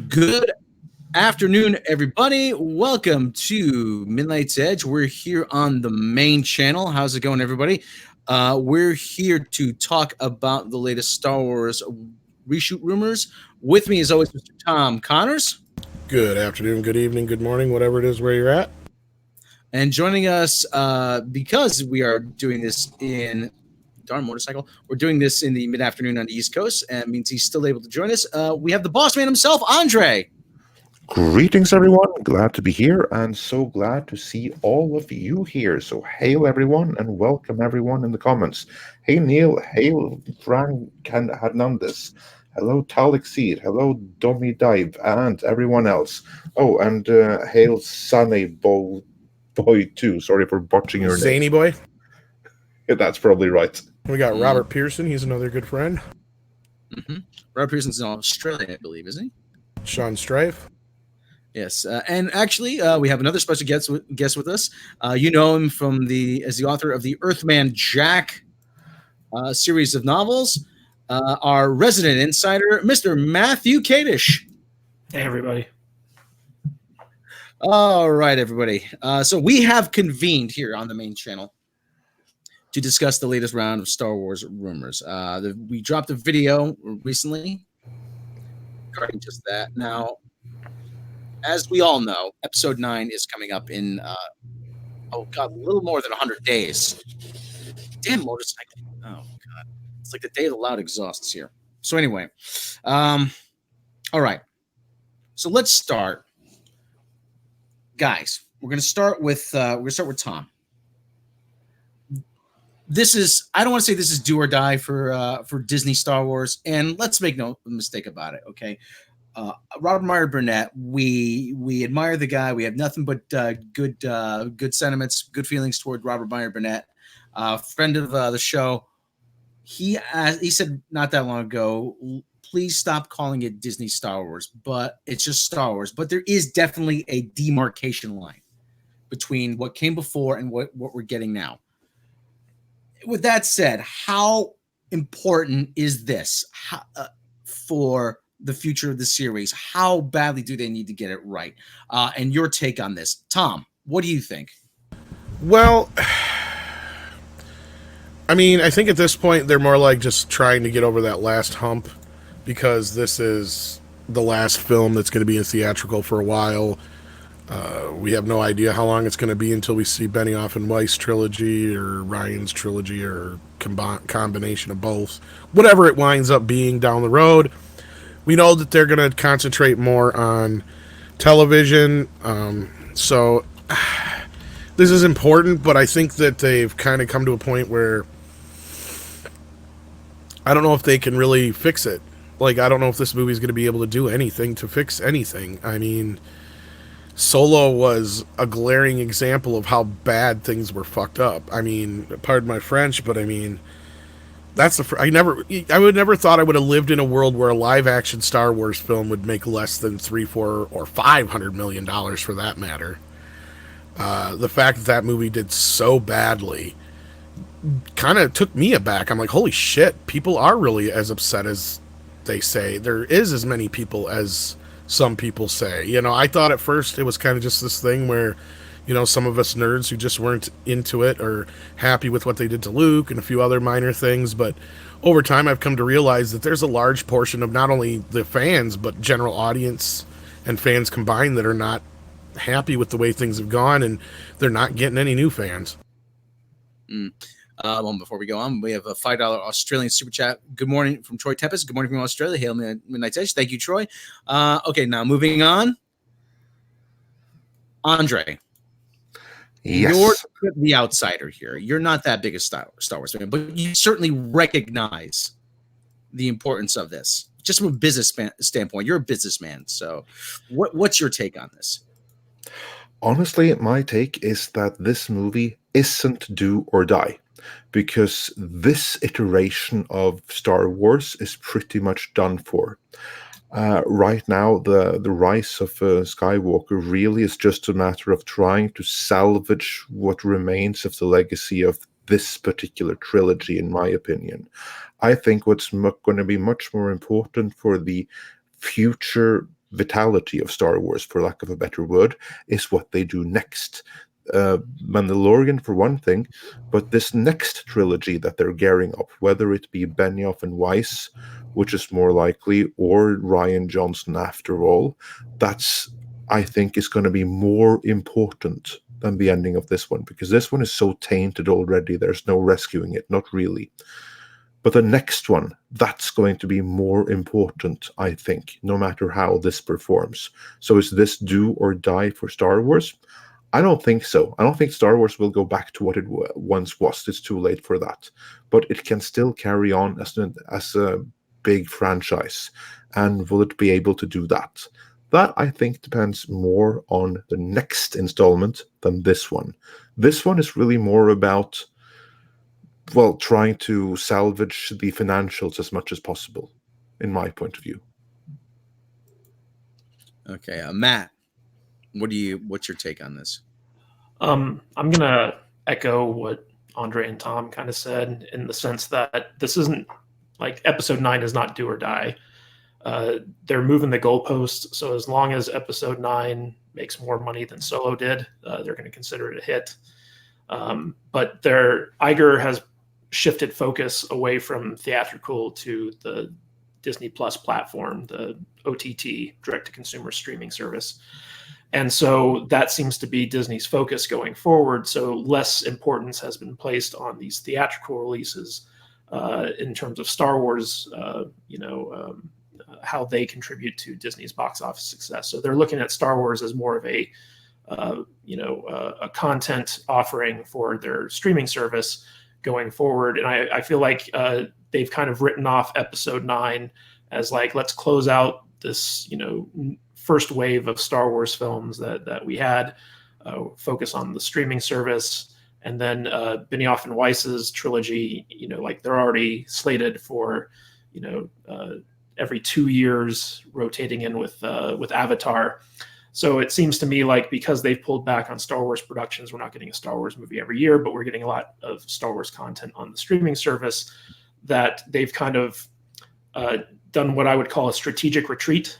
Good afternoon, everybody. Welcome to Midnight's Edge. We're here on the main channel. How's it going, everybody? We're here to talk about the latest Star Wars reshoot rumors. With me, as always, Mr. Tom Connors. Good afternoon, good evening, good morning, whatever it is where you're at. And joining us, because we are doing this in darn motorcycle, we're doing this in the mid-afternoon on the East Coast, and it means he's still able to join us. We have the boss man himself, Andre. Greetings, everyone. Glad to be here and so glad to see all of you here. So, hail everyone and welcome everyone in the comments. Hey, Neil. Hail Frank Hernandez. Hello, Talik Seed. Hello, Dommy Dive, and everyone else. Oh, and hail Sunny Boy too. Sorry for botching your name. Zany boy. Yeah, that's probably right. We got Robert Pearson. He's another good friend. Robert Pearson's in Australia, I believe, isn't he? Sean Strife. Yes, and actually, we have another special guest with us. You know him from as the author of the Earthman Jack series of novels. Our resident insider, Mr. Matthew Kadish. Hey, everybody. All right, everybody. So we have convened here on the main channel to discuss the latest round of Star Wars rumors. We dropped a video recently regarding just that. Now, as we all know, Episode 9 is coming up in, a little more than 100 days. Damn motorcycle. Oh, God. It's like the day the loud exhausts here. So anyway, all right. So let's start. Guys, we're going to start with Tom. I don't want to say this is do or die for Disney Star Wars, and let's make no mistake about it, okay? Robert Meyer Burnett, we admire the guy. We have nothing but good sentiments, good feelings toward Robert Meyer Burnett, friend of the show. He said not that long ago, please stop calling it Disney Star Wars, but it's just Star Wars. But there is definitely a demarcation line between what came before and what we're getting now. With that said, how important is this for the future of the series? How badly do they need to get it right? And your take on this, Tom, what do you think? Well, I mean, I think at this point they're more like just trying to get over that last hump because this is the last film that's going to be in theatrical for a while. We have no idea how long it's going to be until we see Benioff and Weiss trilogy or Ryan's trilogy or combination of both. Whatever it winds up being down the road. We know that they're going to concentrate more on television. So this is important, but I think that they've kind of come to a point where I don't know if they can really fix it. Like, I don't know if this movie is going to be able to do anything to fix anything. I mean, Solo was a glaring example of how bad things were fucked up. I mean, pardon my French, but I mean, that's I would never thought I would have lived in a world where a live action Star Wars film would make less than $300, $400, or $500 million for that matter. The fact that movie did so badly kind of took me aback. I'm like, holy shit, people are really as upset as they say. There is as many people as some people say. You know, I thought at first it was kind of just this thing where, you know, some of us nerds who just weren't into it or happy with what they did to Luke and a few other minor things. But over time, I've come to realize that there's a large portion of not only the fans, but general audience and fans combined that are not happy with the way things have gone, and they're not getting any new fans. Before we go on, we have a $5 Australian super chat. Good morning from Troy Tempest. Good morning from Australia. Hail Midnight's Edge. Thank you, Troy. Okay, now moving on. Andre. Yes. You're the outsider here. You're not that big a Star Wars fan, but you certainly recognize the importance of this. Just from a business standpoint, you're a businessman. So what's your take on this? Honestly, my take is that this movie isn't do or die, because this iteration of Star Wars is pretty much done for. Right now, the rise of Skywalker really is just a matter of trying to salvage what remains of the legacy of this particular trilogy, in my opinion. I think what's going to be much more important for the future vitality of Star Wars, for lack of a better word, is what they do next. Mandalorian for one thing, but this next trilogy that they're gearing up, whether it be Benioff and Weiss, which is more likely, or Rian Johnson after all, that's, I think, is going to be more important than the ending of this one, because this one is so tainted already, there's no rescuing it, not really. But the next one, that's going to be more important, I think, no matter how this performs. So is this do or die for Star Wars? I don't think so. I don't think Star Wars will go back to what it once was. It's too late for that. But it can still carry on as a big franchise. And will it be able to do that? That, I think, depends more on the next installment than this one. This one is really more about, well, trying to salvage the financials as much as possible, in my point of view. Okay, Matt, what's your take on this? I'm gonna echo what Andre and Tom kind of said, in the sense that this isn't like Episode 9 is not do or die. They're moving the goalposts, so as long as Episode 9 makes more money than Solo did, they're going to consider it a hit. But Iger has shifted focus away from theatrical to the Disney Plus platform, the OTT, direct-to-consumer streaming service. And so that seems to be Disney's focus going forward. So less importance has been placed on these theatrical releases in terms of Star Wars, how they contribute to Disney's box office success. So they're looking at Star Wars as more of a content offering for their streaming service going forward. And I feel like they've kind of written off Episode 9 as like, let's close out this, first wave of Star Wars films that we had, focus on the streaming service. And then Benioff and Weiss's trilogy, like they're already slated for, every 2 years rotating in with Avatar. So it seems to me like because they've pulled back on Star Wars productions, we're not getting a Star Wars movie every year, but we're getting a lot of Star Wars content on the streaming service, that they've kind of done what I would call a strategic retreat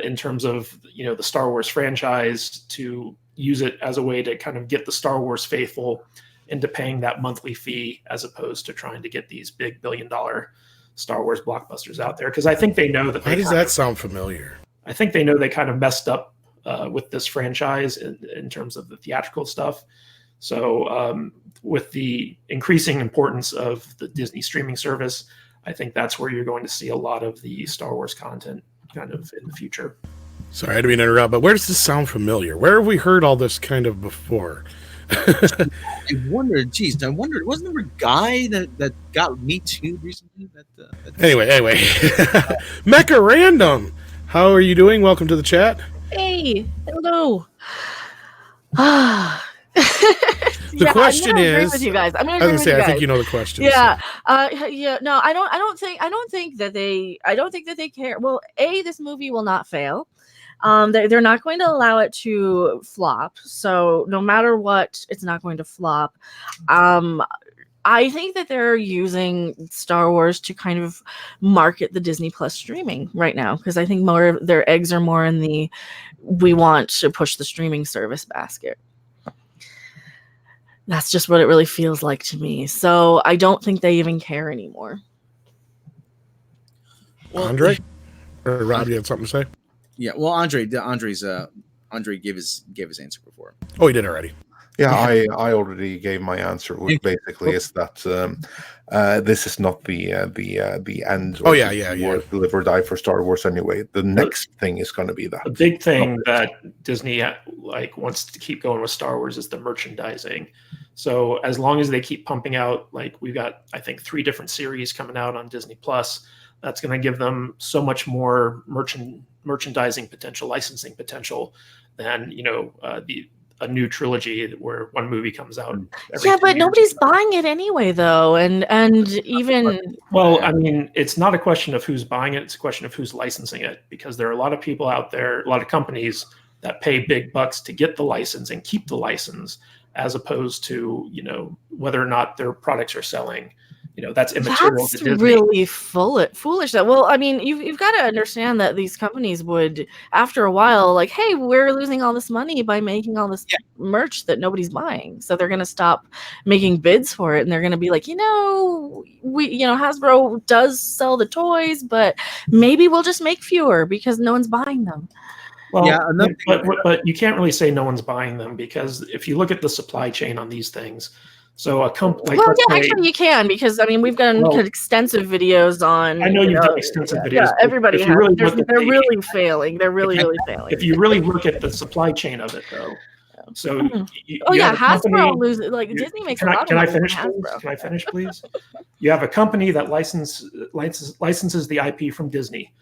in terms of, the Star Wars franchise, to use it as a way to kind of get the Star Wars faithful into paying that monthly fee, as opposed to trying to get these big $1 billion Star Wars blockbusters out there. Because I think they know that. Why does that sound familiar? I think they know they kind of messed up with this franchise in terms of the theatrical stuff. So with the increasing importance of the Disney streaming service, I think that's where you're going to see a lot of the Star Wars content kind of in the future. Sorry, I didn't mean to interrupt, but where does this sound familiar? Where have we heard all this kind of before? I wondered, wasn't there a guy that got Me Too recently? Anyway. Mecha Random, how are you doing? Welcome to the chat. Hey, hello. The question is, with you guys. I'm I was going to say, I think you know the question. Yeah. So. No, I don't think that they care. Well, this movie will not fail. They're not going to allow it to flop. So no matter what, it's not going to flop. I think that they're using Star Wars to kind of market the Disney Plus streaming right now, because I think more of their eggs are more in the we want to push the streaming service basket. That's just what it really feels like to me. So I don't think they even care anymore. Well, Andre or Rob, you had something to say? Yeah. Well, Andre gave his answer before. Oh, he did already. Yeah, I already gave my answer, which basically is that this is not the end. Oh yeah. Live or die for Star Wars anyway. The next thing is going to be that. The big thing that Disney wants to keep going with Star Wars is the merchandising. So as long as they keep pumping out, we've got, I think, 3 different series coming out on Disney Plus, that's going to give them so much more merchandising potential, licensing potential than a new trilogy where one movie comes out. But nobody's buying it anyway, though, and even. Well, I mean, it's not a question of who's buying it; it's a question of who's licensing it, because there are a lot of people out there, a lot of companies that pay big bucks to get the license and keep the license, as opposed to whether or not their products are selling. that's immaterial That's to Disney. really foolish. Well, I mean, you've got to understand that these companies would, after a while, like, hey, we're losing all this money by making all this merch that nobody's buying. So they're going to stop making bids for it, and they're going to be like, Hasbro does sell the toys, but maybe we'll just make fewer because no one's buying them. Well, Yeah, but you can't really say no one's buying them, because if you look at the supply chain on these things, so a company. Actually, you can, because I mean, we've done extensive videos on. I know you've done extensive videos. Yeah, everybody has. Really they're really failing. They're really failing. If you really look at the supply chain of it, though. So Hasbro loses. Like Disney makes a lot of money. Can I finish, please? You have a company that licenses the IP from Disney.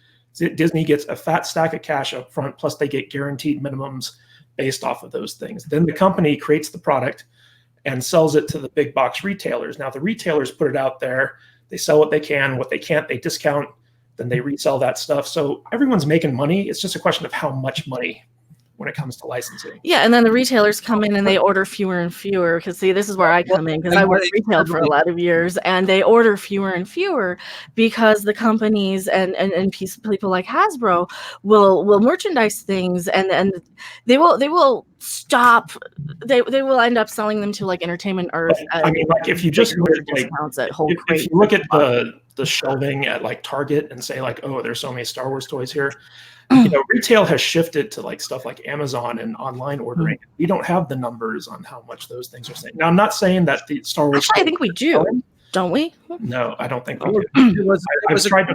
Disney gets a fat stack of cash up front, plus they get guaranteed minimums based off of those things. Then the company creates the product and sells it to the big box retailers. Now the retailers put it out there, they sell what they can, what they can't, they discount, then they resell that stuff. So everyone's making money. It's just a question of how much money when it comes to licensing. Yeah, and then the retailers come in and they order fewer and fewer, because see, this is where I come in, because I worked retail for a lot of years, and they order fewer and fewer because the companies and people like Hasbro will merchandise things, and they will stop. They will end up selling them to like Entertainment Earth. I mean, like if you just look at discounts at whole if you look at the shelving at like Target and say like, oh, there's so many Star Wars toys here. Retail has shifted to like stuff like Amazon and online ordering. We don't have the numbers on how much those things are saying. Now, I'm not saying that the Star Wars. Actually, I think we do, don't we? No, I don't think we do.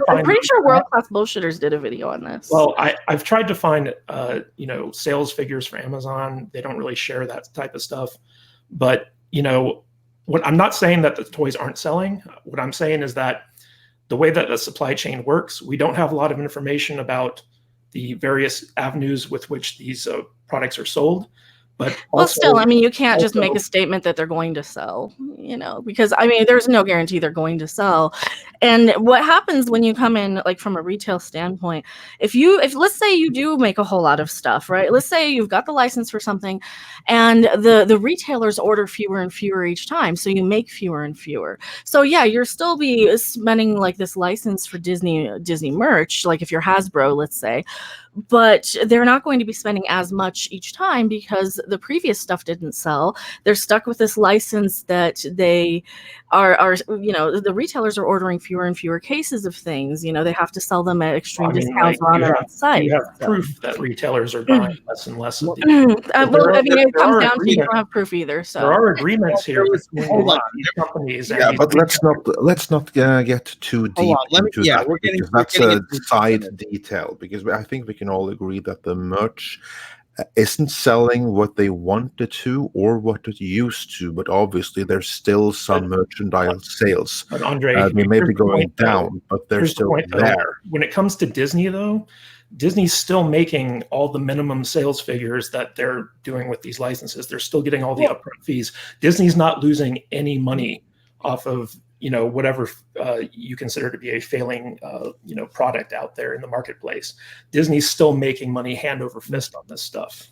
I'm pretty sure World Class Bullshitters did a video on this. Well, I've tried to find sales figures for Amazon. They don't really share that type of stuff. But what I'm not saying that the toys aren't selling. What I'm saying is that the way that the supply chain works, we don't have a lot of information about the various avenues with which these products are sold. But still, I mean, you can't just make a statement that they're going to sell, because I mean, there's no guarantee they're going to sell. And what happens when you come in, like from a retail standpoint, if let's say you do make a whole lot of stuff, right? Let's say you've got the license for something, and the retailers order fewer and fewer each time, so you make fewer and fewer. So yeah, you're still be spending like this license for Disney merch, like if you're Hasbro, let's say. But they're not going to be spending as much each time because the previous stuff didn't sell. They're stuck with this license that they are the retailers are ordering fewer and fewer cases of things. They have to sell them at extreme discounts on their site. You have proof that retailers are buying less and less of these. It comes down to you don't have proof either. So there are agreements here between companies. Yeah, but let's not get too deep into that, because that's a side detail. Because I think we can all agree that the merch isn't selling what they wanted to or what it used to, but obviously there's still some merchandise sales. But Andre, they may be going down, but they're still there. When it comes to Disney, though, Disney's still making all the minimum sales figures that they're doing with these licenses. They're still getting all the upfront fees. Disney's not losing any money off of whatever you consider to be a failing product out there in the marketplace. Disney's still making money hand over fist on this stuff.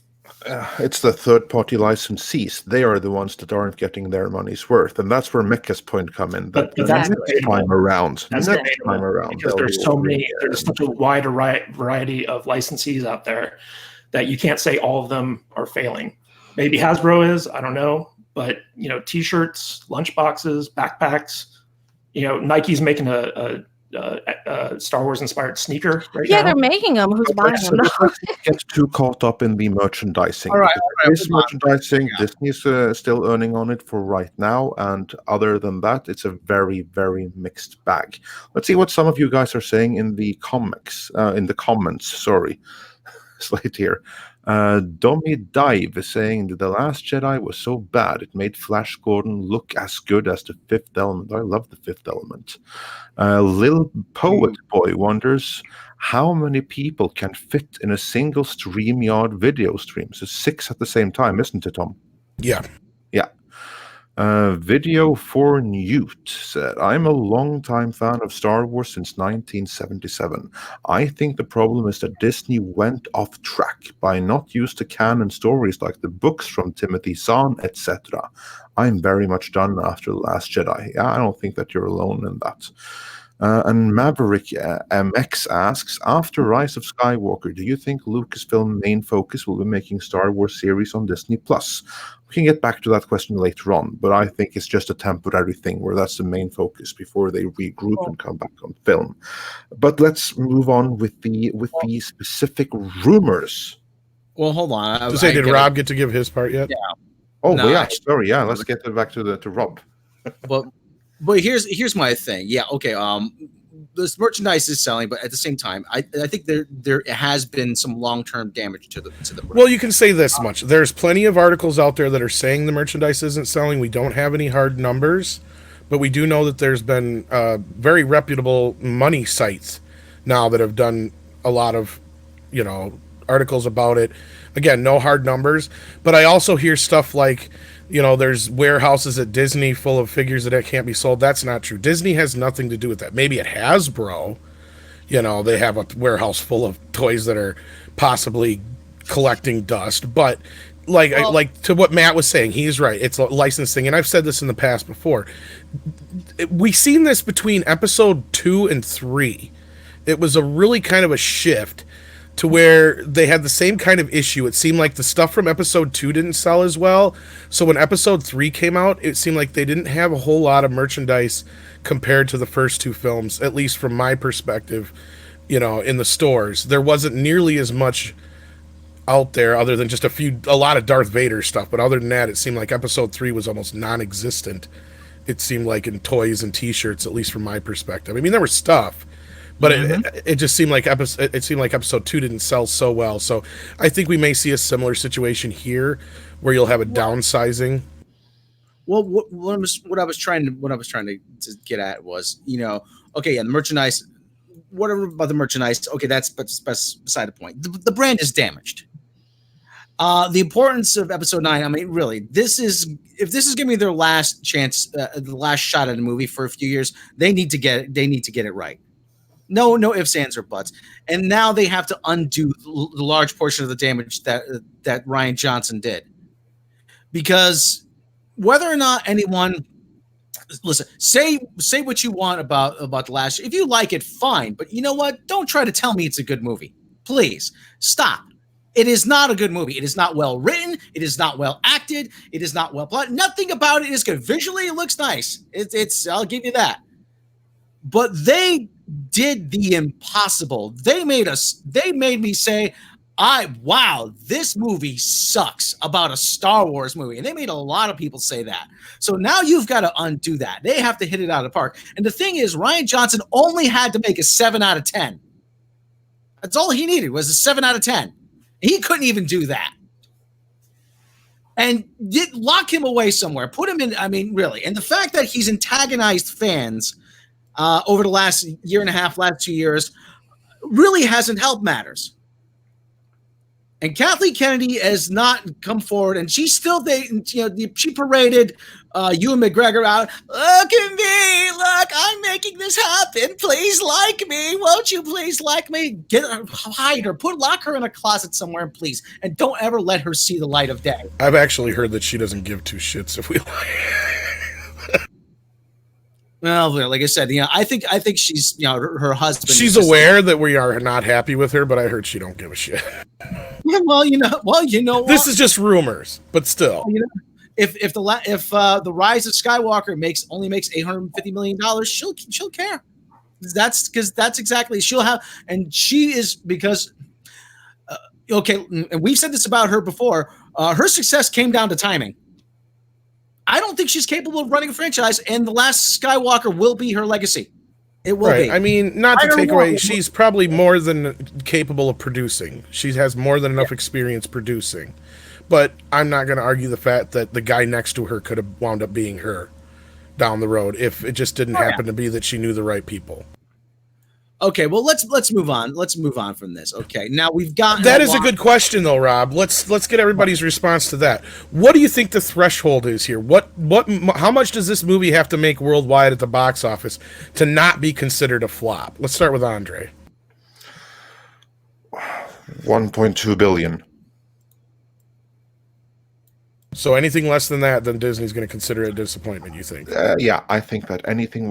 It's the third-party licensees. They are the ones that aren't getting their money's worth, and that's where Mecca's point come in. But next time around, because there's such a wide variety of licensees out there that you can't say all of them are failing. Maybe Hasbro is, I don't know, but T-shirts, lunchboxes, backpacks. Nike's making a Star Wars inspired sneaker right now. Yeah, they're making them. Who's buying them? Let's get too caught up in the merchandising. All right, this merchandising, Disney's still earning on it for right now, and other than that, it's a very, very mixed bag. Let's see what some of you guys are saying in the comments. Sorry, slate here. Dommy Dive is saying that The Last Jedi was so bad it made Flash Gordon look as good as The Fifth Element. I love The Fifth Element. Lil Poet Boy wonders how many people can fit in a single StreamYard video stream. So 6 at the same time, isn't it, Tom? Yeah. Yeah. Video for Newt said, I'm a long-time fan of Star Wars since 1977. I think the problem is that Disney went off track by not using the canon stories like the books from Timothy Zahn, etc. I'm very much done after The Last Jedi. Yeah, I don't think that you're alone in that. And Maverick MX asks, after Rise of Skywalker, do you think Lucasfilm main focus will be making Star Wars series on Disney Plus? We can get back to that question later on, but I think it's just a temporary thing where that's the main focus before they regroup and come back on film. But let's move on with the specific rumors. Well, hold on. Did Rob get to give his part yet? Yeah. Oh, no, yeah. Sorry. Yeah, let's get back to Rob. But here's my thing. Yeah, okay. This merchandise is selling, but at the same time, I think there has been some long-term damage to the brand. Well, you can say this much: there's plenty of articles out there that are saying the merchandise isn't selling. We don't have any hard numbers, but we do know that there's been very reputable money sites now that have done a lot of, articles about it. Again, no hard numbers, but I also hear stuff like, there's warehouses at Disney full of figures that can't be sold. That's not true. Disney has nothing to do with that. Maybe at Hasbro, they have a warehouse full of toys that are possibly collecting dust. But like to what Matt was saying, he's right. It's a licensing, and I've said this in the past before. We've seen this between episode 2 and 3. It was a really kind of a shift to where they had the same kind of issue. It seemed like the stuff from episode 2 didn't sell as well. So when episode 3 came out, it seemed like they didn't have a whole lot of merchandise compared to the first 2 films, at least from my perspective, in the stores. There wasn't nearly as much out there other than just a lot of Darth Vader stuff. But other than that, it seemed like episode 3 was almost non-existent. It seemed like in toys and t-shirts, at least from my perspective. I mean, there was stuff, but it just seemed like episode 2 didn't sell so well. So I think we may see a similar situation here, where you'll have a downsizing. Well, what I was trying to get at was, okay, yeah, the merchandise, whatever about the merchandise, okay, that's beside the point. The brand is damaged. The importance of episode 9. I mean, really, if this is going to be their last chance, the last shot at a movie for a few years, they need to get it right. No ifs, ands, or buts. And now they have to undo the large portion of the damage that Rian Johnson did. Because whether or not anyone, listen, say what you want about the last. If you like it, fine. But you know what? Don't try to tell me it's a good movie. Please stop. It is not a good movie. It is not well written. It is not well acted. It is not well plotted. Nothing about it is good. Visually, it looks nice. It's I'll give you that. But they did the impossible. They made me say, wow, this movie sucks about a Star Wars movie. And they made a lot of people say that. So now you've got to undo that. They have to hit it out of the park. And the thing is, Rian Johnson only had to make a 7 out of 10. That's all he needed was a 7 out of 10. He couldn't even do that. And lock him away somewhere. Put him in, I mean, really. And the fact that he's antagonized fans over the last year and a half, last 2 years, really hasn't helped matters. And Kathleen Kennedy has not come forward, and she's still she paraded Ewan McGregor out. Look at me! Look, I'm making this happen. Please like me. Won't you please like me? Get her, hide her, lock her in a closet somewhere, please, and don't ever let her see the light of day. I've actually heard that she doesn't give 2 shits if we like. Well, like I said, I think she's, her husband. She's aware that we are not happy with her, but I heard she don't give a shit. Yeah, well, this is just rumors, but still. If the Rise of Skywalker only makes $850 million, she'll care. That's exactly she'll have, and she is because okay, and we've said this about her before. Her success came down to timing. I don't think she's capable of running a franchise, and The Last Skywalker will be her legacy. It will be. I mean, not to take away, she's probably more than capable of producing. She has more than enough experience producing. But I'm not going to argue the fact that the guy next to her could have wound up being her down the road if it just didn't happen to be that she knew the right people. Okay, well let's move on. Let's move on from this. Okay, now we've got That is a good question, though, Rob. Let's get everybody's response to that. What do you think the threshold is here? How much does this movie have to make worldwide at the box office to not be considered a flop? Let's start with Andre. 1.2 billion. So anything less than that, then Disney's going to consider it a disappointment, you think? Yeah, I think that anything,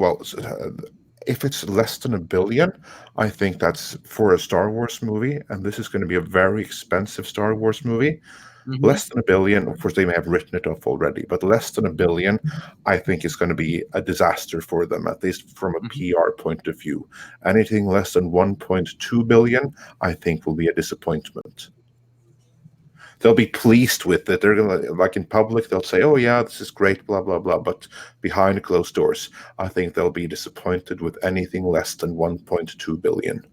if it's less than $1 billion, I think that's for a Star Wars movie, and this is going to be a very expensive Star Wars movie. Mhm. Less than $1 billion, of course, they may have written it off already, but less than $1 billion, I think is going to be a disaster for them, at least from a PR point of view. Anything less than 1.2 billion, I think will be a disappointment. They'll be pleased with it. They're gonna, like in public, they'll say, "Oh yeah, this is great," blah blah blah. But behind closed doors, I think they'll be disappointed with anything less than 1.2 billion.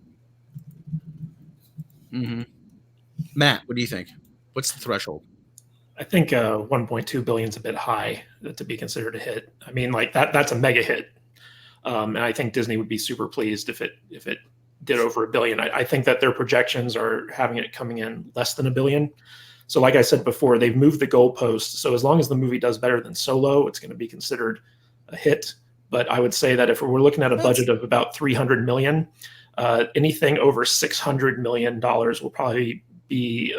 Mm-hmm. Matt, what do you think? What's the threshold? I think 1.2 billion is a bit high to be considered a hit. I mean, like that's a mega hit, and I think Disney would be super pleased if it did over $1 billion. I think that their projections are having it coming in less than $1 billion. So, like I said before, they've moved the goalpost. So, as long as the movie does better than Solo, it's going to be considered a hit. But I would say that if we're looking at a budget of about $300 million, anything over $600 million will probably be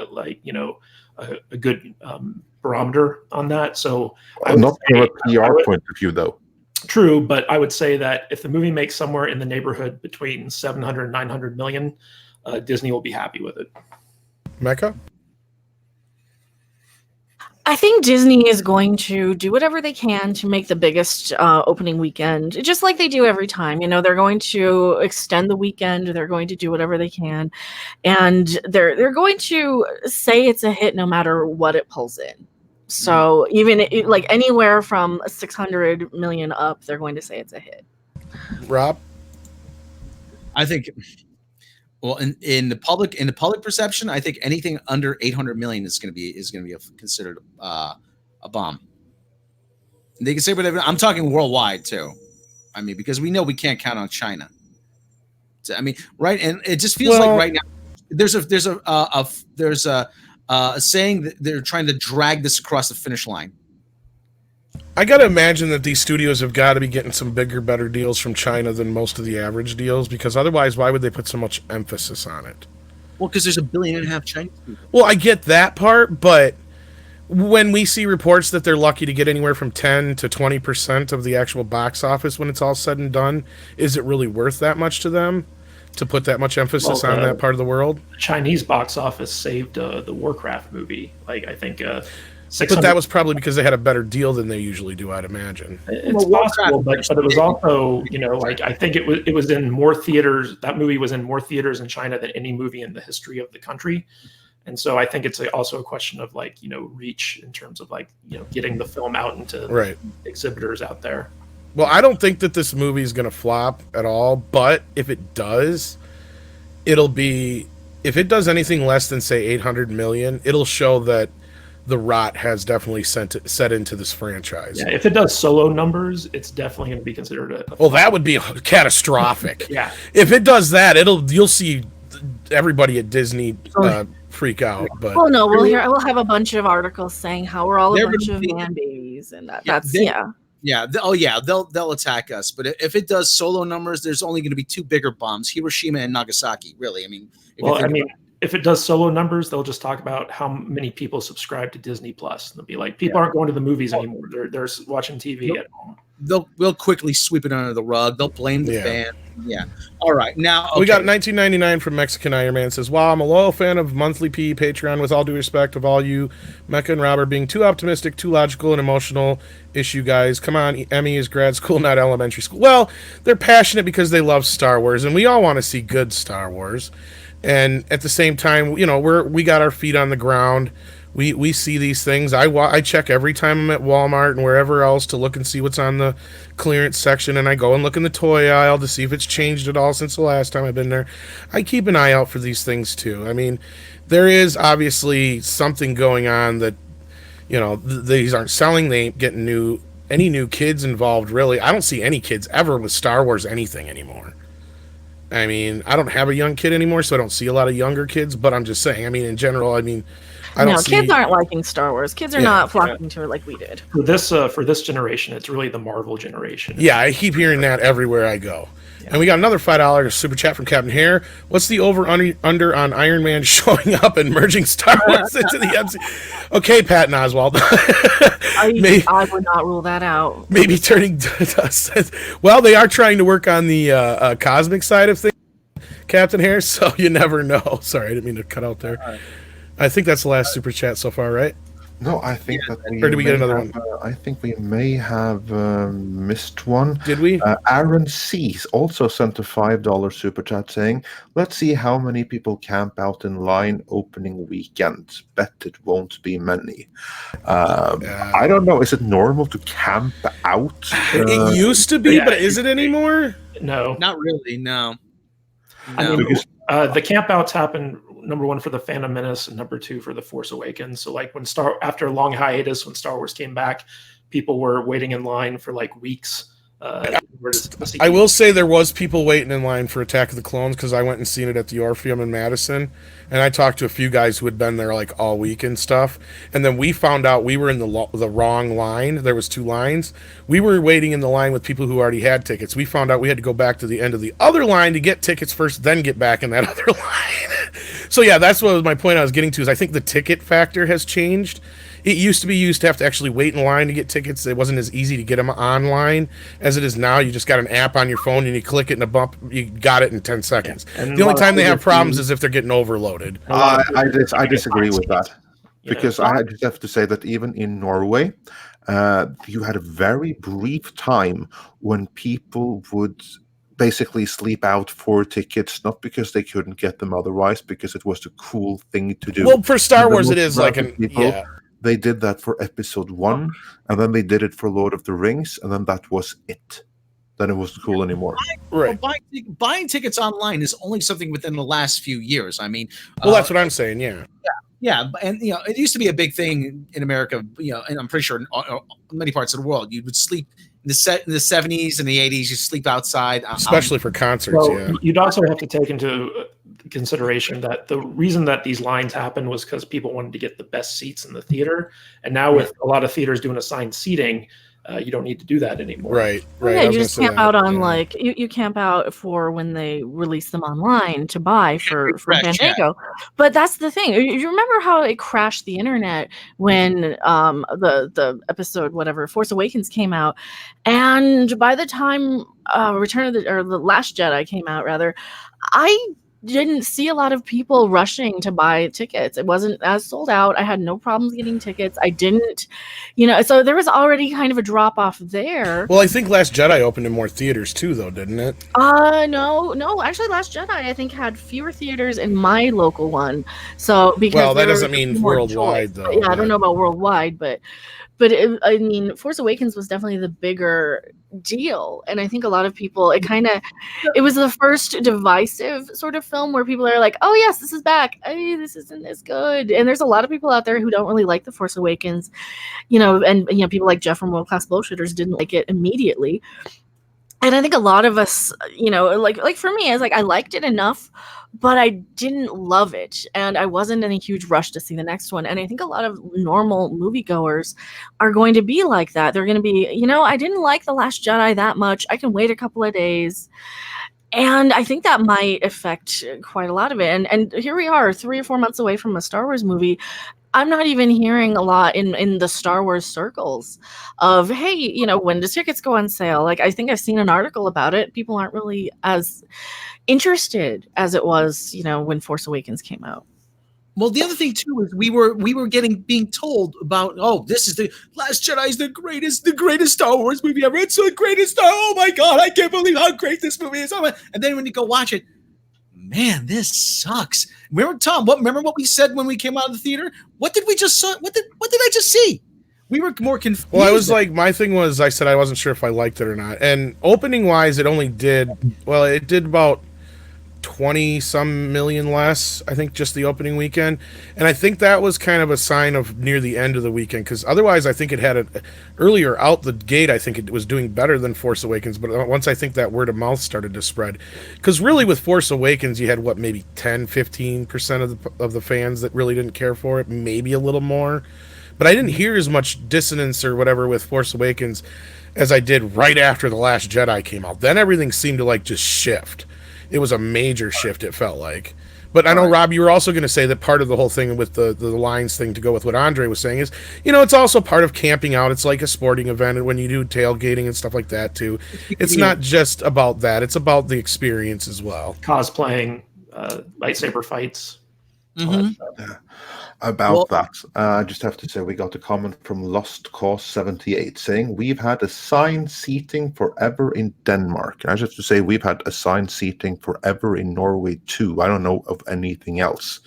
a good barometer on that. So, not from a PR point of view, though. True, but I would say that if the movie makes somewhere in the neighborhood between 700 and 900 million, Disney will be happy with it. Mecca? I think Disney is going to do whatever they can to make the biggest opening weekend, just like they do every time. You know, they're going to extend the weekend. They're going to do whatever they can, and they're going to say it's a hit no matter what it pulls in. So even like anywhere from 600 million up, they're going to say it's a hit. Rob? I think, well, in the public perception, I think anything under 800 million is going to be considered a bomb. They can say whatever. I'm talking worldwide too. I mean, because we know we can't count on China. So, I mean, right? And it just feels like right now there's a saying that they're trying to drag this across the finish line. I got to imagine that these studios have got to be getting some bigger, better deals from China than most of the average deals, because otherwise, why would they put so much emphasis on it? Well, because there's 1.5 billion Chinese people. Well, I get that part, but when we see reports that they're lucky to get anywhere from 10 to 20% of the actual box office when it's all said and done, is it really worth that much to them to put that much emphasis on that part of the world? The Chinese box office saved the Warcraft movie. Like, I think... but that was probably because they had a better deal than they usually do, I'd imagine. It's possible, but it was also, like, I think it was in more theaters. That movie was in more theaters in China than any movie in the history of the country. And so I think it's also a question of, like, reach in terms of, like, getting the film out into exhibitors out there. Well, I don't think that this movie is going to flop at all, but if it does, if it does anything less than, say, 800 million, it'll show that the rot has definitely set into this franchise. Yeah, if it does Solo numbers, it's definitely going to be considered a well, that would be catastrophic. Yeah. If it does that, you'll see everybody at Disney freak out. But no, we'll have a bunch of articles saying how we're all a bunch of man babies, and they'll attack us. But if it does Solo numbers, there's only going to be two bigger bombs: Hiroshima and Nagasaki. Really, I mean, if it does Solo numbers, they'll just talk about how many people subscribe to Disney Plus. They'll be like, people aren't going to the movies anymore. They're watching TV at home. They'll quickly sweep it under the rug. They'll blame the fan. Yeah. All right. Now we got 1999 from Mexican Iron Man says, "Wow, I'm a loyal fan of monthly P Patreon. With all due respect of all you, Mecca and Rob are being too optimistic, too logical, and emotional. Issue guys, come on. Emmy is grad school, not elementary school. Well, they're passionate because they love Star Wars, and we all want to see good Star Wars." And at the same time, we got our feet on the ground. We see these things. I check every time I'm at Walmart and wherever else to look and see what's on the clearance section, and I go and look in the toy aisle to see if it's changed at all since the last time I've been there. I keep an eye out for these things too. I mean, there is obviously something going on that these aren't selling. They ain't getting any new kids involved, really. I don't see any kids ever with Star Wars anything anymore. I mean, I don't have a young kid anymore, so I don't see a lot of younger kids. But I'm just saying. I mean, in general, I mean, I don't see. Kids aren't liking Star Wars. Kids are not flocking to it like we did. For this generation, it's really the Marvel generation. Yeah, I keep hearing that everywhere I go. Yeah. And we got another $5 super chat from Captain Hare. What's the over-under on Iron Man showing up and merging Star Wars into the MCU? Okay, Patton Oswalt. I would not rule that out. Maybe turning to well, they are trying to work on the cosmic side of things, Captain Hare, so you never know. Sorry, I didn't mean to cut out there. I think that's the last super chat so far, right? No, I think that we. Or did we get another one? I think we may have missed one. Did we? Aaron Cease also sent a $5 super chat saying, "Let's see how many people camp out in line opening weekend. Bet it won't be many." I don't know. Is it normal to camp out? It used to be, but is it anymore? No, not really. No. I mean, because the campouts happen. Number one for the Phantom Menace, and number two for the Force Awakens. So like after a long hiatus, when Star Wars came back, people were waiting in line for like weeks. I will say there was people waiting in line for Attack of the Clones because I went and seen it at the Orpheum in Madison, and I talked to a few guys who had been there like all week and stuff. And then we found out we were in the wrong line. There was 2 lines. We were waiting in the line with people who already had tickets. We found out we had to go back to the end of the other line to get tickets first, then get back in that other line. So yeah, that's what was my point I was getting to. Is I think the ticket factor has changed. It used to be you used to have to actually wait in line to get tickets. It wasn't as easy to get them online as it is now. You just got an app on your phone and you click it and a bump, you got it in 10 seconds. Yeah. The only time they have problems is if they're getting overloaded. I disagree with that. Because I just have to say that even in Norway, you had a very brief time when people would basically sleep out for tickets, not because they couldn't get them otherwise, because it was the cool thing to do. Well, for Star Wars, it is like They did that for Episode 1, and then they did it for Lord of the Rings, and then that was it. Then it wasn't cool anymore. Right. Well, buying tickets online is only something within the last few years. I mean, well, that's what I'm saying. Yeah. Yeah, and it used to be a big thing in America. And I'm pretty sure in many parts of the world, you would sleep in the 70s and the 80s. You sleep outside, especially for concerts. Well, you'd also have to take into consideration that the reason that these lines happened was because people wanted to get the best seats in the theater, and now with a lot of theaters doing assigned seating, you don't need to do that anymore. Right. Yeah, you just camp out on like you camp out for when they release them online to buy for Fandango. But that's the thing. You remember how it crashed the internet when the episode whatever Force Awakens came out, and by the time the Last Jedi came out, rather, I didn't see a lot of people rushing to buy tickets. It wasn't as sold out. I had no problems getting tickets. I didn't, so there was already kind of a drop off there. Well, I think Last Jedi opened in more theaters too, though, didn't it? No. Actually, Last Jedi I think had fewer theaters in my local one. So because that doesn't mean worldwide, though. Yeah, I don't know about worldwide, but Force Awakens was definitely the bigger deal, and I think a lot of people it was the first divisive sort of film where people are like, oh yes, this is back, this isn't as good, and there's a lot of people out there who don't really like the Force Awakens, and people like Jeff from World Class Bullshitters didn't like it immediately. And I think a lot of us, like for me, I was like, I liked it enough, but I didn't love it. And I wasn't in a huge rush to see the next one. And I think a lot of normal moviegoers are going to be like that. They're going to be, I didn't like The Last Jedi that much. I can wait a couple of days. And I think that might affect quite a lot of it. And here we are 3 or 4 months away from a Star Wars movie. I'm not even hearing a lot in the Star Wars circles of, hey, when does tickets go on sale? Like, I think I've seen an article about it. People aren't really as interested as it was, when Force Awakens came out. Well, the other thing too is we were being told about, this is the Last Jedi is the greatest Star Wars movie ever. It's the greatest. Oh my God, I can't believe how great this movie is. And then when you go watch it, man, this sucks. Remember, Tom? Remember what we said when we came out of the theater? What did we just saw? What did I just see? We were more confused. Well, I was like, my thing was, I said I wasn't sure if I liked it or not. And opening wise, it only did, it did about 20 some million less, I think, just the opening weekend. And I think that was kind of a sign of near the end of the weekend, because otherwise I think it had a earlier out the gate, I think it was doing better than Force Awakens. But once I think that word of mouth started to spread, because really with Force Awakens you had what, maybe 10-15% of the fans that really didn't care for it, maybe a little more. But I didn't hear as much dissonance or whatever with Force Awakens as I did right after The Last Jedi came out. Then everything seemed to like just shift. It was a major shift, it felt like. But I know, Rob, you were also going to say that part of the whole thing with the lines thing, to go with what Andre was saying, is, it's also part of camping out. It's like a sporting event, and when you do tailgating and stuff like that, too. It's not just about that. It's about the experience as well. Cosplaying, lightsaber fights. About that, I just have to say we got a comment from Lost Cause 78 saying we've had assigned seating forever in Denmark. And I just have to say we've had assigned seating forever in Norway too. I don't know of anything else.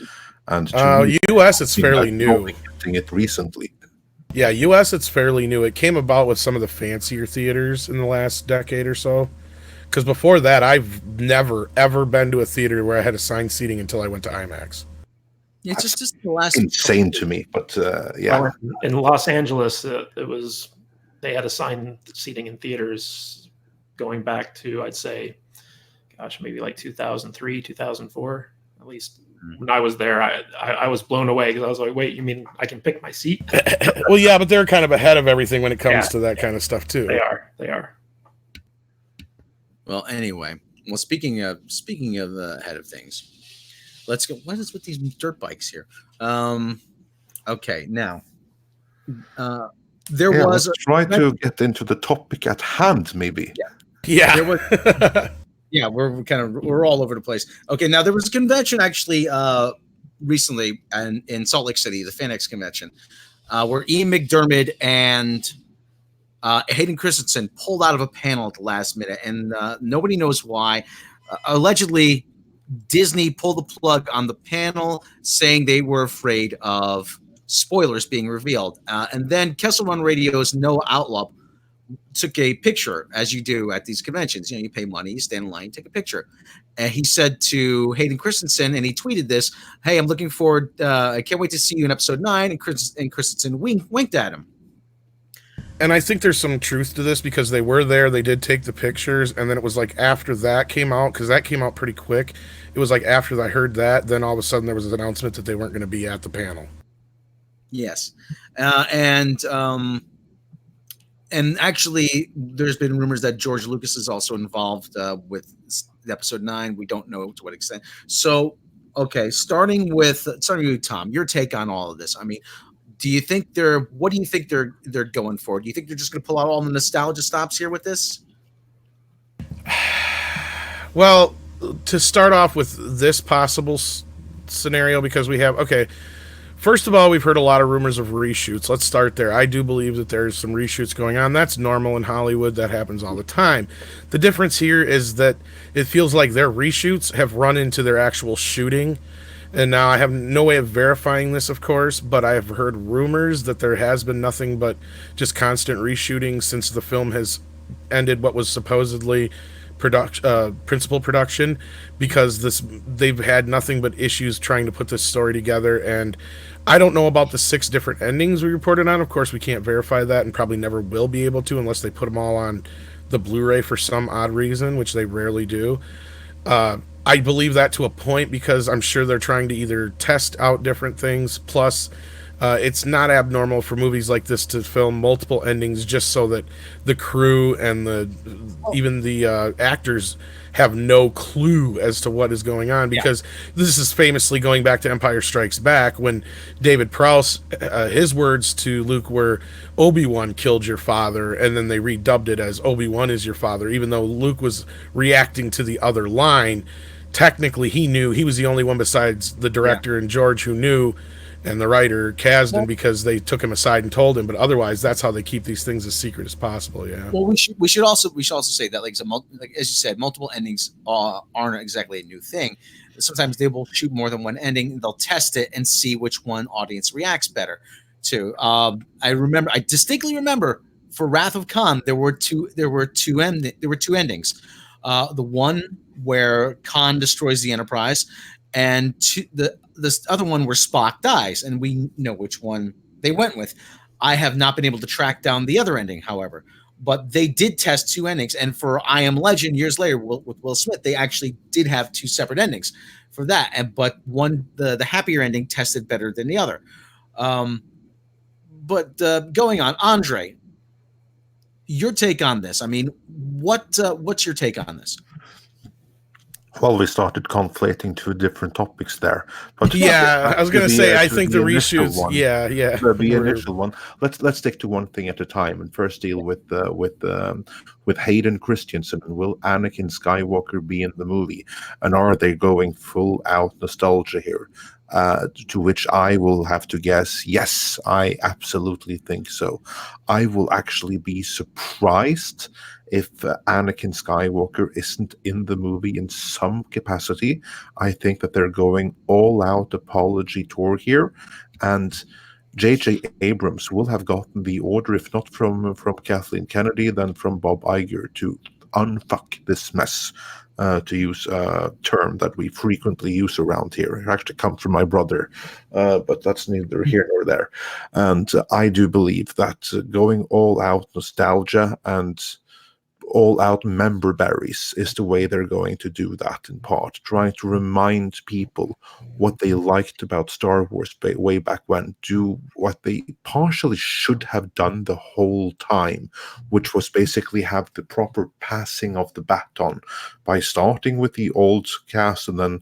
And U.S. it's fairly new. Getting it recently. Yeah, U.S. it's fairly new. It came about with some of the fancier theaters in the last decade or so. Because before that, I've never ever been to a theater where I had assigned seating until I went to IMAX. Yeah, just the last insane to me, but yeah. Well, in Los Angeles, they had assigned seating in theaters going back to, I'd say, maybe like 2003, 2004. At least when I was there, I was blown away, because I was like, wait, you mean I can pick my seat? Well, yeah, but they're kind of ahead of everything when it comes to that kind of stuff too. They are. Well, anyway, speaking of ahead of things. Let's go. What is with these dirt bikes here? Okay, now let's try to get into the topic at hand, maybe. Yeah. We're all over the place. Okay, now there was a convention actually recently in Salt Lake City, the FanX convention, where Ian McDermott and Hayden Christensen pulled out of a panel at the last minute, and nobody knows why. Allegedly, Disney pulled the plug on the panel, saying they were afraid of spoilers being revealed. And then Kessel Run Radio's Noah Outlaw took a picture, as you do at these conventions. You pay money, you stand in line, take a picture. And he said to Hayden Christensen, and he tweeted this, "Hey, I'm looking forward. I can't wait to see you in episode 9." And Christensen winked at him. And I think there's some truth to this, because they were there, they did take the pictures, and then it was like after that came out, because that came out pretty quick, it was like after I heard that, then all of a sudden there was an announcement that they weren't going to be at the panel. Yes. And actually there's been rumors that George Lucas is also involved with episode 9. We don't know to what extent. So, okay, starting with Tom, your take on all of this. I mean, what do you think they're going for? Do you think they're just going to pull out all the nostalgia stops here with this? Well, to start off with this possible scenario, because we have, first of all, we've heard a lot of rumors of reshoots. Let's start there. I do believe that there's some reshoots going on. That's normal in Hollywood. That happens all the time. The difference here is that it feels like their reshoots have run into their actual shooting. And now I have no way of verifying this, of course, but I have heard rumors that there has been nothing but just constant reshooting since the film has ended what was supposedly principal production, because they've had nothing but issues trying to put this story together. And I don't know about the 6 different endings we reported on. Of course, we can't verify that, and probably never will be able to unless they put them all on the Blu-ray for some odd reason, which they rarely do. I believe that to a point, because I'm sure they're trying to either test out different things, plus it's not abnormal for movies like this to film multiple endings just so that the crew and even the actors have no clue as to what is going on, because this is famously going back to Empire Strikes Back, when David Prowse, his words to Luke were, "Obi-Wan killed your father," and then they redubbed it as "Obi-Wan is your father," even though Luke was reacting to the other line. Technically, he knew. He was the only one besides the director and George who knew, and the writer Kasdan, because they took him aside and told him. But otherwise, that's how they keep these things as secret as possible. Yeah. Well, we should also say that, like as you said, multiple endings aren't exactly a new thing. Sometimes they will shoot more than one ending. They'll test it and see which one audience reacts better to. I distinctly remember for Wrath of Khan there were two endings. The one where Khan destroys the Enterprise, and this other one where Spock dies, and we know which one they went with. I have not been able to track down the other ending, however, but they did test 2 endings, and for I Am Legend years later with Will Smith, they actually did have 2 separate endings for that, but one the happier ending tested better than the other. But going on, Andre, your take on this? I mean, what's your take on this? Well, we started conflating 2 different topics there. But yeah, I was going to say, I think the reshoots. One, yeah. The initial one. Let's stick to one thing at a time, and first deal with Hayden Christensen. Will Anakin Skywalker be in the movie, and are they going full out nostalgia here? To which I will have to guess, yes, I absolutely think so. I will actually be surprised if Anakin Skywalker isn't in the movie in some capacity. I think that they're going all out apology tour here, and J.J. Abrams will have gotten the order, if not from Kathleen Kennedy, then from Bob Iger, to unfuck this mess. To use a term that we frequently use around here. It actually comes from my brother, but that's neither here nor there. And I do believe that going all out nostalgia and all out member berries is the way they're going to do that, in part, trying to remind people what they liked about Star Wars way back when, do what they partially should have done the whole time, which was basically have the proper passing of the baton by starting with the old cast and then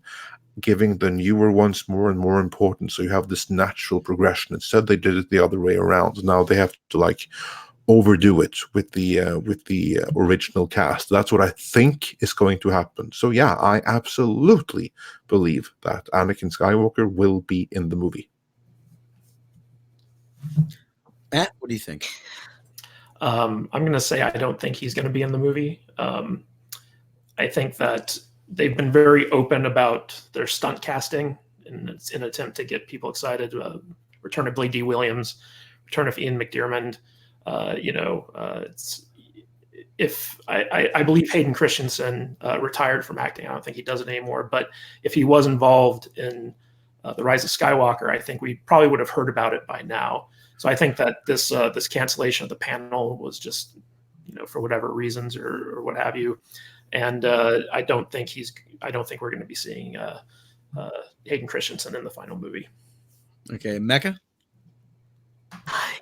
giving the newer ones more and more importance, so you have this natural progression. Instead, they did it the other way around. Now they have to overdo it with the original cast. That's what I think is going to happen. So yeah, I absolutely believe that Anakin Skywalker will be in the movie. Matt, what do you think? I'm going to say I don't think he's going to be in the movie. I think that they've been very open about their stunt casting in an attempt to get people excited. Return of Billy D. Williams, return of Ian McDiarmid. If I believe Hayden Christensen retired from acting. I don't think he does it anymore. But if he was involved in The Rise of Skywalker, I think we probably would have heard about it by now. So I think that this cancellation of the panel was just, for whatever reasons or what have you. And I don't think we're going to be seeing Hayden Christensen in the final movie. Okay, Mecca?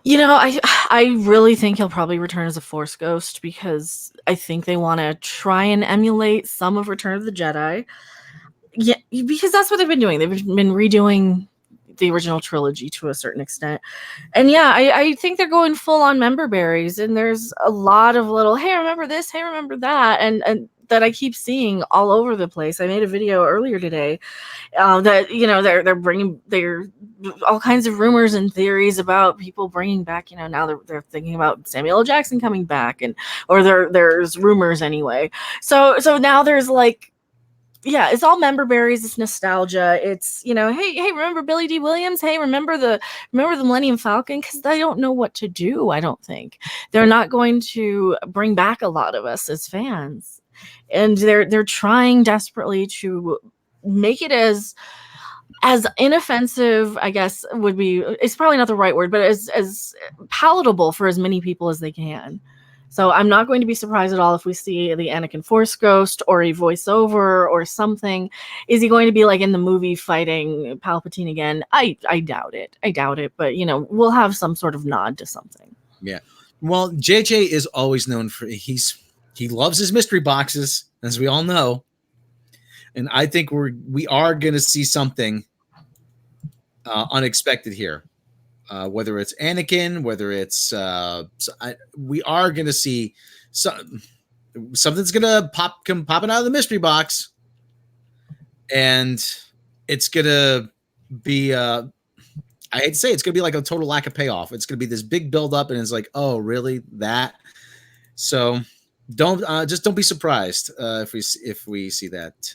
I really think he'll probably return as a Force ghost, because I think they want to try and emulate some of Return of the Jedi. Yeah, because that's what they've been doing. They've been redoing the original trilogy to a certain extent. And yeah, I think they're going full on member berries, and there's a lot of little, hey, remember this, hey, remember that, and that I keep seeing all over the place. I made a video earlier today that they're bringing all kinds of rumors and theories about people bringing back. Now they're thinking about Samuel L. Jackson coming back, or there's rumors anyway. So now there's it's all member berries. It's nostalgia. It's hey, remember Billy D. Williams? Hey, remember the Millennium Falcon? Because they don't know what to do. I don't think they're not going to bring back a lot of us as fans. And they're trying desperately to make it as inoffensive, I guess would be, it's probably not the right word, but as palatable for as many people as they can. So I'm not going to be surprised at all if we see the Anakin Force Ghost or a voiceover or something. Is he going to be like in the movie fighting Palpatine again? I doubt it. But we'll have some sort of nod to something. Yeah. Well, JJ is always known for he loves his mystery boxes, as we all know. And I think we are going to see something unexpected here. Whether it's Anakin, whether it's we are going to see something's going to come popping out of the mystery box, and it's going to be I hate to say it's going to be like a total lack of payoff. It's going to be this big build up, and it's like, oh, really, that? So don't be surprised if we see that.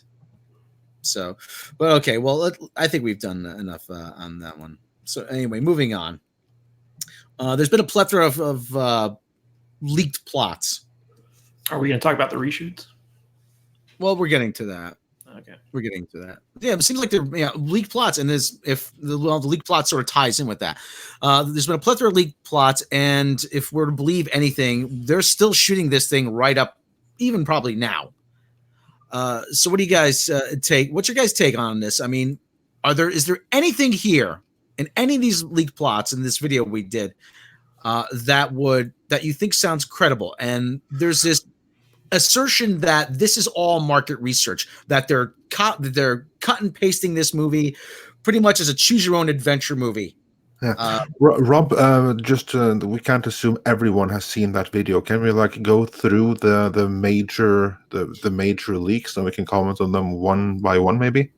So, but okay, well, I think we've done enough on that one. So anyway, moving on. There's been a plethora of leaked plots. Are we going to talk about the reshoots? Well, we're getting to that. Okay. We're getting to that. Yeah, it seems like they're leaked plots, and if the leaked plot sort of ties in with that. There's been a plethora of leaked plots, and if we're to believe anything, they're still shooting this thing right up, even probably now. So, what do you guys take? What's your guys' take on this? I mean, is there anything here in any of these leaked plots in this video we did that you think sounds credible? And there's this assertion that this is all market research, that they're cut and pasting this movie pretty much as a choose your own adventure movie. Yeah. Rob, just we can't assume everyone has seen that video. Can we go through the major leaks, and we can comment on them one by one, maybe?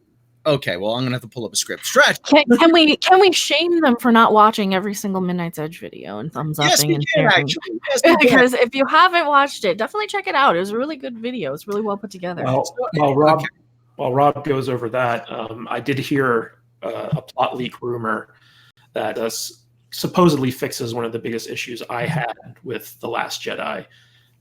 Okay, well, I'm gonna have to pull up a script. Stretch. Can we shame them for not watching every single Midnight's Edge video and thumbs upping? Yes, we and can, sharing? actually. Yes, we can. Because if you haven't watched it, definitely check it out. It was a really good video. It's really well put together. While Rob goes over that, I did hear a plot leak rumor that supposedly fixes one of the biggest issues I had with The Last Jedi.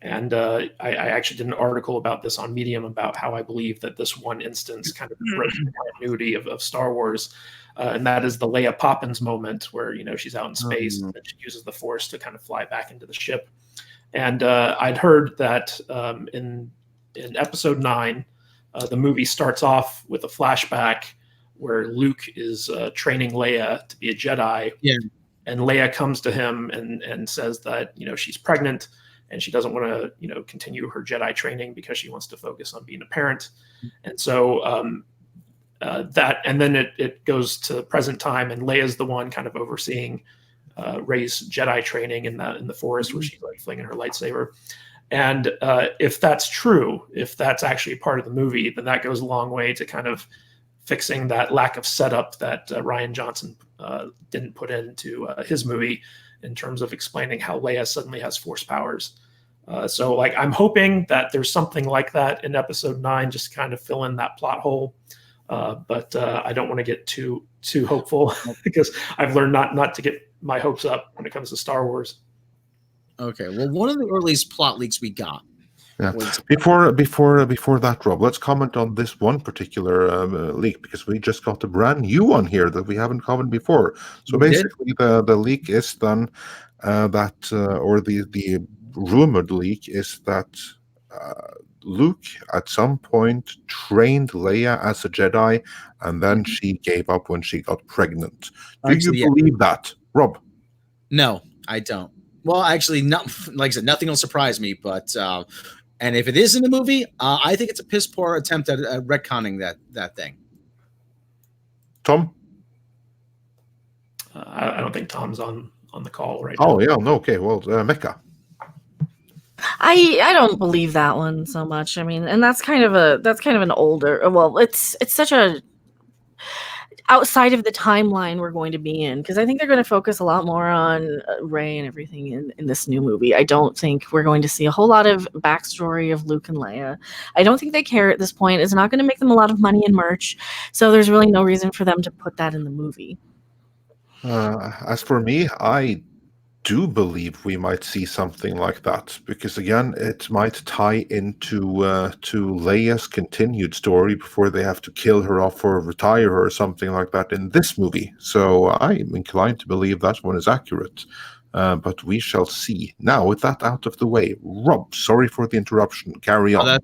And I actually did an article about this on Medium about how I believe that this one instance kind of broke the continuity of Star Wars. And that is the Leia Poppins moment where, she's out in space and she uses the Force to kind of fly back into the ship. And I'd heard that in episode 9, the movie starts off with a flashback where Luke is training Leia to be a Jedi. Yeah. And Leia comes to him and says that, she's pregnant and she doesn't want to, continue her Jedi training because she wants to focus on being a parent. And so and then it goes to present time, and Leia's the one kind of overseeing Rey's Jedi training in the forest where she's flinging her lightsaber. And if that's true, if that's actually part of the movie, then that goes a long way to kind of fixing that lack of setup that Rian Johnson didn't put into his movie in terms of explaining how Leia suddenly has Force powers. So I'm hoping that there's something like that in episode 9, just to kind of fill in that plot hole. But I don't want to get too hopeful because I've learned not to get my hopes up when it comes to Star Wars. Okay, well, one of the earliest plot leaks we got. Yeah. Before that, Rob, let's comment on this one particular leak, because we just got a brand new one here that we haven't commented before. So basically, the leak is then or the rumored leak is that Luke at some point trained Leia as a Jedi, and then she gave up when she got pregnant. Do you believe that, Rob? No, I don't. Well, actually, like I said, nothing will surprise me. But and if it is in the movie, I think it's a piss poor attempt at retconning that thing. Tom? I don't think Tom's on the call right now. Oh yeah, no, okay. Well, Mecca. I don't believe that one so much. I mean, and that's kind of an older. Well, it's such a outside of the timeline we're going to be in, because I think they're going to focus a lot more on Rey and everything in this new movie. I don't think we're going to see a whole lot of backstory of Luke and Leia. I don't think they care at this point. It's not going to make them a lot of money in merch, so there's really no reason for them to put that in the movie. As for me, I do believe we might see something like that, because again, it might tie into to Leia's continued story before they have to kill her off or retire her or something like that in this movie. So I'm inclined to believe that one is accurate, but we shall see. Now, with that out of the way, Rob, sorry for the interruption. Carry on.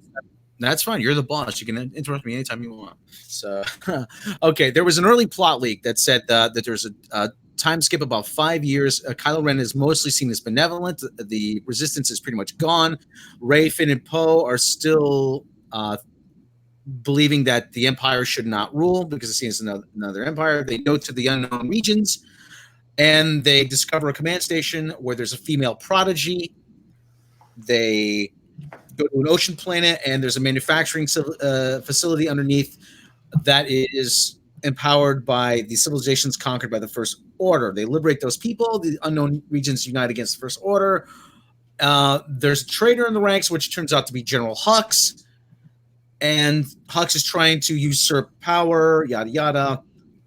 That's fine. You're the boss. You can interrupt me anytime you want. So, okay, there was an early plot leak that said that there's a time skip about 5 years. Kylo Ren is mostly seen as benevolent. The Resistance is pretty much gone. Rey, Finn, and Poe are still believing that the Empire should not rule because it's seen as another empire. They go to the unknown regions, and they discover a command station where there's a female prodigy. They go to an ocean planet, and there's a manufacturing facility underneath that is empowered by the civilizations conquered by the First Order. They liberate those people. The unknown regions unite against the First Order. There's a traitor in the ranks, which turns out to be General Hux. And Hux is trying to usurp power, yada, yada.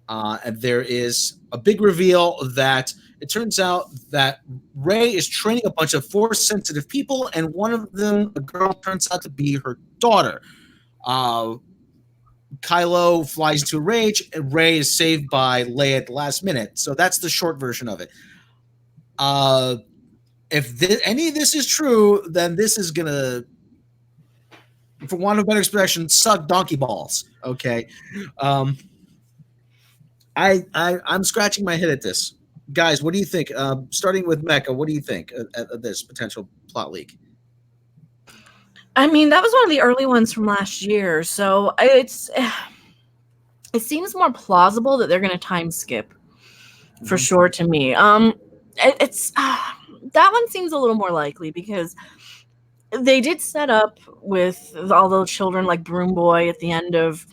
And there is a big reveal that it turns out that Rey is training a bunch of Force-sensitive people, and one of them, a girl, turns out to be her daughter. Kylo flies into a rage, and Rey is saved by Leia at the last minute. So that's the short version of it. If any of this is true, then this is gonna, for want of a better expression, suck donkey balls. Okay, I'm scratching my head at this, guys. What do you think? Starting with Mecca, what do you think of this potential plot leak? I mean, that was one of the early ones from last year, so it seems more plausible that they're going to time skip for sure to me. It's that one seems a little more likely because they did set up with all the children like Broom Boy at the end of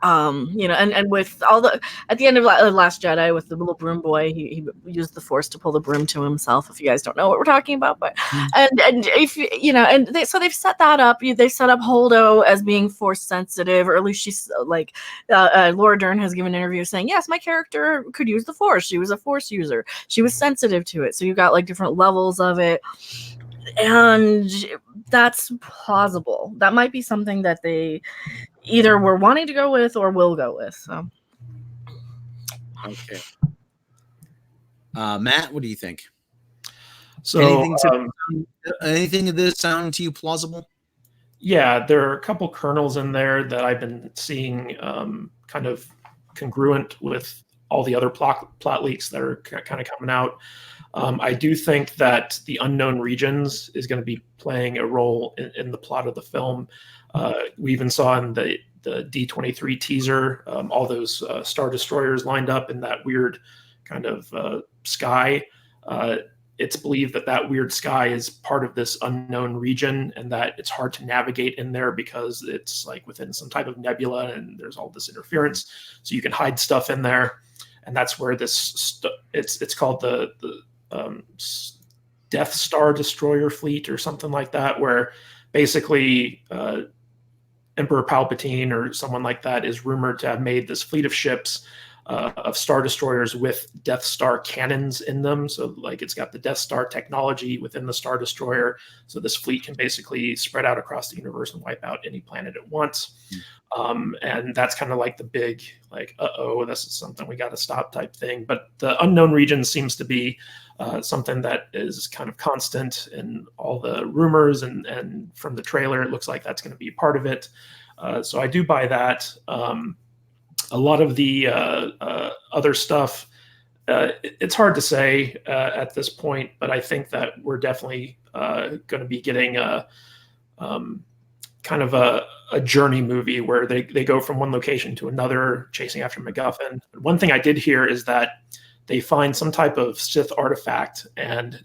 and with all the at the end of Last Jedi with the little broom boy, he used the Force to pull the broom to himself. If you guys don't know what we're talking about, but and if so they've set that up. They set up Holdo as being Force sensitive, or at least she's like Laura Dern has given an interview saying, yes, my character could use the Force. She was a Force user. She was sensitive to it. So you got like different levels of it. And that's plausible. That might be something that they either were wanting to go with or will go with. So, okay. Matt, what do you think? So, anything of this sound to you plausible? Yeah, there are a couple kernels in there that I've been seeing kind of congruent with all the other plot leaks that are kind of coming out. I do think that the unknown regions is going to be playing a role in the plot of the film. We even saw in the D23 teaser all those Star Destroyers lined up in that weird kind of sky. It's believed that weird sky is part of this unknown region, and that it's hard to navigate in there because it's like within some type of nebula and there's all this interference. So you can hide stuff in there, and that's where this it's called the Death Star Destroyer fleet or something like that, where basically Emperor Palpatine or someone like that is rumored to have made this fleet of ships of Star Destroyers with Death Star cannons in them. So like it's got the Death Star technology within the Star Destroyer. So this fleet can basically spread out across the universe and wipe out any planet at once. And that's kind of like the big, like, this is something we got to stop type thing. But the unknown region seems to be something that is kind of constant in all the rumors, and from the trailer, it looks like that's going to be part of it. So I do buy that. A lot of the other stuff, it's hard to say at this point, but I think that we're definitely going to be getting a kind of a journey movie where they go from one location to another, chasing after MacGuffin. One thing I did hear is that they find some type of Sith artifact, and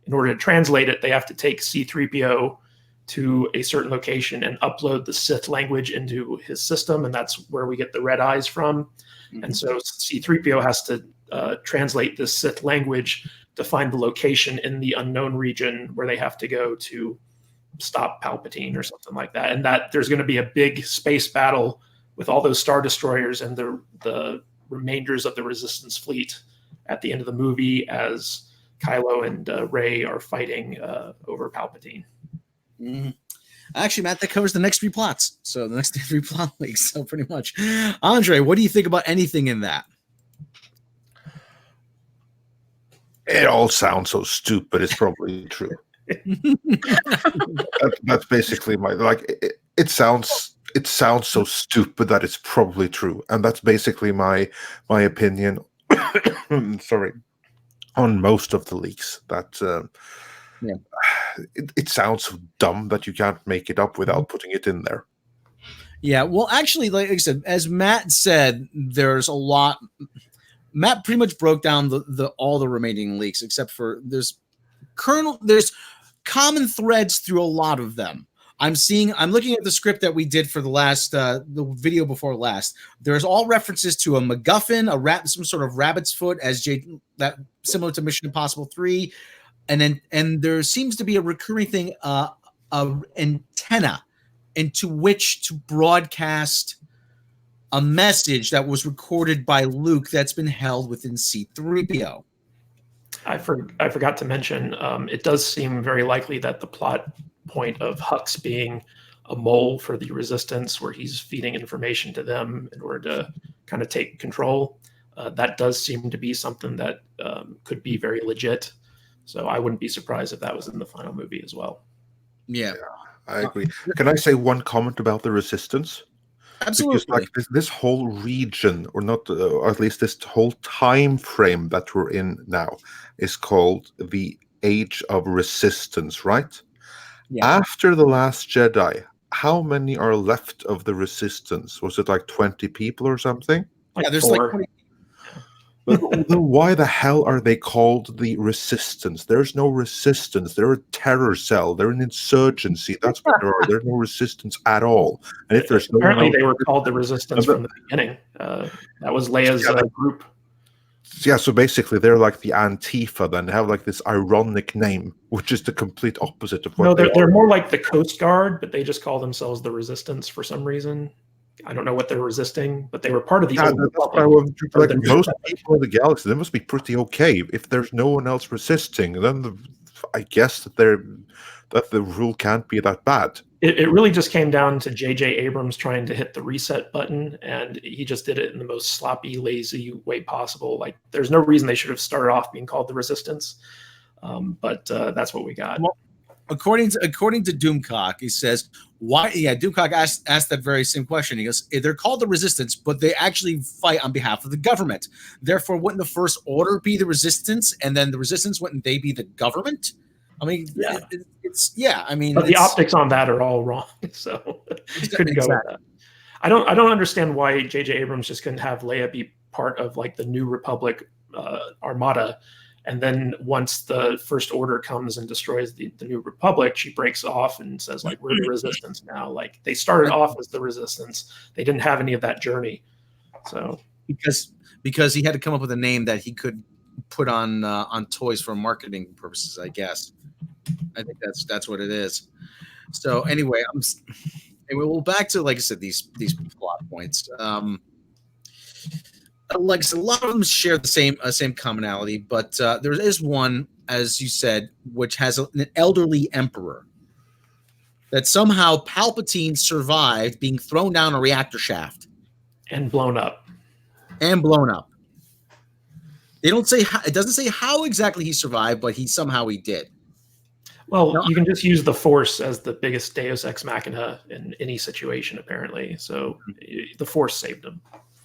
in order to translate it, they have to take C-3PO to a certain location and upload the Sith language into his system, and that's where we get the red eyes from. Mm-hmm. And so C-3PO has to translate this Sith language to find the location in the unknown region where they have to go to stop Palpatine or something like that. And that there's going to be a big space battle with all those Star Destroyers and the remainders of the Resistance fleet at the end of the movie as Kylo and Rey are fighting over Palpatine. Mm-hmm. Actually, Matt, that covers the next three plots. So the next three plot leaks. So pretty much, Andre, what do you think about anything in that? It all sounds so stupid. It's probably true. That's basically my It sounds so stupid that it's probably true, and that's basically my opinion. Sorry, on most of the leaks. That. Yeah. It sounds so dumb that you can't make it up without putting it in there. Yeah, well, actually, like I said, as Matt said, there's a lot. Matt pretty much broke down all the remaining leaks, except for there's common threads through a lot of them. I'm looking at the script that we did for the last the video before last. There's all references to a MacGuffin, some sort of rabbit's foot, that similar to Mission Impossible 3. And there seems to be a recurring thing, of antenna into which to broadcast a message that was recorded by Luke that's been held within C-3PO. I forgot to mention, it does seem very likely that the plot point of Hux being a mole for the Resistance, where he's feeding information to them in order to kind of take control. That does seem to be something that could be very legit. So I wouldn't be surprised if that was in the final movie as well. Yeah, I agree. Can I say one comment about the Resistance? absolutely. Because like this whole region, or not, or at least this whole time frame that we're in now, is called the Age of Resistance, right? Yeah. After The Last Jedi, how many are left of the Resistance? Was it like 20 people or something? Like there's 4. like 20. But then why the hell are they called the Resistance? There's no resistance. They're a terror cell. They're an insurgency. That's what there are. There's no resistance at all. And if there's no one Apparently else, they were called the Resistance from the beginning. That was Leia's group. yeah, so basically they're like the Antifa. Then they have like this ironic name, which is the complete opposite of what No, they they're are. more like the Coast Guard, but they just call themselves the Resistance for some reason. I don't know what they're resisting, but they were part of the Yeah, Old that's Republic. why I was- Or like the New most Republic. people in the galaxy, they must be pretty okay. If there's no one else resisting, then I guess that the rule can't be that bad. It really just came down to J.J. Abrams trying to hit the reset button, and he just did it in the most sloppy, lazy way possible. Like, there's no reason they should have started off being called the Resistance, but that's what we got. Well, according to Doomcock, he says, why? Yeah, Doomcock asked that very same question. He goes, they're called the Resistance, but they actually fight on behalf of the government. Therefore, wouldn't the First Order be the Resistance, and then the Resistance, wouldn't they be the government? I mean, Yeah. I mean, But the optics on that are all wrong, so couldn't go with that. I don't understand why J.J. Abrams just couldn't have Leia be part of like the New Republic armada, and then once the First Order comes and destroys the New Republic, she breaks off and says like, we're the Resistance now. Like, they started off as the Resistance. They didn't have any of that journey. So because he had to come up with a name that he could put on toys for marketing purposes, I guess. I think that's what it is. So anyway, well, back to, like I said, these plot points. Like I said, a lot of them share the same commonality, but there is one, as you said, which has an elderly emperor that somehow Palpatine survived being thrown down a reactor shaft and blown up. They don't say how, it doesn't say how exactly he survived, but he did. Well, you can just use the Force as the biggest Deus Ex Machina in any situation, apparently. So the Force saved him,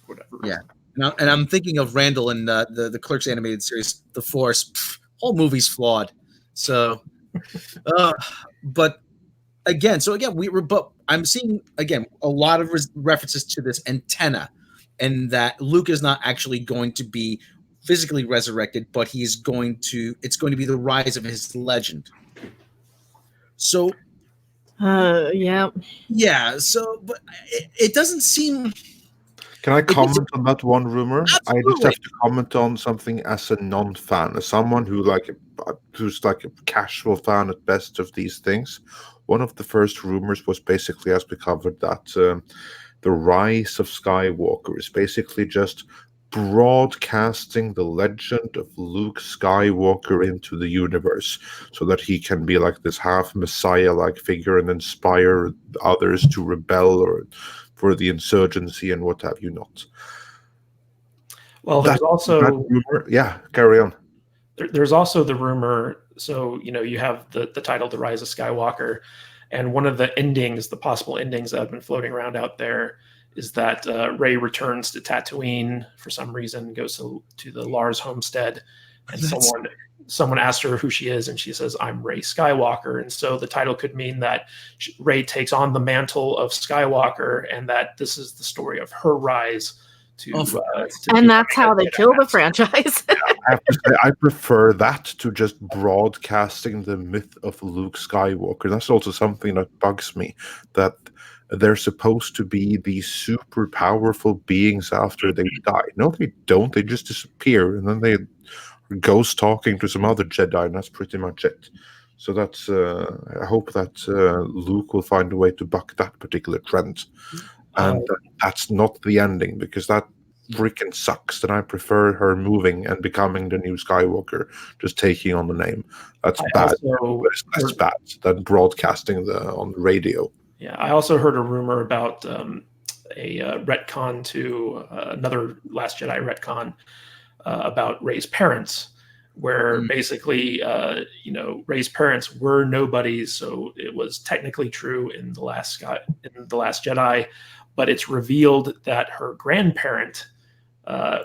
whatever. Yeah, and I'm thinking of Randall in the Clerks animated series, The Force. Whole movie's flawed. So, but again, but I'm seeing again a lot of references to this antenna, and that Luke is not actually going to be physically resurrected, but it's going to be the rise of his legend. So, yeah. So, but it doesn't seem. Can I comment on that one rumor? Absolutely. I just have to comment on something as a non-fan, as someone who's like a casual fan at best of these things. One of the first rumors was basically, as we covered, that the rise of Skywalker is basically just broadcasting the legend of Luke Skywalker into the universe so that he can be like this half messiah-like figure and inspire others to rebel or for the insurgency and what have you not. Well, there's also that rumor. Yeah, carry on. There's also the rumor. So, you have the title, The Rise of Skywalker, and one of the endings, the possible endings that have been floating around out there, is that Rey returns to Tatooine for some reason, goes to the Lars homestead, and someone asked her who she is, and she says, "I'm Rey Skywalker." And so the title could mean that Rey takes on the mantle of Skywalker, and that this is the story of her rise to and that's how they kill the franchise. I have to say, I prefer that to just broadcasting the myth of Luke Skywalker. That's also something that bugs me, that they're supposed to be these super powerful beings after they die. No, they don't. They just disappear, and then they ghost talking to some other Jedi, and that's pretty much it. So that's I hope that Luke will find a way to buck that particular trend, and that's not the ending, because that freaking sucks. Then I prefer her moving and becoming the new Skywalker, just taking on the name. That's bad. It's less bad than broadcasting on the radio. Yeah, I also heard a rumor about a retcon to another Last Jedi retcon about Rey's parents, where basically, Rey's parents were nobodies, so it was technically true in the Last Jedi, but it's revealed that her grandparent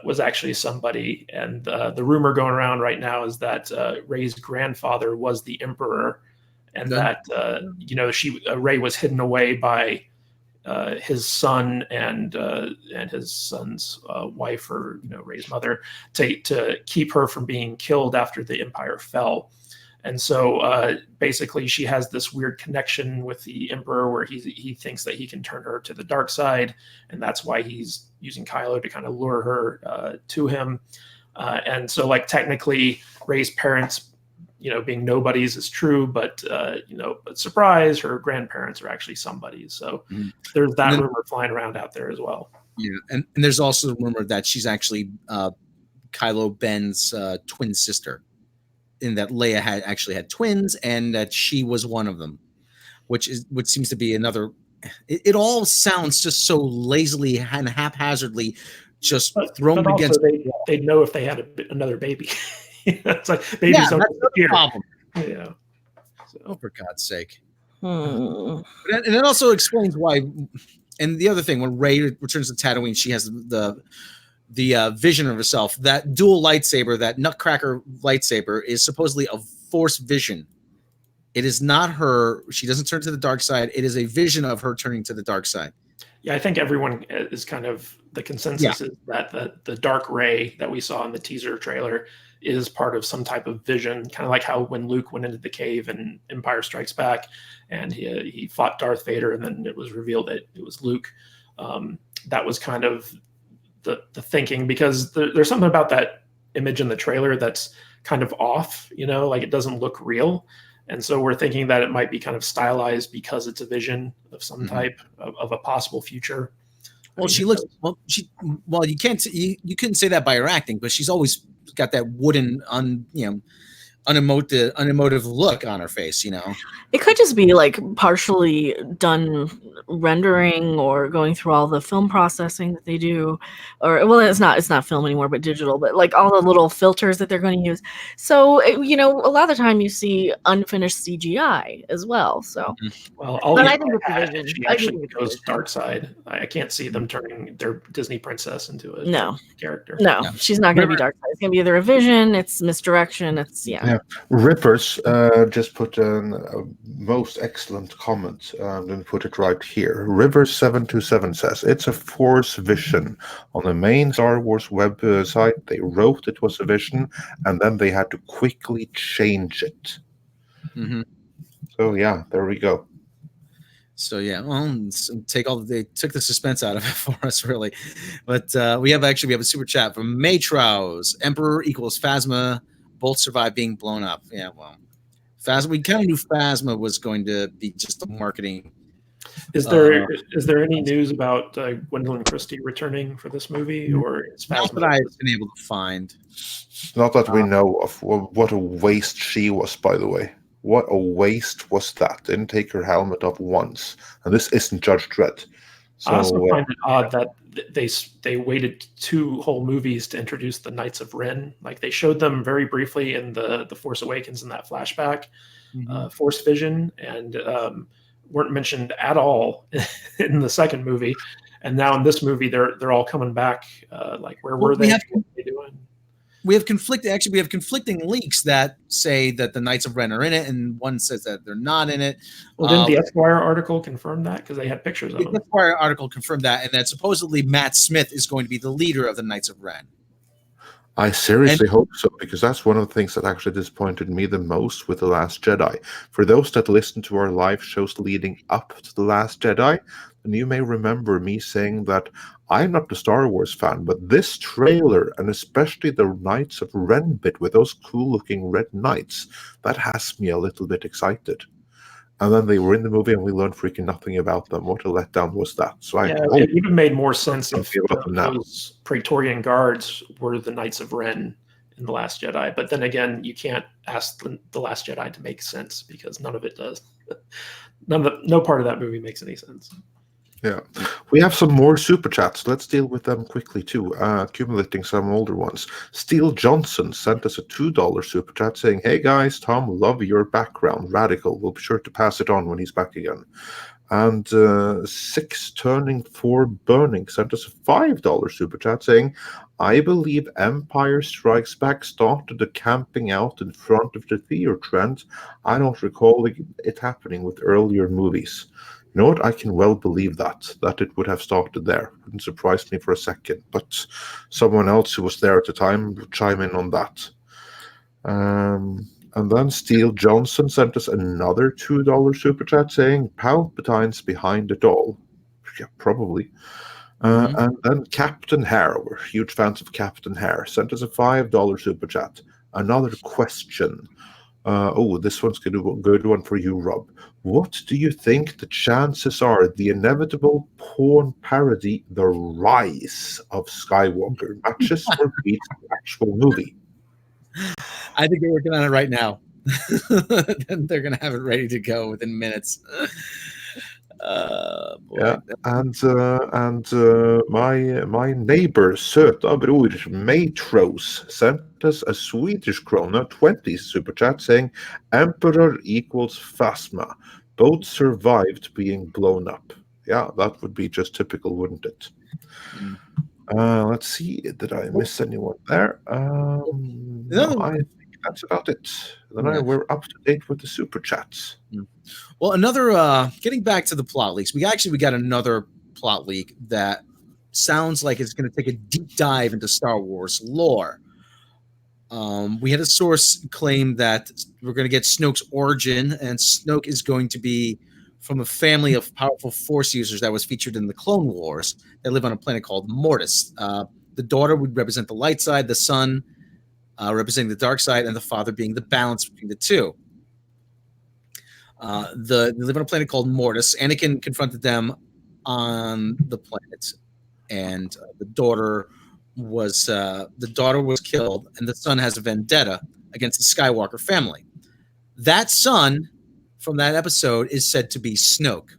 was actually somebody, and the rumor going around right now is that Rey's grandfather was the Emperor, and that Rey was hidden away by his son and his son's wife, or Rey's mother, to keep her from being killed after the Empire fell. And so basically she has this weird connection with the Emperor where he thinks that he can turn her to the dark side, and that's why he's using Kylo to kind of lure her to him. And so like technically Rey's parents, being nobodies is true, but surprise, her grandparents are actually somebody. So there's that rumor flying around out there as well. Yeah, and there's also the rumor that she's actually Kylo Ben's twin sister, in that Leia had twins, and that she was one of them, which seems to be another. It all sounds just so lazily and haphazardly, just thrown but against. They'd know if they had another baby. It's like babies don't disappear. Problem. Yeah. So. Oh, for God's sake! And it also explains why. And the other thing, when Rey returns to Tatooine, she has the vision of herself. That dual lightsaber, that Nutcracker lightsaber, is supposedly a Force vision. It is not her. She doesn't turn to the dark side. It is a vision of her turning to the dark side. Yeah, I think everyone is kind of the consensus is that the dark Rey that we saw in the teaser trailer is part of some type of vision, kind of like how when Luke went into the cave in Empire Strikes Back and he fought Darth Vader, and then it was revealed that it was Luke. That was kind of the thinking, because there's something about that image in the trailer that's kind of off, like it doesn't look real. And so we're thinking that it might be kind of stylized because it's a vision of some type of a possible future. Well, she looks well. You couldn't say that by her acting, but she's always got that wooden, unemotive look on her face. It could just be like partially done rendering or going through all the film processing that they do, or it's not film anymore, but digital, but like all the little filters that they're going to use. So a lot of the time you see unfinished CGI as well. So I think it's the vision. She actually goes dark side. I can't see them turning their Disney princess into a character. No, she's not going to be dark side. It's going to be either a vision, it's misdirection, it's Rippers just put a most excellent comment. I'm going to put it right here. Rivers727 says, it's a Force vision. On the main Star Wars website, they wrote it was a vision, and then they had to quickly change it. So, yeah, there we go. So they took the suspense out of it for us, really. But we have a super chat from Matrows. Emperor equals Phasma. Both survive being blown up. Yeah, well, Phasma. We kind of knew Phasma was going to be just a marketing. Is there any news about Gwendolyn Christie returning for this movie, or is Phasma? Not that I've been able to find. Not that we know of. What a waste she was, by the way. What a waste was that? Didn't take her helmet off once, and this isn't Judge Dredd. So, I also find it odd that they waited 2 whole movies to introduce the Knights of Ren. Like they showed them very briefly in the Force Awakens in that flashback, Force Vision, and weren't mentioned at all in the second movie. And now in this movie, they're all coming back. Like where were they? What were they doing? We have conflicting leaks that say that the Knights of Ren are in it, and one says that they're not in it. Well, didn't the Esquire article confirm that? Because they had pictures of them. The Esquire article confirmed that, and that supposedly Matt Smith is going to be the leader of the Knights of Ren. I seriously hope so, because that's one of the things that actually disappointed me the most with The Last Jedi. For those that listen to our live shows leading up to The Last Jedi, then you may remember me saying that I'm not the Star Wars fan, but this trailer, and especially the Knights of Ren bit with those cool-looking red knights, that has me a little bit excited. And then they were in the movie, and we learned freaking nothing about them. What a letdown was that! So it even made more sense if those Praetorian guards were the Knights of Ren in The Last Jedi. But then again, you can't ask the Last Jedi to make sense, because none of it does. no part of that movie makes any sense. Yeah, we have some more super chats. Let's deal with them quickly too. Accumulating some older ones. Steele Johnson sent us a $2 super chat saying, "Hey guys, Tom, love your background, radical. We'll be sure to pass it on when he's back again." And 6 turning 4 burning sent us a $5 super chat saying, "I believe Empire Strikes Back started the camping out in front of the theater trend. I don't recall it happening with earlier movies." You know what? I can well believe that it would have started there. Wouldn't surprise me for a second. But someone else who was there at the time would chime in on that. And then Steele Johnson sent us another $2 super chat saying, "Palpatine's behind it all." Yeah, probably. And then Captain Hare, we're huge fans of Captain Hare, sent us a $5 super chat. Another question. This one's a good one for you, Rob. What do you think the chances are the inevitable porn parody The Rise of Skywalker matches or beats the actual movie? I think they're working on it right now. They're going to have it ready to go within minutes. Boy. Yeah, and my neighbor Söta Bror Matros sent us a Swedish krona 20 super chat saying, "Emperor equals Phasma. Both survived being blown up." Yeah, that would be just typical, wouldn't it? Let's see, did I miss anyone there? No, I think that's about it. Then we're up to date with the super chats. Well, another getting back to the plot leaks, we got another plot leak that sounds like it's going to take a deep dive into Star Wars lore. We had a source claim that we're going to get Snoke's origin, and Snoke is going to be from a family of powerful Force users that was featured in the Clone Wars. They live on a planet called Mortis. The daughter would represent the light side, the son representing the dark side, and the father being the balance between the two. They live on a planet called Mortis. Anakin confronted them on the planet, and the daughter was killed, and the son has a vendetta against the Skywalker family. That son from that episode is said to be Snoke.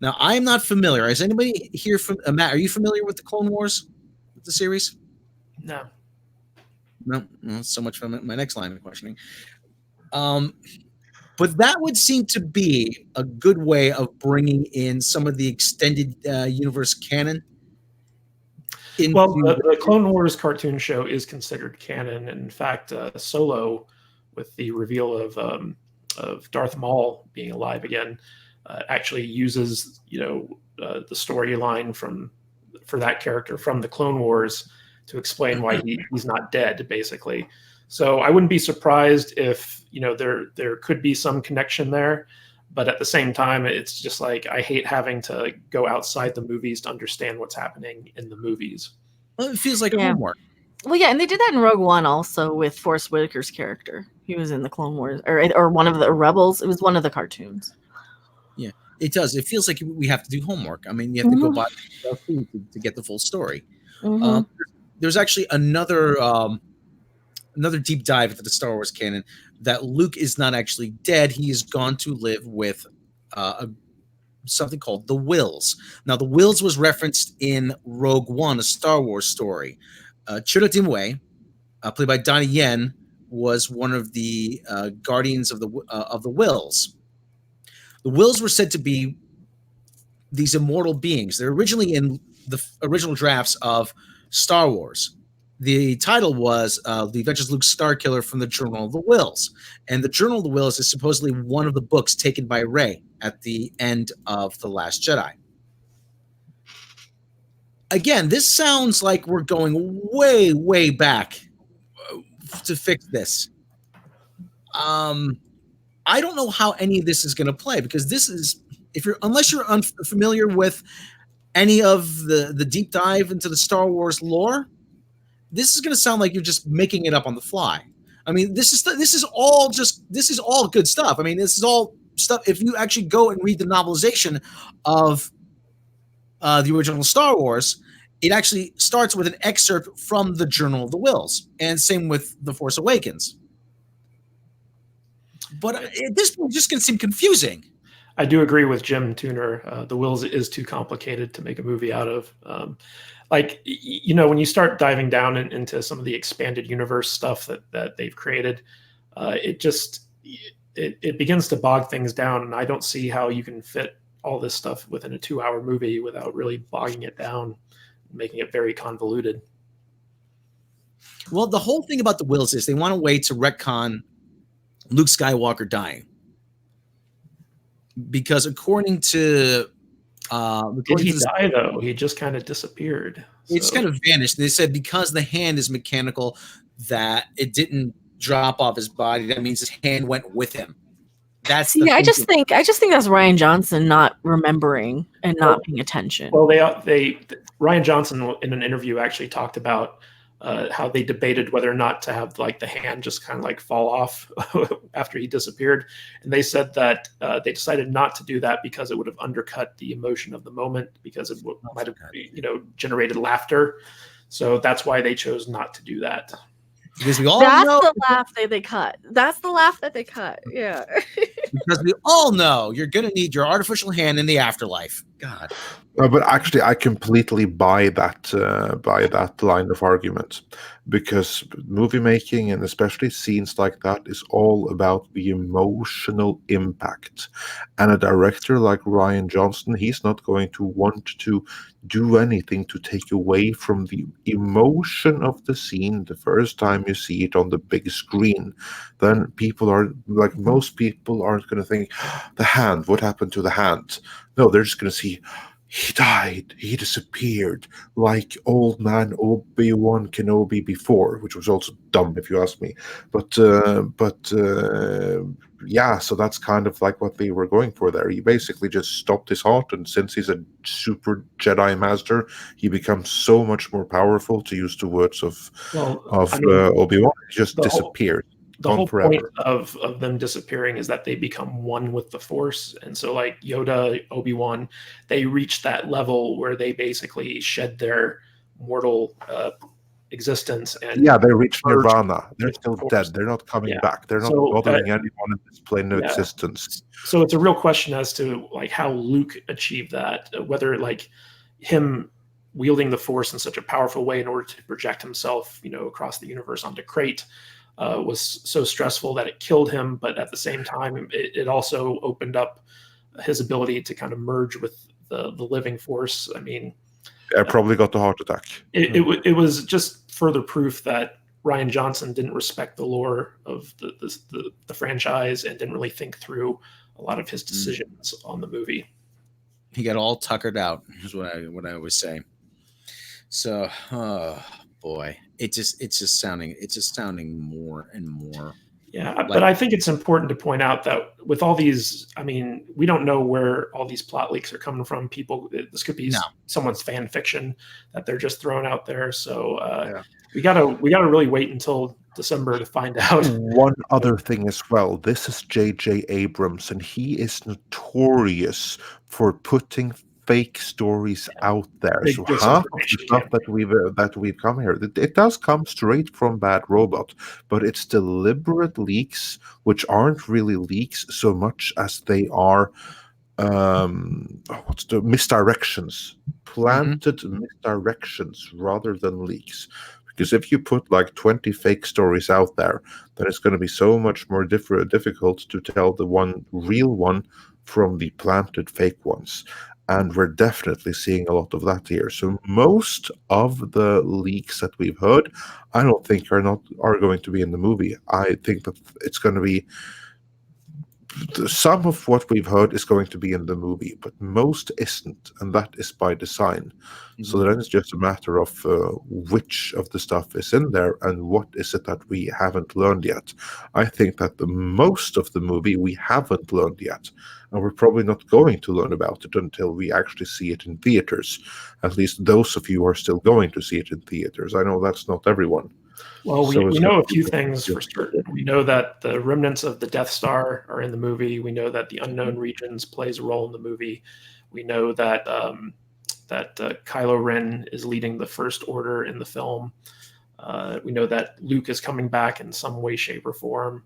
Now, I am not familiar. Is anybody here from Matt? Are you familiar with the Clone Wars, with the series? No. No, so much for my next line of questioning. But that would seem to be a good way of bringing in some of the extended universe canon. Well, the Clone Wars cartoon show is considered canon. In fact, Solo, with the reveal of Darth Maul being alive again, actually uses the storyline for that character from the Clone Wars to explain why he's not dead, basically. So I wouldn't be surprised if there could be some connection there, but at the same time, it's just like I hate having to go outside the movies to understand what's happening in the movies. Well, it feels like homework. Well, yeah, and they did that in Rogue One also with Forrest Whitaker's character. He was in the Clone Wars or one of the Rebels. It was one of the cartoons. Yeah, it does. It feels like we have to do homework. I mean, you have to go buy to get the full story. There's actually another deep dive into the Star Wars canon that Luke is not actually dead. He has gone to live with something called the Wills. Now, the Wills was referenced in Rogue One, a Star Wars story. Chirrut Îmwe, played by Donnie Yen, was one of the guardians of the Wills. The Wills were said to be these immortal beings. They're originally in the original drafts of Star Wars. The title was The Adventures of Luke Starkiller from the Journal of the Wills. And the Journal of the Wills is supposedly one of the books taken by Rey at the end of The Last Jedi. Again, this sounds like we're going way, way back to fix this. I don't know how any of this is going to play, because this is, unless you're unfamiliar with any of the deep dive into the Star Wars lore, this is going to sound like you're just making it up on the fly. I mean, this is all good stuff. I mean, this is all stuff. If you actually go and read the novelization of the original Star Wars, it actually starts with an excerpt from the Journal of the Wills, and same with The Force Awakens. But at this point, it's just going to seem confusing. I do agree with Jim Tooner. The Wills is too complicated to make a movie out of. When you start diving down into some of the expanded universe stuff that they've created, it begins to bog things down, and I don't see how you can fit all this stuff within a 2-hour movie without really bogging it down, making it very convoluted. Well, the whole thing about the Wills is they want a way to retcon Luke Skywalker dying. Because according to did he die though? He just kind of disappeared. It just kind of vanished. And they said because the hand is mechanical, that it didn't drop off his body. That means his hand went with him. I just think that's Rian Johnson not remembering and not paying attention. Well, Rian Johnson in an interview actually talked about how they debated whether or not to have like the hand just kind of like fall off after he disappeared, and they said that they decided not to do that because it would have undercut the emotion of the moment, because it might have generated laughter. So that's why they chose not to do that. Because we all that's know the laugh that they cut. That's the laugh that they cut. Yeah. Because we all know you're going to need your artificial hand in the afterlife. God. But actually, I completely buy that line of argument, because movie making, and especially scenes like that, is all about the emotional impact. And a director like Rian Johnson, he's not going to want to do anything to take away from the emotion of the scene the first time you see it on the big screen. Then most people aren't going to think, the hand, what happened to the hand? No, they're just going to see, he died, he disappeared, like old man Obi-Wan Kenobi before, which was also dumb if you ask me. But yeah, so that's kind of like what they were going for there. He basically just stopped his heart, and since he's a super Jedi master, he becomes so much more powerful, to use the words of Obi-Wan. He just disappeared. The whole point of them disappearing is that they become one with the Force. And so like Yoda, Obi-Wan, they reach that level where they basically shed their mortal existence. And yeah, they reach nirvana. They're still dead. They're not coming back. They're not bothering anyone in this plane of existence. So it's a real question as to like how Luke achieved that, whether like him wielding the Force in such a powerful way in order to project himself, across the universe onto Crate, was so stressful that it killed him, but at the same time, it also opened up his ability to kind of merge with the living Force. I mean, I probably got the heart attack. It was just further proof that Rian Johnson didn't respect the lore of the franchise and didn't really think through a lot of his decisions on the movie. He got all tuckered out, is what I always say. So, boy, it's just sounding more and more. Yeah, but I think it's important to point out that with all these, I mean, we don't know where all these plot leaks are coming from. This could be someone's fan fiction that they're just throwing out there. So we gotta really wait until December to find out. One other thing as well. This is J.J. Abrams, and he is notorious for putting fake stories out there. So half of the stuff that we've come here, it does come straight from Bad Robot, but it's deliberate leaks, which aren't really leaks so much as they are misdirections, planted misdirections rather than leaks. Because if you put like 20 fake stories out there, then it's going to be so much more difficult to tell the one real one from the planted fake ones. And we're definitely seeing a lot of that here. So most of the leaks that we've heard, I don't think are going to be in the movie. I think that it's going to be some of what we've heard is going to be in the movie, but most isn't, and that is by design. So then it's just a matter of which of the stuff is in there and what is it that we haven't learned yet. I think that the most of the movie we haven't learned yet, and we're probably not going to learn about it until we actually see it in theaters. At least those of you are still going to see it in theaters. I know that's not everyone. Well, we know a few things for certain. We know that the remnants of the Death Star are in the movie. We know that the Unknown Regions plays a role in the movie. We know that Kylo Ren is leading the First Order in the film. We know that Luke is coming back in some way, shape, or form.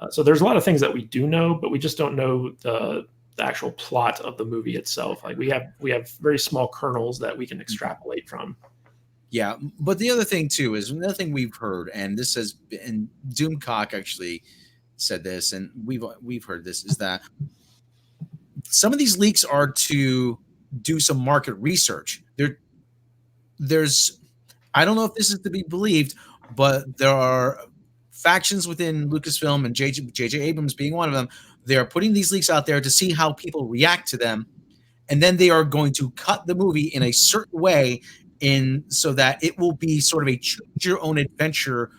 So there's a lot of things that we do know, but we just don't know the actual plot of the movie itself. Like we have very small kernels that we can extrapolate from. Yeah, but the other thing too is another thing we've heard, and this has been Doomcock actually said this, and we've heard this, is that some of these leaks are to do some market research. There's I don't know if this is to be believed, but there are factions within Lucasfilm and J.J. Abrams being one of them. They are putting these leaks out there to see how people react to them, and then they are going to cut the movie in a certain way so that it will be sort of a choose your own adventure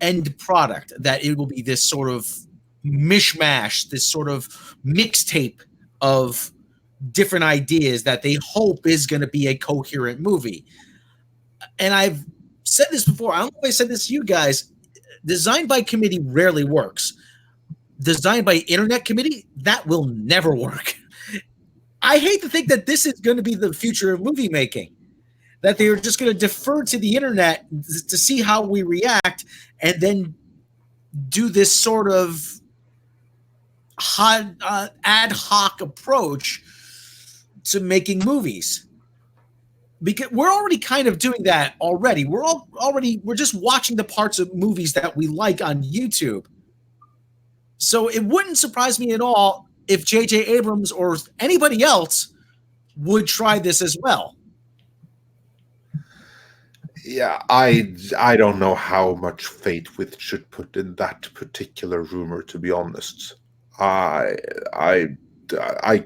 end product, that it will be this sort of mishmash, this sort of mixtape of different ideas that they hope is going to be a coherent movie. And I've said this before, I don't know if I said this to you guys, design by committee rarely works. Design by internet committee, that will never work. I hate to think that this is going to be the future of movie making, that they're just going to defer to the internet to see how we react and then do this sort of ad hoc approach to making movies. Because we're already kind of doing that already. We're just watching the parts of movies that we like on YouTube. So it wouldn't surprise me at all if J.J. Abrams or anybody else would try this as well. Yeah, I don't know how much faith we should put in that particular rumor, to be honest. I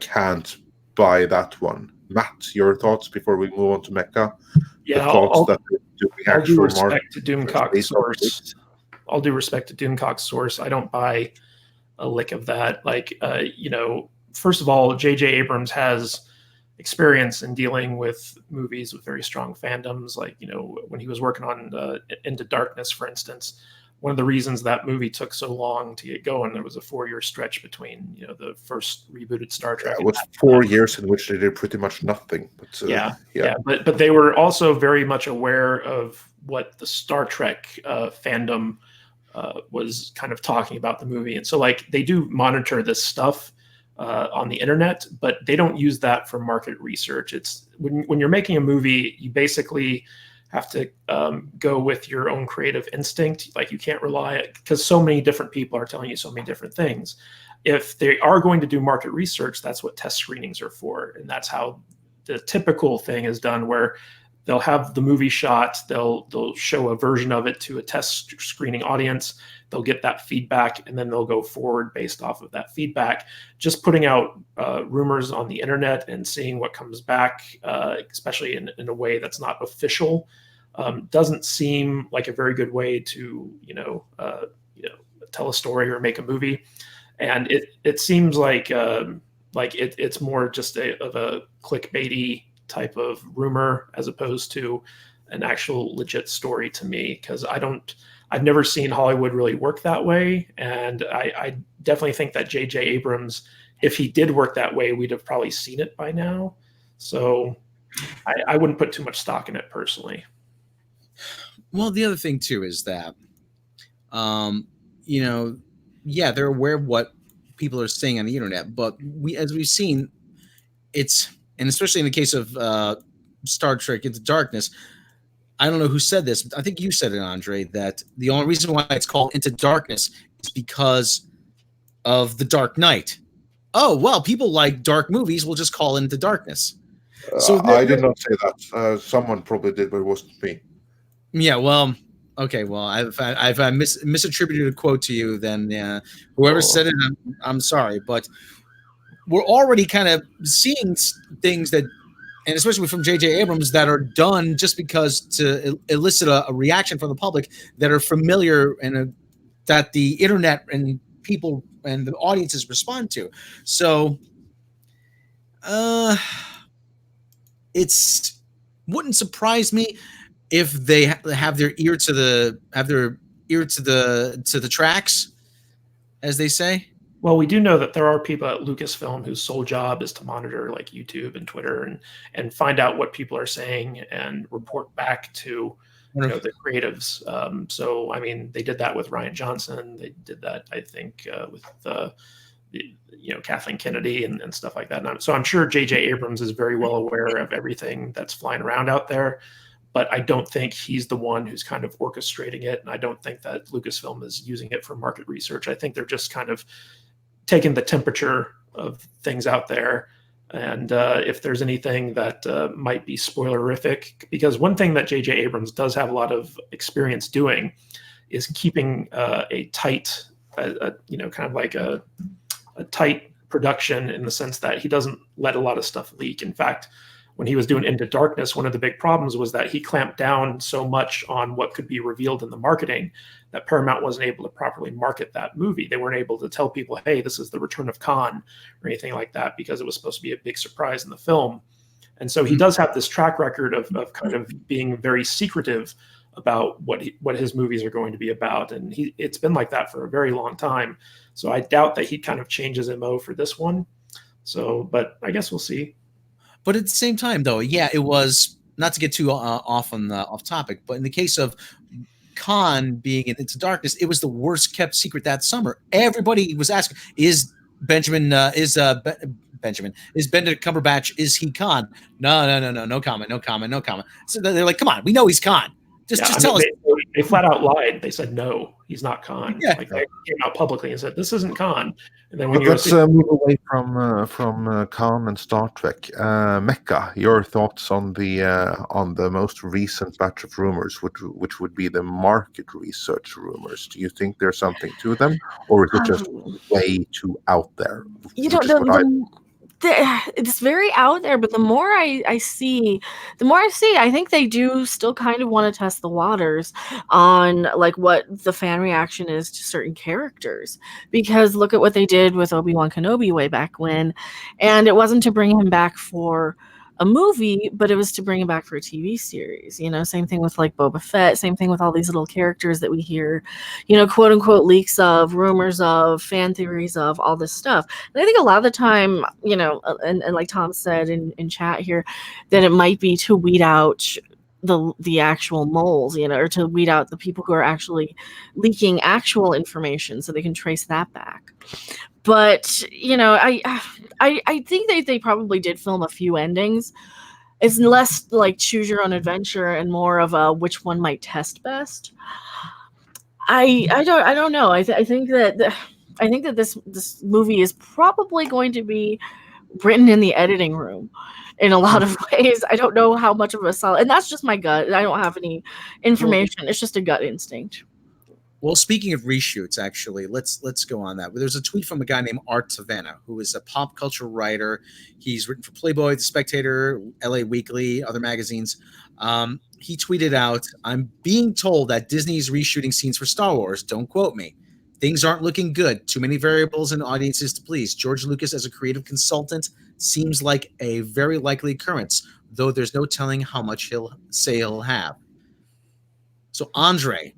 can't buy that one. Matt, your thoughts before we move on to Mecca? Yeah, I'll do respect to Doomcock's source. I'll do respect to Doomcock's source. I don't buy a lick of that. Like, first of all, J.J. Abrams has experience in dealing with movies with very strong fandoms. Like, when he was working on Into Darkness, for instance, one of the reasons that movie took so long to get going, there was a 4-year stretch between, the first rebooted Star Trek. Yeah, it was 4 years in which they did pretty much nothing. But, but they were also very much aware of what the Star Trek fandom was kind of talking about the movie. And so, like, they do monitor this stuff on the internet, but they don't use that for market research. It's when you're making a movie, you basically have to go with your own creative instinct. Like, you can't rely, because so many different people are telling you so many different things. If they are going to do market research, that's what test screenings are for. And that's how the typical thing is done, where they'll have the movie shot, they'll show a version of it to a test screening audience, they'll get that feedback, and then they'll go forward based off of that feedback. Just putting out rumors on the internet and seeing what comes back, especially in a way that's not official, doesn't seem like a very good way to tell a story or make a movie. And it seems like it's more just of a clickbaity type of rumor as opposed to an actual legit story to me, because I've never seen Hollywood really work that way. And I definitely think that J.J. Abrams, if he did work that way, we'd have probably seen it by now. So I wouldn't put too much stock in it personally. Well, the other thing too is that, they're aware of what people are saying on the internet, but as we've seen, and especially in the case of Star Trek Into Darkness, I don't know who said this, but I think you said it, Andre, that the only reason why it's called Into Darkness is because of the Dark Knight. Oh, well, people like dark movies, we'll just call it Into Darkness. So I did not say that. Someone probably did, but it wasn't me. Yeah, well, okay, well, if I misattributed a quote to you, then whoever said it, I'm sorry, but we're already kind of seeing things that, and especially from J.J. Abrams, that are done just because to elicit a reaction from the public that are familiar and that the internet and people and the audiences respond to. So, it's wouldn't surprise me if they have their ear to the tracks, as they say. Well, we do know that there are people at Lucasfilm whose sole job is to monitor like YouTube and Twitter and find out what people are saying and report back to the creatives. So I mean, they did that with Ryan Johnson. They did that, I think, with Kathleen Kennedy and stuff like that. So I'm sure J.J. Abrams is very well aware of everything that's flying around out there, but I don't think he's the one who's kind of orchestrating it, and I don't think that Lucasfilm is using it for market research. I think they're just kind of taking the temperature of things out there, and if there's anything that might be spoilerific, because one thing that J.J. Abrams does have a lot of experience doing is keeping a tight, kind of like a tight production, in the sense that he doesn't let a lot of stuff leak. In fact, when he was doing Into Darkness, one of the big problems was that he clamped down so much on what could be revealed in the marketing that Paramount wasn't able to properly market that movie. They weren't able to tell people, hey, this is the return of Khan or anything like that, because it was supposed to be a big surprise in the film. And so he does have this track record of kind of being very secretive about what his movies are going to be about. And it's been like that for a very long time. So I doubt that he kind of changes MO for this one. So, but I guess we'll see. But at the same time, though, yeah, it was, not to get too off topic, but in the case of Khan being in Into Darkness, it was the worst kept secret that summer. Everybody was asking, is Benedict Cumberbatch, is he Khan? No comment. So they're like, come on, we know he's Khan. Just tell us. They flat out lied. They said, no, he's not Khan. Yeah. Like, they came out publicly and said, this isn't Khan. And then But let's move away from Khan and Star Trek. Mecca, your thoughts on the most recent batch of rumors, which would be the market research rumors. Do you think there's something to them, or is it just way too out there? It's very out there, but the more I see, I think they do still kind of want to test the waters on like what the fan reaction is to certain characters, because look at what they did with Obi-Wan Kenobi way back when, and it wasn't to bring him back for a movie, but it was to bring him back for a TV series. Same thing with like Boba Fett, same thing with all these little characters that we hear, quote unquote leaks of, rumors of, fan theories of, all this stuff. And I think a lot of the time, and like Tom said in chat here, that it might be to weed out the actual moles, or to weed out the people who are actually leaking actual information so they can trace that back. But I think they probably did film a few endings. It's less like choose your own adventure and more of a which one might test best. I don't know. I think that this movie is probably going to be written in the editing room in a lot of ways. I don't know how much of a solid, and that's just my gut. I don't have any information. It's just a gut instinct. Well, speaking of reshoots, actually, let's go on that. There's a tweet from a guy named Art Savannah, who is a pop culture writer. He's written for Playboy, The Spectator, LA Weekly, other magazines. He tweeted out, "I'm being told that Disney's reshooting scenes for Star Wars. Don't quote me. Things aren't looking good. Too many variables and audiences to please. George Lucas, as a creative consultant, seems like a very likely occurrence, though there's no telling how much he'll have." So, Andre,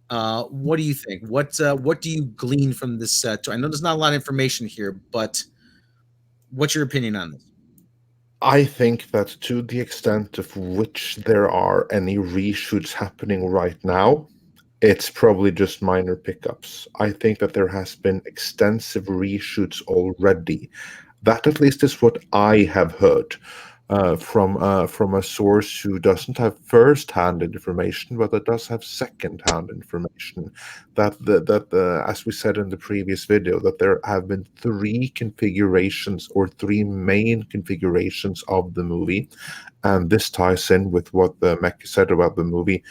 what do you think? What do you glean from this? I know there's not a lot of information here, but what's your opinion on this? I think that to the extent of which there are any reshoots happening right now, it's probably just minor pickups. I think that there has been extensive reshoots already. That at least is what I have heard. From a source who doesn't have first-hand information, but that does have second-hand information. That as we said in the previous video, that there have been three configurations or three main configurations of the movie, and this ties in with what the Mecca said about the movie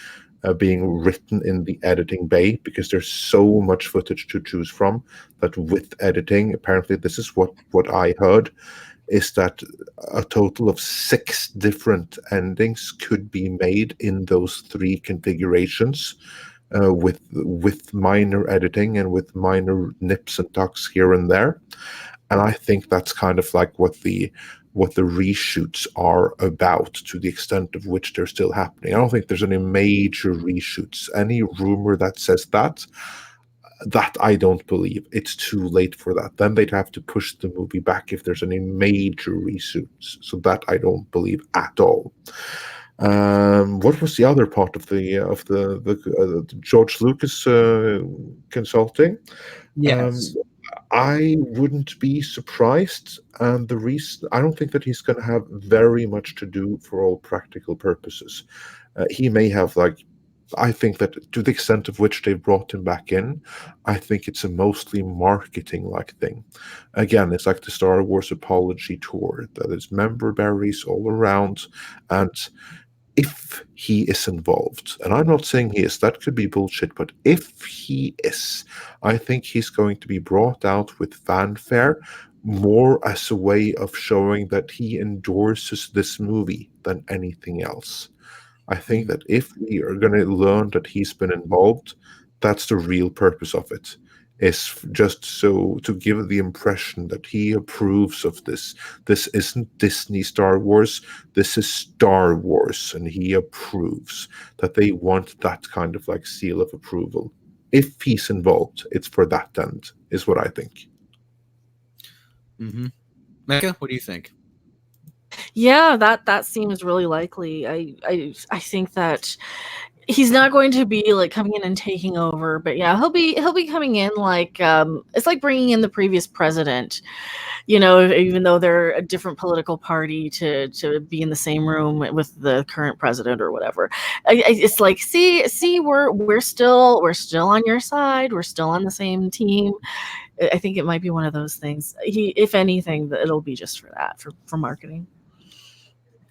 being written in the editing bay, because there's so much footage to choose from that with editing, apparently this is what I heard, is that a total of 6 different endings could be made in those 3 configurations, with minor editing and with minor nips and tucks here and there. And I think that's kind of like what the reshoots are about, to the extent of which they're still happening. I don't think there's any major reshoots. Any rumor that says that I don't believe. It's too late for that. Then they'd have to push the movie back if there's any major reshoots. So that I don't believe at all. What was the other part of the George Lucas consulting? Yes. I wouldn't be surprised, and the reason I don't think that he's going to have very much to do for all practical purposes. He may have I think that to the extent of which they brought him back in, I think it's a mostly marketing like thing. Again, it's like the Star Wars apology tour that is member berries all around, and if he is involved, and I'm not saying he is, that could be bullshit, but if he is, I think he's going to be brought out with fanfare more as a way of showing that he endorses this movie than anything else. I think that if we are going to learn that he's been involved, that's the real purpose of it. Is just so to give the impression that he approves of this. This isn't Disney Star Wars. This is Star Wars, and he approves. That they want that kind of seal of approval. If he's involved, it's for that end, is what I think. Mm-hmm. Mecca, what do you think? Yeah, that seems really likely. I think that he's not going to be coming in and taking over, but yeah, he'll be coming in it's like bringing in the previous president, even though they're a different political party, to be in the same room with the current president or whatever. It's like, see, we're still on your side, we're still on the same team. I think it might be one of those things. If anything, it'll be just for that, for marketing.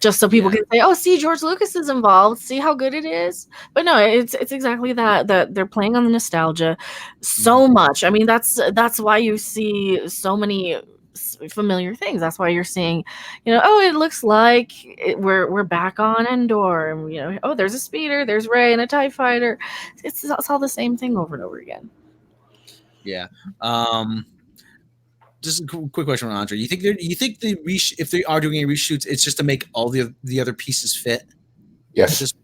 Just so people can say, "Oh, see, George Lucas is involved. See how good it is." But no, it's exactly that they're playing on the nostalgia so much. I mean, that's why you see so many familiar things. That's why you're seeing, oh, it looks like we're back on Endor, and oh, there's a speeder, there's Rey and a TIE fighter. It's all the same thing over and over again. Yeah. Just a quick question on Andre. You think if they are doing any reshoots, it's just to make all the other pieces fit? Yes.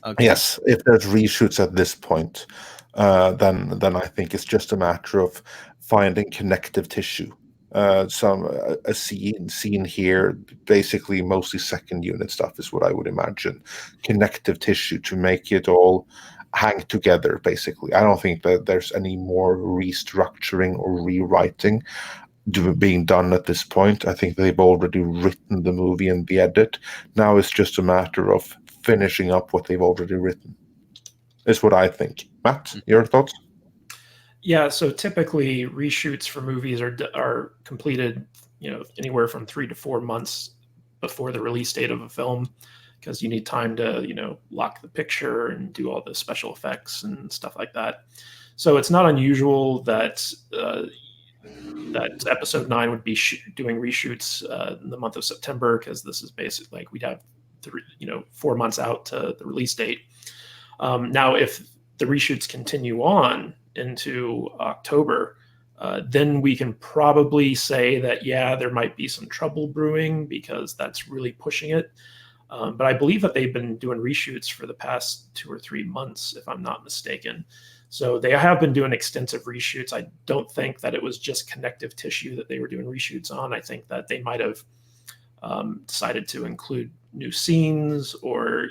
Okay. Yes. If there's reshoots at this point, then I think it's just a matter of finding connective tissue. A scene here, basically mostly second unit stuff is what I would imagine. Connective tissue to make it all hang together, basically. I don't think that there's any more restructuring or rewriting being done at this point. I think they've already written the movie and the edit. Now it's just a matter of finishing up what they've already written, is what I think. Matt, your thoughts? Yeah, so typically reshoots for movies are completed, anywhere from 3 to 4 months before the release date of a film, because you need time to, lock the picture and do all the special effects and stuff like that. So it's not unusual that episode 9 would be doing reshoots in the month of September, because this is basically we'd have 4 months out to the release date. Now, if the reshoots continue on into October, then we can probably say that, there might be some trouble brewing, because that's really pushing it. But I believe that they've been doing reshoots for the past 2 or 3 months, if I'm not mistaken. So they have been doing extensive reshoots. I don't think that it was just connective tissue that they were doing reshoots on. I think that they might have decided to include new scenes, or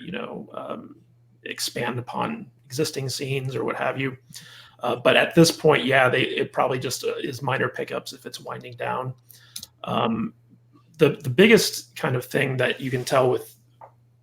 expand upon existing scenes, or what have you. But at this point, it probably just is minor pickups if it's winding down. The biggest kind of thing that you can tell with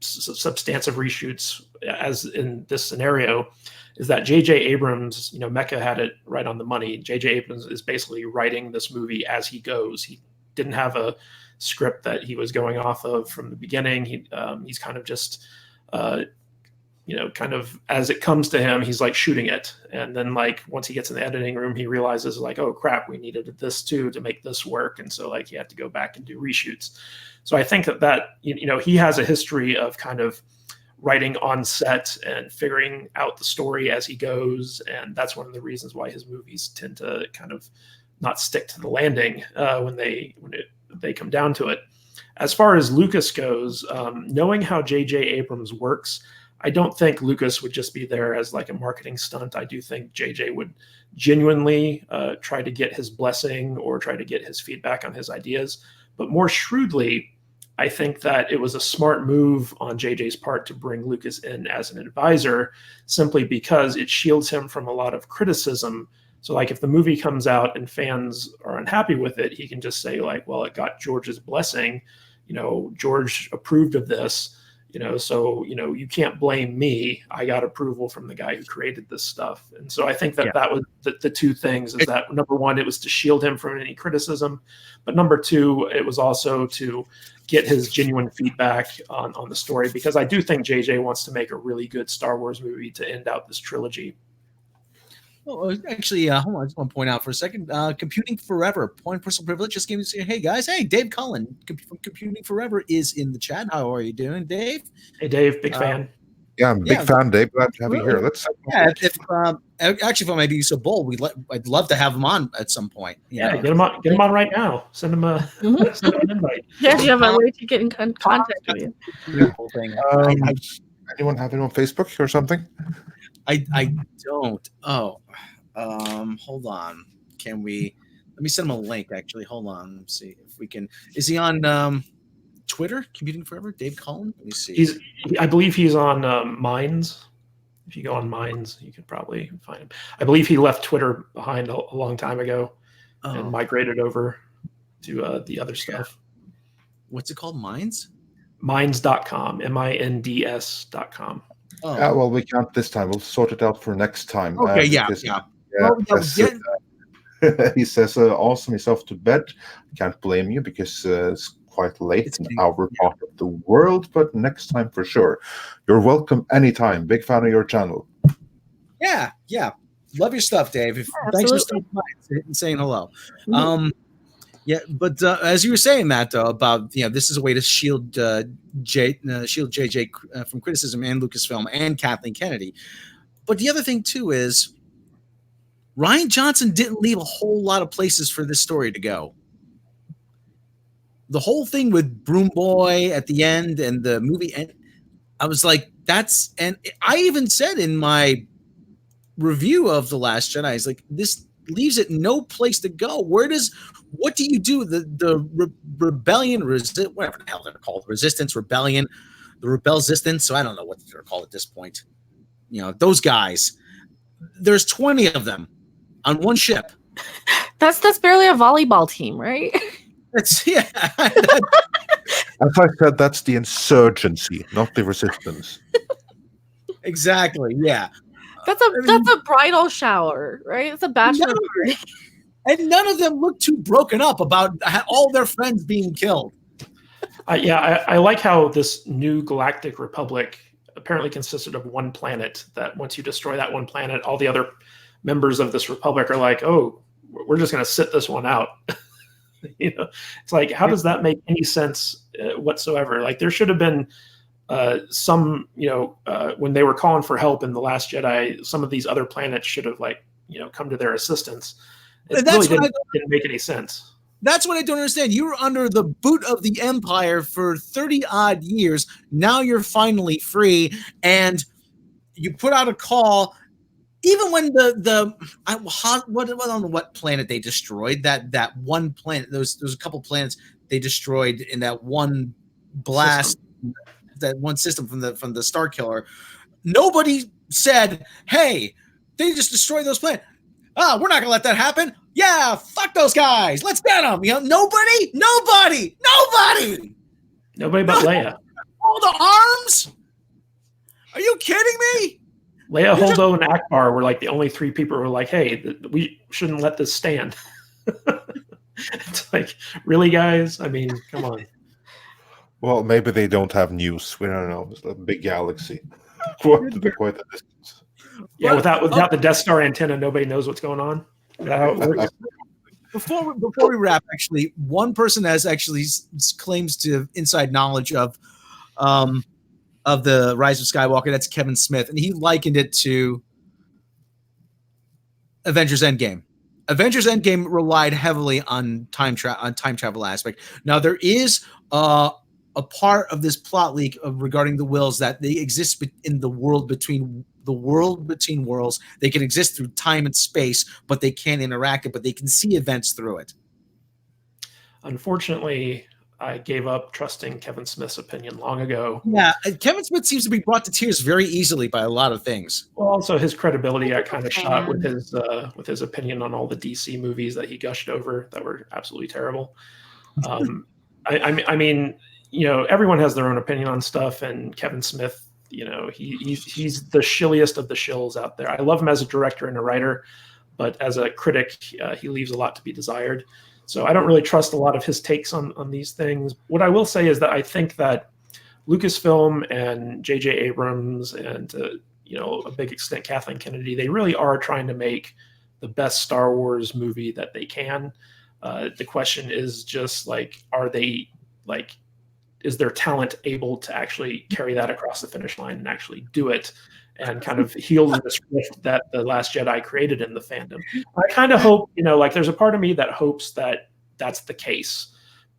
substantive reshoots, as in this scenario, is that J.J. Abrams, Mecca had it right on the money. J.J. Abrams is basically writing this movie as he goes. He didn't have a script that he was going off of from the beginning. He's kind of just, kind of as it comes to him, he's shooting it. And then once he gets in the editing room, he realizes oh crap, we needed this too to make this work. And so he had to go back and do reshoots. So I think that he has a history of kind of writing on set and figuring out the story as he goes. And that's one of the reasons why his movies tend to kind of not stick to the landing when they come down to it. As far as Lucas goes, knowing how J.J. Abrams works, I don't think Lucas would just be there as a marketing stunt. I do think JJ would genuinely try to get his blessing or try to get his feedback on his ideas. But more shrewdly, I think that it was a smart move on JJ's part to bring Lucas in as an advisor, simply because it shields him from a lot of criticism. So like if the movie comes out and fans are unhappy with it, he can just say like, well, it got George's blessing. George approved of this, so, you can't blame me. I got approval from the guy who created this stuff. And so I think that that was the two things is that number one, it was to shield him from any criticism. But number two, it was also to get his genuine feedback on the story, because I do think JJ wants to make a really good Star Wars movie to end out this trilogy. Oh, actually, hold on. I just want to point out for a second. Computing Forever, Point of Personal Privilege, just came to say, hey, guys. Hey, Dave Cullen from Computing Forever is in the chat. How are you doing, Dave? Hey, Dave. Big fan. Yeah, I'm a big fan, Dave. Glad to have you here. Let's. Actually, if I may be so bold, I'd love to have him on at some point. Yeah, get him on right now. Send him send him an invite. Yeah, do you have a way to get in contact with you? Beautiful thing. Anyone have it on Facebook or something? I don't. Oh, hold on. Let me send him a link. Actually, hold on. Let's see if we can. Is he on Twitter? Computing Forever, Dave Cullen. Let me see. I believe he's on Minds. If you go on Minds, you could probably find him. I believe he left Twitter behind a long time ago and migrated over to the other stuff. What's it called? Minds? Minds.com. Minds.com. Oh. Well, we can't this time. We'll sort it out for next time. Okay, He says, awesome, he's off to bed. Can't blame you because it's quite late in our part of the world, but next time for sure. You're welcome anytime. Big fan of your channel. Yeah. Love your stuff, Dave. Thanks for stopping by and saying hello. But as you were saying, Matt, though, about this is a way to shield JJ from criticism and Lucasfilm and Kathleen Kennedy. But the other thing too is Rian Johnson didn't leave a whole lot of places for this story to go. The whole thing with Broom Boy at the end and the movie, and I was like, and I even said in my review of The Last Jedi, is like, this leaves it no place to go. What do you do? The rebellion, whatever the hell they're called, resistance, rebellion, the rebel-sistance. So I don't know what they're called at this point. Those guys. There's 20 of them on one ship. That's barely a volleyball team, right? As I said, that's the insurgency, not the resistance. Exactly. Yeah. That's a bridal shower, right? It's a bachelor party. And none of them look too broken up about all their friends being killed. I like how this new galactic republic apparently consisted of one planet, that once you destroy that one planet, all the other members of this republic are like, oh, we're just going to sit this one out. It's like, how does that make any sense whatsoever? Like, there should have been some, when they were calling for help in The Last Jedi, some of these other planets should have come to their assistance. It really didn't make any sense. That's what I don't understand. You were under the boot of the Empire for 30 odd years. Now you're finally free, and you put out a call. Even when I don't know what planet they destroyed, that one planet, there's a couple planets they destroyed in that one blast, that one system from the Star Killer. Nobody said, "Hey, they just destroyed those planets. We're not gonna let that happen. Yeah, fuck those guys. Let's get them." Nobody but Leia. All the arms? Are you kidding me? Leia, Holdo, and Akbar were like the only three people who were like, hey, we shouldn't let this stand. It's like, really, guys? I mean, come on. Well, maybe they don't have news. We don't know. It's a big galaxy. Quite a distance. Yeah, without the Death Star antenna, nobody knows what's going on. Is that how it works? Before we wrap, actually, one person has actually claims to inside knowledge of the Rise of Skywalker. That's Kevin Smith, and he likened it to Avengers Endgame. Avengers Endgame relied heavily on time travel aspect. Now there is a part of this plot leak regarding the wills that they exist in the world between worlds. They can exist through time and space, but they can't interact it. But they can see events through it. Unfortunately, I gave up trusting Kevin Smith's opinion long ago. Yeah, Kevin Smith seems to be brought to tears very easily by a lot of things. Well, also his credibility got kind of shot fan. with his opinion on all the DC movies that he gushed over that were absolutely terrible. I mean, you know, everyone has their own opinion on stuff, and Kevin Smith, you know, he's the shilliest of the shills out there. I love him as a director and a writer, but as a critic, he leaves a lot to be desired. So I don't really trust a lot of his takes on these things. What I will say is that I think that Lucasfilm and J.J. Abrams and, you know, a big extent Kathleen Kennedy, they really are trying to make the best Star Wars movie that they can. The question is just like, are they like, is their talent able to actually carry that across the finish line and actually do it and kind of heal this rift that The Last Jedi created in the fandom? I kind of hope, you know, like there's a part of me that hopes that that's the case.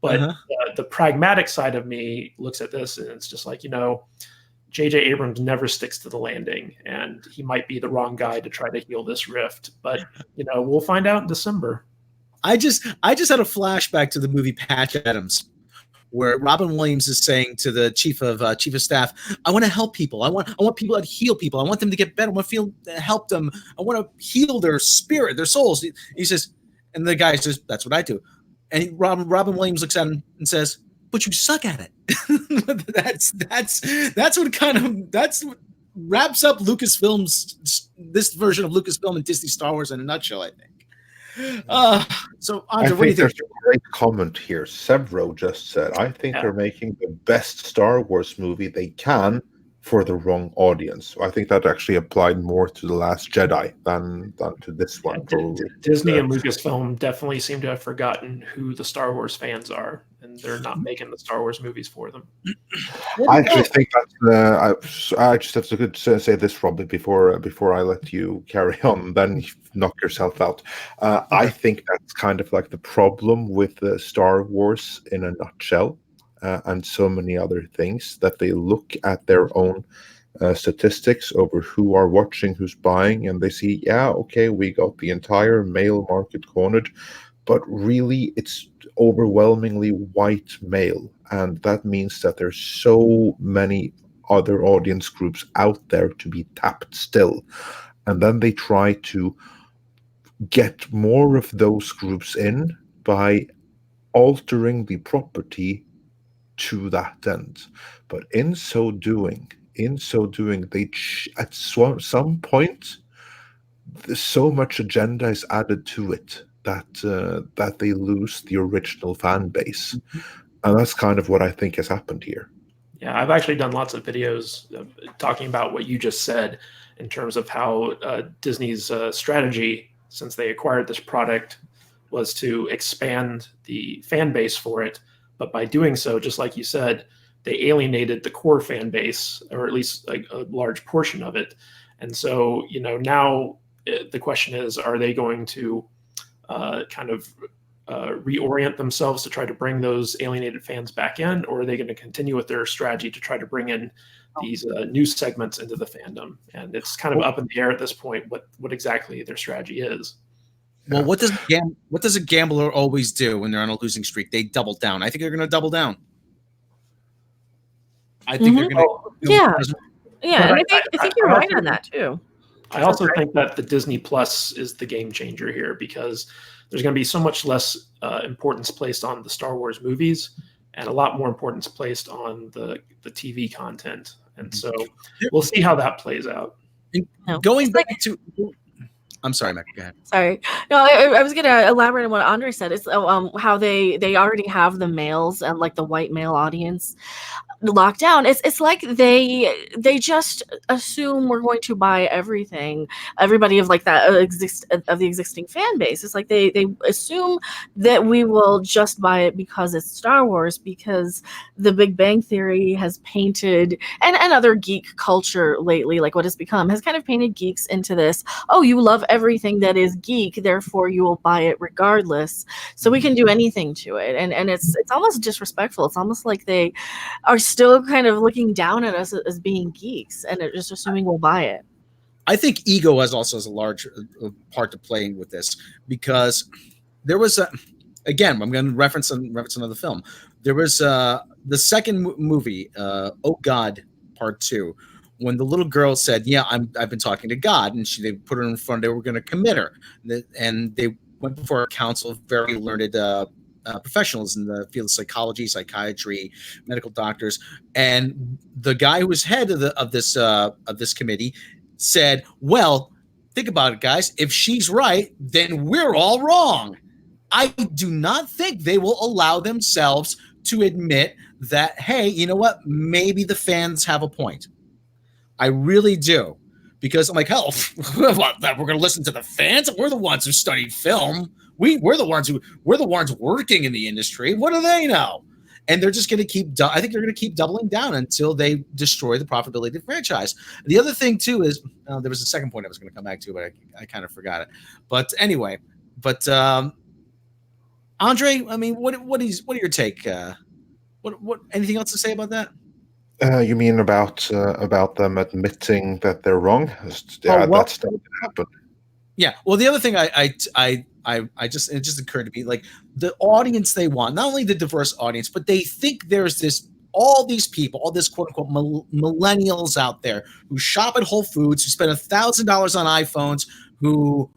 But the pragmatic side of me looks at this and it's just like, you know, J.J. Abrams never sticks to the landing, and he might be the wrong guy to try to heal this rift. But, you know, we'll find out in December. I just had a flashback to the movie Patch Adams, where Robin Williams is saying to the chief of staff, "I want to help people. I want people that heal people. I want them to get better. I want to help them. I want to heal their spirit, their souls." He says, and the guy says, "That's what I do." And Robin Williams looks at him and says, "But you suck at it." that's what wraps up Lucasfilm's this version of Lucasfilm and Disney Star Wars in a nutshell, I think. So Andre, what do you think? There's a great comment here. Severo just said, "I think they're making the best Star Wars movie they can for the wrong audience." So I think that actually applied more to The Last Jedi than to this one. Disney and Lucasfilm definitely seem to have forgotten who the Star Wars fans are, and they're not making the Star Wars movies for them. I actually think that I just have to say this, Robbie, before I let you carry on, then you knock yourself out. I think that's kind of like the problem with Star Wars in a nutshell. And so many other things, that they look at their own statistics over who are watching, who's buying, and they see, yeah, okay, we got the entire male market cornered, but really it's overwhelmingly white male, and that means that there's so many other audience groups out there to be tapped still, and then they try to get more of those groups in by altering the property to that end. But in so doing, they at some point, so much agenda is added to it that they lose the original fan base, and that's kind of what I think has happened here. Yeah, I've actually done lots of videos talking about what you just said in terms of how Disney's strategy since they acquired this product was to expand the fan base for it. But by doing so, just like you said, they alienated the core fan base, or at least a large portion of it. And so, you know, now the question is, are they going to kind of reorient themselves to try to bring those alienated fans back in, or are they going to continue with their strategy to try to bring in these new segments into the fandom? And it's kind of up in the air at this point what exactly their strategy is. Well, what does a gambler always do when they're on a losing streak? They double down. I think they're going to double down. I think they're going to. Yeah. And I think you're right on that too. I also think that the Disney Plus is the game changer here, because there's going to be so much less importance placed on the Star Wars movies and a lot more importance placed on the TV content. And so we'll see how that plays out. Going back to. I'm sorry, Mac. Go ahead. Sorry. No, I was going to elaborate on what Andre said. It's how they already have the males and like the white male audience locked down. It's like they just assume we're going to buy everybody of like that of the existing fan base. It's like they assume that we will just buy it because it's Star Wars, because the Big Bang Theory has painted and other geek culture lately, like what has become, has kind of painted geeks into this, oh, you love everything that is geek, therefore you will buy it regardless. So we can do anything to it. And it's almost disrespectful. It's almost like they are still kind of looking down at us as being geeks and just assuming we'll buy it. I think ego has a large part to play with this, because there was again, I'm going to reference another film. There was the second movie, Oh God, Part 2, when the little girl said, "Yeah, I've been talking to God," and they put her in front. They were going to commit her, and they went before a council of very learned professionals in the field of psychology, psychiatry, medical doctors, and the guy who was head of this committee said, "Well, think about it, guys. If she's right, then we're all wrong." I do not think they will allow themselves to admit that, hey, you know what? Maybe the fans have a point. I really do. Because I'm like, hell, we're going to listen to the fans. We're the ones who studied film. We're the ones working in the industry. What do they know? And they're just going to keep. I think they're going to keep doubling down until they destroy the profitability of the franchise. The other thing too is there was a second point I was going to come back to, but I kind of forgot it. But anyway, Andre, I mean, what are your take? What anything else to say about that? You mean about them admitting that they're wrong? Yeah, that's not going to happen. Yeah. Well, the other thing it just occurred to me, like the audience they want, not only the diverse audience, but they think there's all these people, all this quote unquote millennials out there who shop at Whole Foods, who spend $1,000 on iPhones, who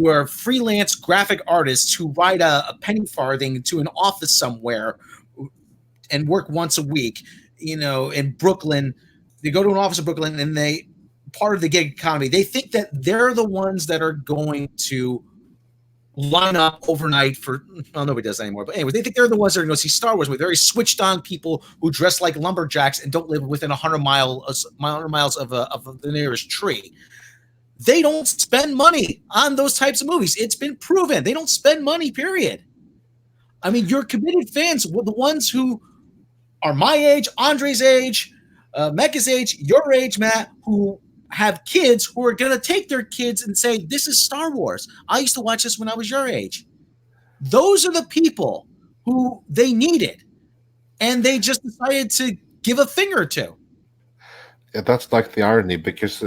are freelance graphic artists who write a penny farthing to an office somewhere and work once a week, in Brooklyn. They go to an office in Brooklyn and they part of the gig economy. They think that they're the ones that are going to line up overnight nobody does that anymore. But anyways, they think they're the ones that are going to see Star Wars with very switched on people who dress like lumberjacks and don't live within 100 miles of the nearest tree. They don't spend money on those types of movies. It's been proven. They don't spend money, period. I mean, your committed fans, the ones who are my age, Andre's age, Mecca's age, your age, Matt, who have kids who are going to take their kids and say, this is Star Wars. I used to watch this when I was your age. Those are the people who they needed. And they just decided to give a finger to. Yeah, that's like the irony, because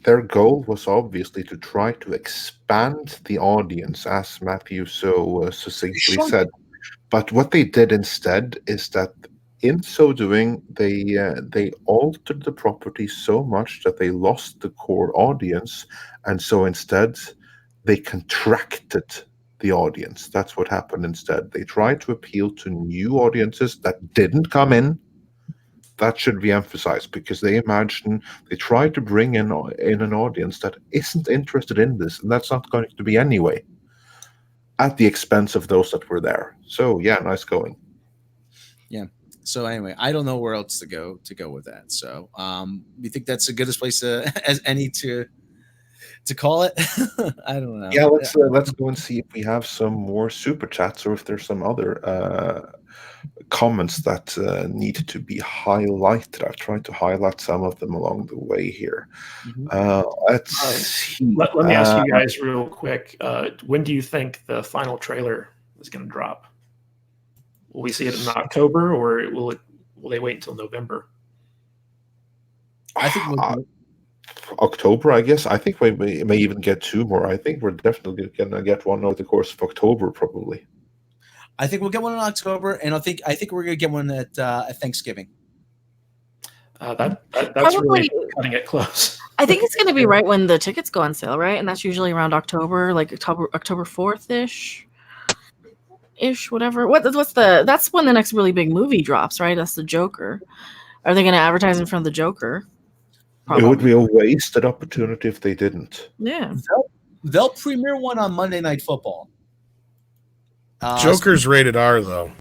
their goal was obviously to try to expand the audience, as Matthew so succinctly said. But what they did instead is that in so doing, they altered the property so much that they lost the core audience, and so instead they contracted the audience. That's what happened instead. They tried to appeal to new audiences that didn't come in. That should be emphasized, because they try to bring in an audience that isn't interested in this, and that's not going to be anyway, at the expense of those that were there. So yeah, nice going. Yeah. So anyway, I don't know where else to go with that. So you think that's the goodest place as any to call it? I don't know. Yeah, let's go and see if we have some more super chats, or if there's some other comments that need to be highlighted. I've tried to highlight some of them along the way here. Let's see. Let me ask you guys real quick. When do you think the final trailer is going to drop? Will we see it in October, or will they wait until November? I think October, I guess. I think we may even get two more. I think we're definitely going to get one over the course of October, probably. I think we'll get one in October, and I think we're going to get one at Thanksgiving. That's probably really cutting it close. I think it's going to be right when the tickets go on sale, right? And that's usually around October, like October 4th-ish. Whatever. That's when the next really big movie drops, right? That's the Joker. Are they going to advertise in front of the Joker? Probably. It would be a wasted opportunity if they didn't. Yeah. They'll premiere one on Monday Night Football. Joker's rated R, though.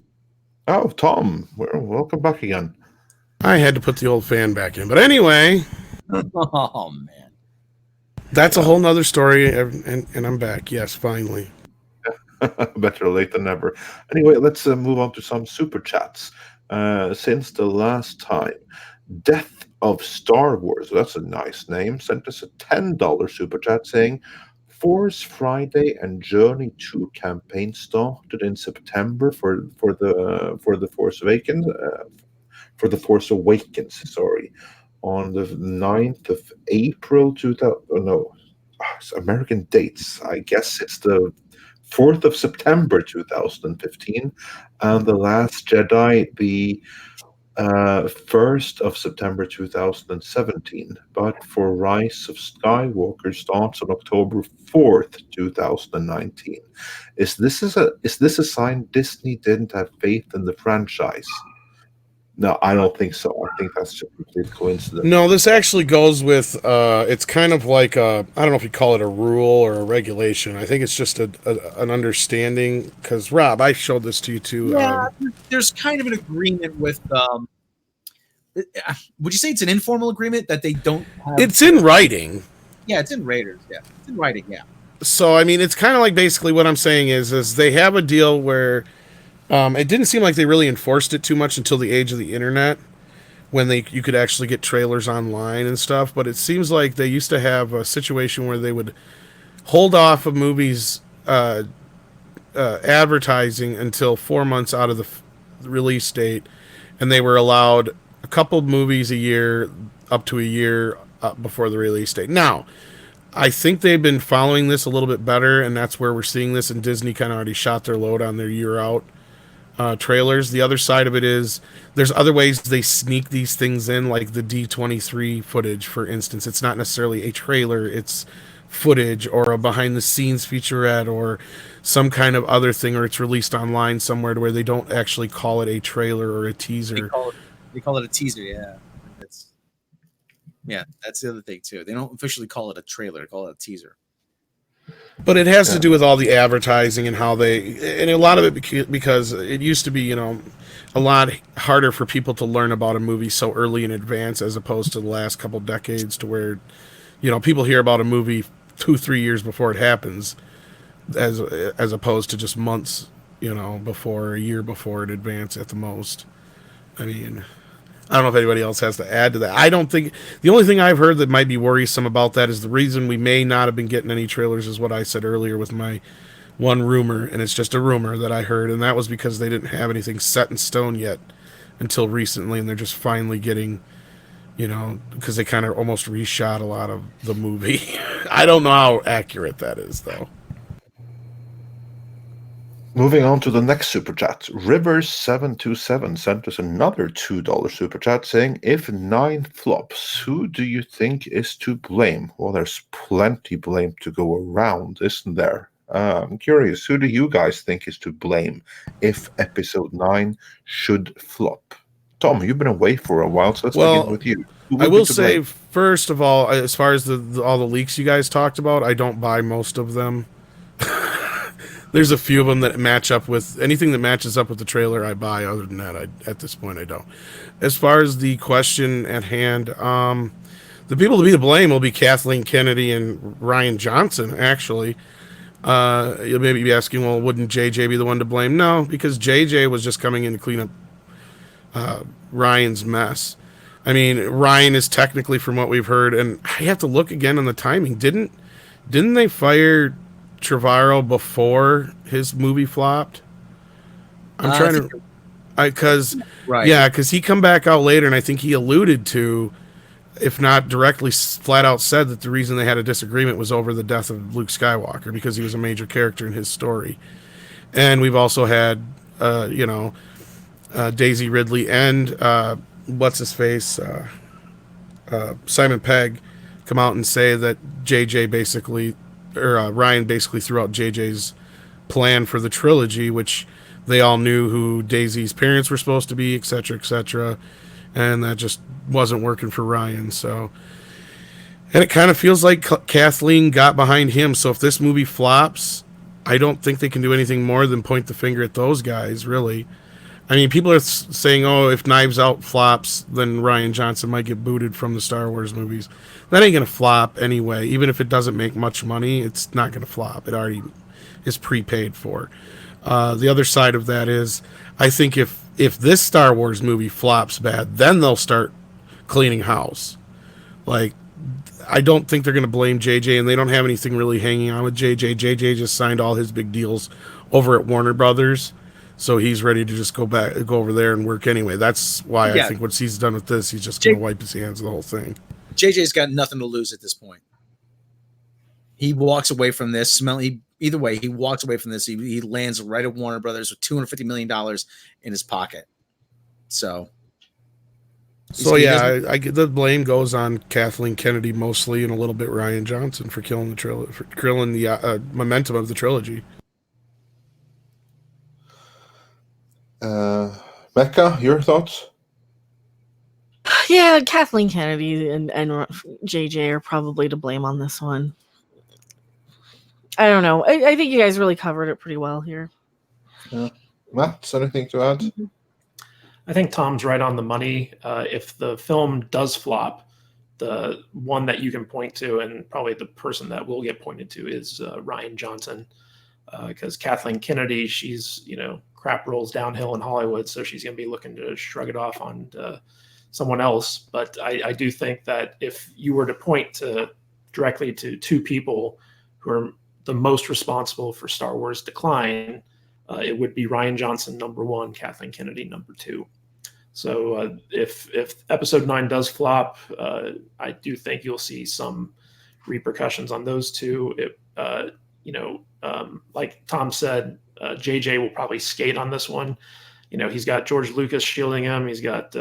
Oh, Tom, welcome back again. I had to put the old fan back in. But anyway. Oh, man. That's a whole nother story, and I'm back. Yes, finally. Better late than never. Anyway, let's move on to some super chats. Since the last time, Death of Star Wars, that's a nice name, sent us a $10 super chat saying, Force Friday and Journey 2 campaign started in September for the Force Awakens. Sorry, on the 9th of April 2000. Oh no, it's American dates. I guess it's the 4th of September 2015, and The Last Jedi the 1st of September 2017. But for Rise of Skywalker starts on October 4th, 2019. Is this a sign Disney didn't have faith in the franchise? No, I don't think so. I think that's just a complete coincidence. No, this actually goes with, it's kind of like I don't know if you call it a rule or a regulation. I think it's just an understanding, because, Rob, I showed this to you too. Yeah, there's kind of an agreement with, would you say it's an informal agreement that they don't have? It's in writing. Yeah, it's in Raiders. Yeah, it's in writing, yeah. So, I mean, it's kind of like basically what I'm saying is they have a deal where it didn't seem like they really enforced it too much until the age of the internet, when you could actually get trailers online and stuff. But it seems like they used to have a situation where they would hold off of movies advertising until 4 months out of the release date, and they were allowed a couple movies a year, up to a year before the release date. Now, I think they've been following this a little bit better, and that's where we're seeing this, and Disney kind of already shot their load on their year out trailers. The other side of it is there's other ways they sneak these things in, like the D23 footage, for instance. It's not necessarily a trailer, it's footage or a behind the scenes featurette or some kind of other thing, or it's released online somewhere to where they don't actually call it a trailer or a teaser. They call it a teaser, yeah. That's the other thing too. They don't officially call it a trailer, they call it a teaser. But it has to do with all the advertising and how and a lot of it because it used to be, a lot harder for people to learn about a movie so early in advance, as opposed to the last couple decades, to where, people hear about a movie 2-3 years before it happens, as opposed to just months, before, a year before in advance at the most. I mean, I don't know if anybody else has to add to that. I don't think, the only thing I've heard that might be worrisome about that is the reason we may not have been getting any trailers is what I said earlier with my one rumor, and it's just a rumor that I heard, and that was because they didn't have anything set in stone yet until recently, and they're just finally getting, because they kind of almost reshot a lot of the movie. I don't know how accurate that is, though. Moving on to the next super chat. Rivers727 sent us another $2 super chat saying, if 9 flops, who do you think is to blame? Well, there's plenty blame to go around, isn't there? I'm curious, who do you guys think is to blame if episode 9 should flop? Tom, you've been away for a while, so let's begin with you. I will say, first of all, as far as all the leaks you guys talked about, I don't buy most of them. There's a few of them that match up with anything that matches up with the trailer. I buy. Other than that, at this point, I don't. As far as the question at hand, the people to be to blame will be Kathleen Kennedy and Ryan Johnson. Actually, you'll maybe be asking, well, wouldn't JJ be the one to blame? No, because JJ was just coming in to clean up Ryan's mess. I mean, Ryan is technically, from what we've heard, and I have to look again on the timing. Didn't they fire Trevorrow before his movie flopped? I'm trying to, because he come back out later, and I think he alluded to, if not directly flat out said, that the reason they had a disagreement was over the death of Luke Skywalker, because he was a major character in his story. And we've also had Daisy Ridley and what's his face, Simon Pegg, come out and say that JJ basically, or Ryan basically threw out JJ's plan for the trilogy, which they all knew who Daisy's parents were supposed to be, etc., and that just wasn't working for Ryan. So, and it kind of feels like Kathleen got behind him. So if this movie flops, I don't think they can do anything more than point the finger at those guys, really. I mean, people are saying, oh, if Knives Out flops, then Ryan Johnson might get booted from the Star Wars movies. That ain't going to flop anyway. Even if it doesn't make much money, it's not going to flop. It already is prepaid for. The other side of that is, I think if this Star Wars movie flops bad, then they'll start cleaning house. Like, I don't think they're going to blame JJ, and they don't have anything really hanging on with JJ. JJ just signed all his big deals over at Warner Brothers. So he's ready to just go over there and work anyway. That's why I think what he's done with this, he's just going to wipe his hands of the whole thing. JJ's got nothing to lose at this point. he walks away from this either way, he walks away from this. He lands right at Warner Brothers with $250 million in his pocket. So I get the blame goes on Kathleen Kennedy mostly, and a little bit Rian Johnson for killing the momentum of the trilogy. Mecca, your thoughts? Yeah, Kathleen Kennedy and JJ are probably to blame on this one. I don't know. I think you guys really covered it pretty well here. Yeah. Matt, anything to add? I think Tom's right on the money. If the film does flop, the one that you can point to, and probably the person that will get pointed to, is Rian Johnson, because Kathleen Kennedy, she's, crap rolls downhill in Hollywood, so she's going to be looking to shrug it off on someone else. But I do think that if you were to point directly to two people who are the most responsible for Star Wars decline, it would be Rian Johnson, number one, Kathleen Kennedy, number two. So if Episode 9 does flop, I do think you'll see some repercussions on those two. Like Tom said, JJ will probably skate on this one. He's got George Lucas shielding him. He's got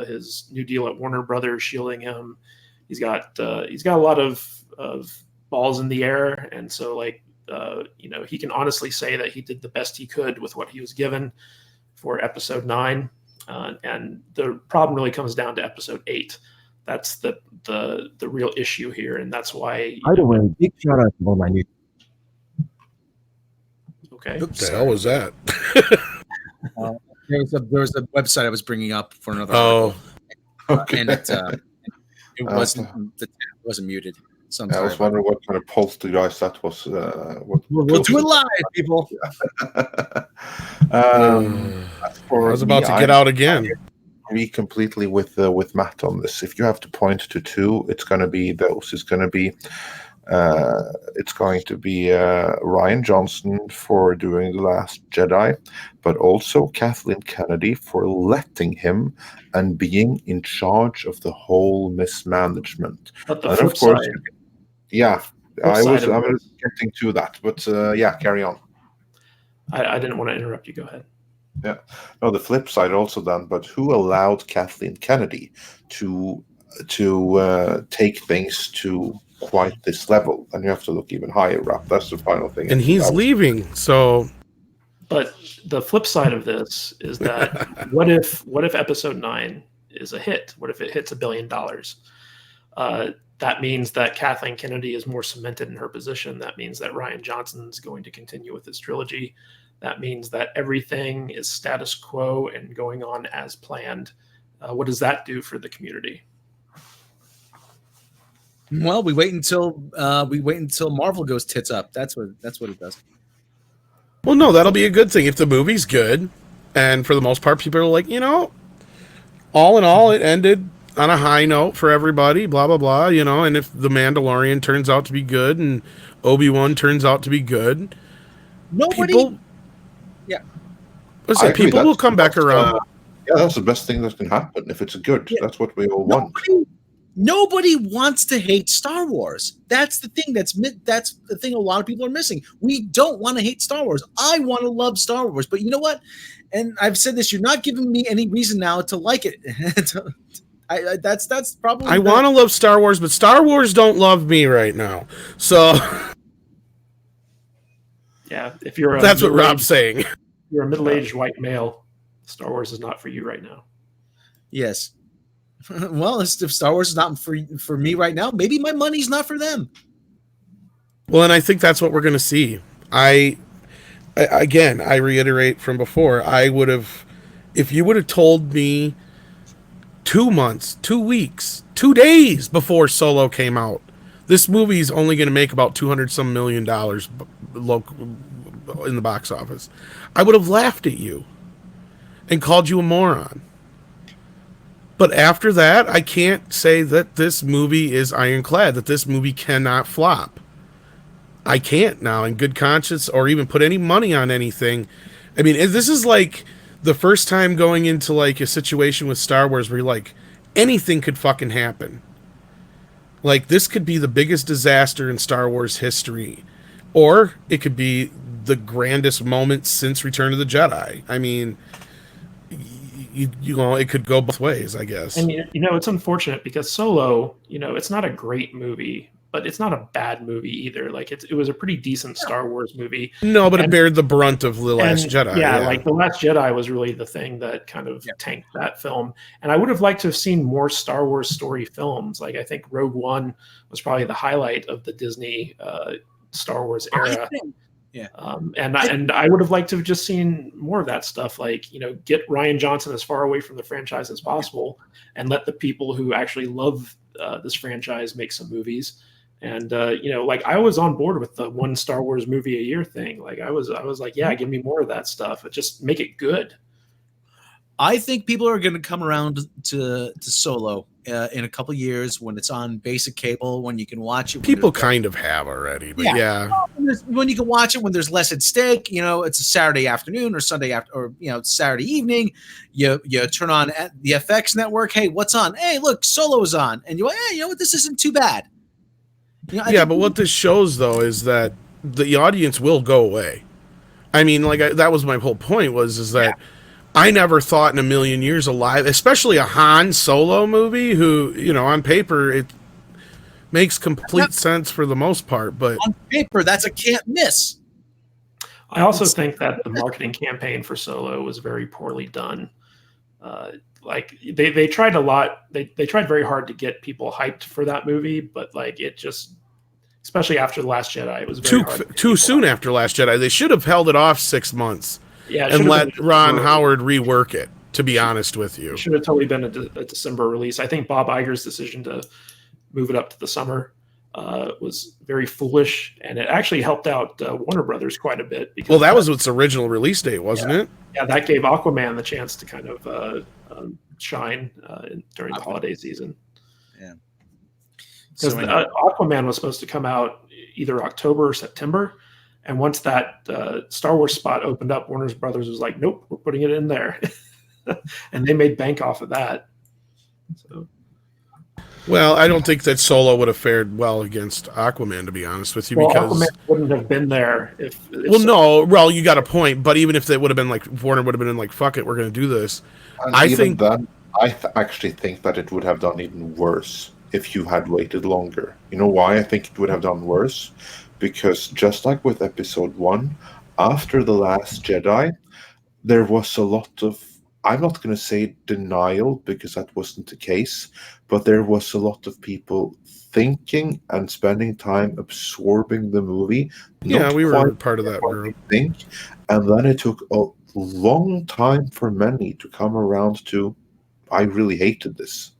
his new deal at Warner Brothers shielding him. He's got a lot of balls in the air, and so he can honestly say that he did the best he could with what he was given for Episode 9. And the problem really comes down to Episode 8. That's the real issue here, and that's why. By the way, big shout out to all my new. Okay. What the hell was that? There was a website I was bringing up for another. Oh, okay. And it wasn't muted. I was wondering what kind of poltergeist that was. We'll do it live, people. I was about to get out again. I agree completely with Matt on this. If you have to point to two, it's going to be those. It's going to be Rian Johnson for doing The Last Jedi, but also Kathleen Kennedy for letting him and being in charge of the whole mismanagement. But the and flip of course, side, I was getting to that, but carry on. I didn't want to interrupt you. Go ahead. Yeah. No, the flip side also then, but who allowed Kathleen Kennedy to take things to quite this level? And you have to look even higher up. That's the final thing. And he's leaving, so. But the flip side of this is that what if Episode 9 is a hit? What if it hits $1 billion? That means that Kathleen Kennedy is more cemented in her position. That means that Rian Johnson's going to continue with his trilogy. That means that everything is status quo and going on as planned. What does that do for the community? Well, we wait until Marvel goes tits up. That's what it does. Well, no, that'll be a good thing if the movie's good, and for the most part, people are like, all in all, it ended on a high note for everybody. Blah blah blah. And if The Mandalorian turns out to be good and Obi-Wan turns out to be good, people will come back around. That's the best thing that can happen if it's good. Yeah. That's what we all want. Nobody wants to hate Star Wars. That's the thing. That's the thing a lot of people are missing. We don't want to hate Star Wars. I want to love Star Wars, but you know what? And I've said this. You're not giving me any reason now to like it. That's probably. I want to love Star Wars, but Star Wars don't love me right now. So. Yeah, if you're that's what Rob's saying. You're a middle-aged white male. Star Wars is not for you right now. Yes. Well, if Star Wars is not for me right now, maybe my money's not for them. Well, and I think that's what we're going to see. I reiterate from before, if you would have told me 2 months, 2 weeks, 2 days before Solo came out, this movie is only going to make about $200 million in the box office, I would have laughed at you and called you a moron. But after that, I can't say that this movie is ironclad, that this movie cannot flop. I can't now in good conscience or even put any money on anything. I mean, this is like the first time going into like a situation with Star Wars where you're like, anything could fucking happen. Like, this could be the biggest disaster in Star Wars history, or it could be the grandest moment since Return of the Jedi. I mean, you know, it could go both ways, I guess. And you know, it's unfortunate because Solo, you know, it's not a great movie, but it's not a bad movie either. Like it was a pretty decent Star Wars movie. No, but it bared the brunt of The Last Jedi. Yeah, like The Last Jedi was really the thing that kind of tanked that film. And I would have liked to have seen more Star Wars story films. Like I think Rogue One was probably the highlight of the Disney Star Wars era. Yeah. And I would have liked to have just seen more of that stuff. Like, you know, get Rian Johnson as far away from the franchise as possible and let the people who actually love this franchise make some movies. And, you know, like I was on board with the one Star Wars movie a year thing. Like I was like, yeah, give me more of that stuff. Just make it good. I think people are going to come around to Solo in a couple years when it's on basic cable, when you can watch it. People kind of have already, but yeah. When you can watch it when there's less at stake, you know, it's a Saturday afternoon or Sunday after, or you know, Saturday evening. You turn on the FX network. Hey, what's on? Hey, look, Solo is on, and you go, hey, you know what? This isn't too bad. You know, but what this shows though is that the audience will go away. I mean, like that was my whole point is that. I never thought in a million years alive, especially a Han Solo movie, who, you know, on paper, it makes complete sense for the most part. But on paper, that's a can't miss. I also think that the marketing campaign for Solo was very poorly done. Like they tried a lot. They tried very hard to get people hyped for that movie, but like it just, especially after The Last Jedi, it was very hard too soon after Last Jedi. They should have held it off 6 months. Yeah, and let Ron Howard rework it, to be honest with you. It should have totally been a December release. I think Bob Iger's decision to move it up to the summer was very foolish, and it actually helped out Warner Brothers quite a bit. Because that was its original release date, wasn't it? Yeah, that gave Aquaman the chance to kind of shine during the holiday season. Yeah. Because Aquaman was supposed to come out either October or September. And once that Star Wars spot opened up, Warner Brothers was like, nope, we're putting it in there. And they made bank off of that. So. Well, I don't think that Solo would have fared well against Aquaman, to be honest with you. Well, because Aquaman wouldn't have been there if you got a point. But even if they would have been like, Warner would have been like, fuck it, we're going to do this. And I think actually think that it would have done even worse if you had waited longer. You know why I think it would have done worse? Because just like with episode 1, after The Last Jedi, there was a lot of, I'm not going to say denial because that wasn't the case, but there was a lot of people thinking and spending time absorbing the movie. Yeah, we were part of that group. And then it took a long time for many to come around to, I really hated this.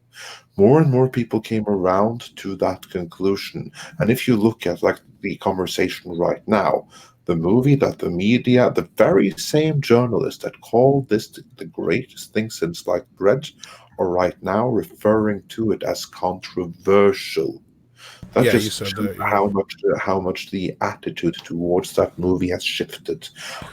More and more people came around to that conclusion. And if you look at like the conversation right now, the movie that the media, the very same journalists that called this the greatest thing since sliced bread, are right now referring to it as controversial. That just shows how much the attitude towards that movie has shifted.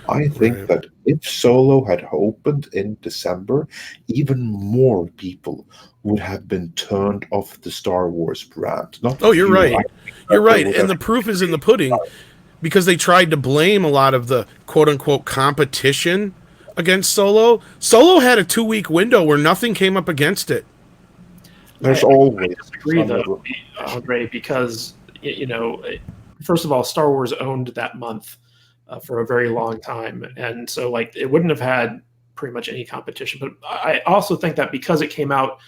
I think that if Solo had opened in December, even more people would have been turned off the Star Wars brand. You're right. You're right. And the proof is in the pudding, because they tried to blame a lot of the quote-unquote competition against Solo. Solo had a 2-week window where nothing came up against it. There's always. I disagree, though, Andre, because, you know, first of all, Star Wars owned that month for a very long time. And so, like, it wouldn't have had pretty much any competition. But I also think that because it came out,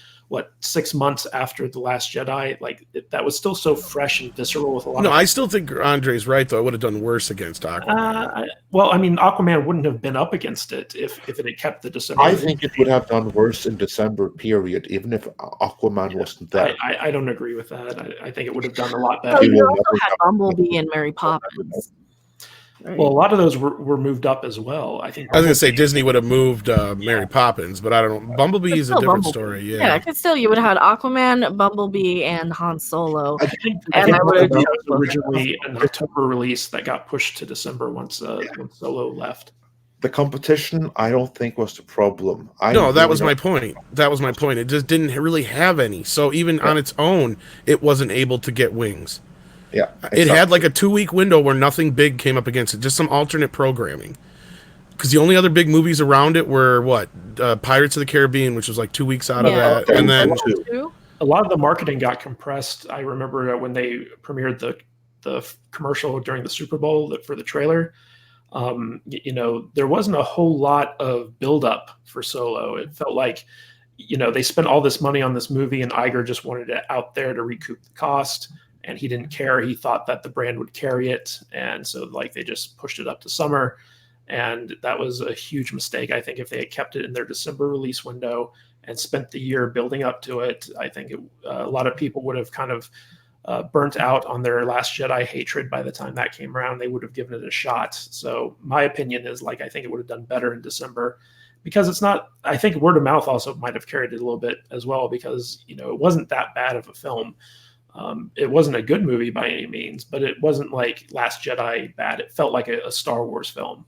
6 months after The Last Jedi, like, that was still so fresh and visceral with a lot of... I still think Andre's right, though. I would have done worse against Aquaman. Well, I mean, Aquaman wouldn't have been up against it if it had kept the December. I think it would have done worse in December, period, even if Aquaman wasn't there. I don't agree with that. I think it would have done a lot better. You also had Bumblebee and Mary Poppins. Right. Well, a lot of those were moved up as well. I think. I was going to say Disney would have moved Mary Poppins, but I don't know. Bumblebee is a different story. Yeah, because still you would have had Aquaman, Bumblebee, and Han Solo. I think that was originally an October release that got pushed to December once Solo left. the competition, I don't think was the problem. That was my point. That was my point. It just didn't really have any. So even on its own, it wasn't able to get wings. Yeah, It had like a 2-week window where nothing big came up against it, just some alternate programming. Because the only other big movies around it were Pirates of the Caribbean, which was like 2 weeks out of that, and then a lot of the marketing got compressed. I remember when they premiered the commercial during the Super Bowl for the trailer. There wasn't a whole lot of buildup for Solo. It felt like, they spent all this money on this movie, and Iger just wanted it out there to recoup the cost, and he didn't care. He thought that the brand would carry it, and so they just pushed it up to summer, and that was a huge mistake. I think if they had kept it in their December release window and spent the year building up to it, I think a lot of people would have kind of burnt out on their Last Jedi hatred by the time that came around. They would have given it a shot. So my opinion is I think it would have done better in December, because it's not, I think word of mouth also might have carried it a little bit as well, because, it wasn't that bad of a film. It wasn't a good movie by any means, but it wasn't like Last Jedi bad. It felt like a Star Wars film.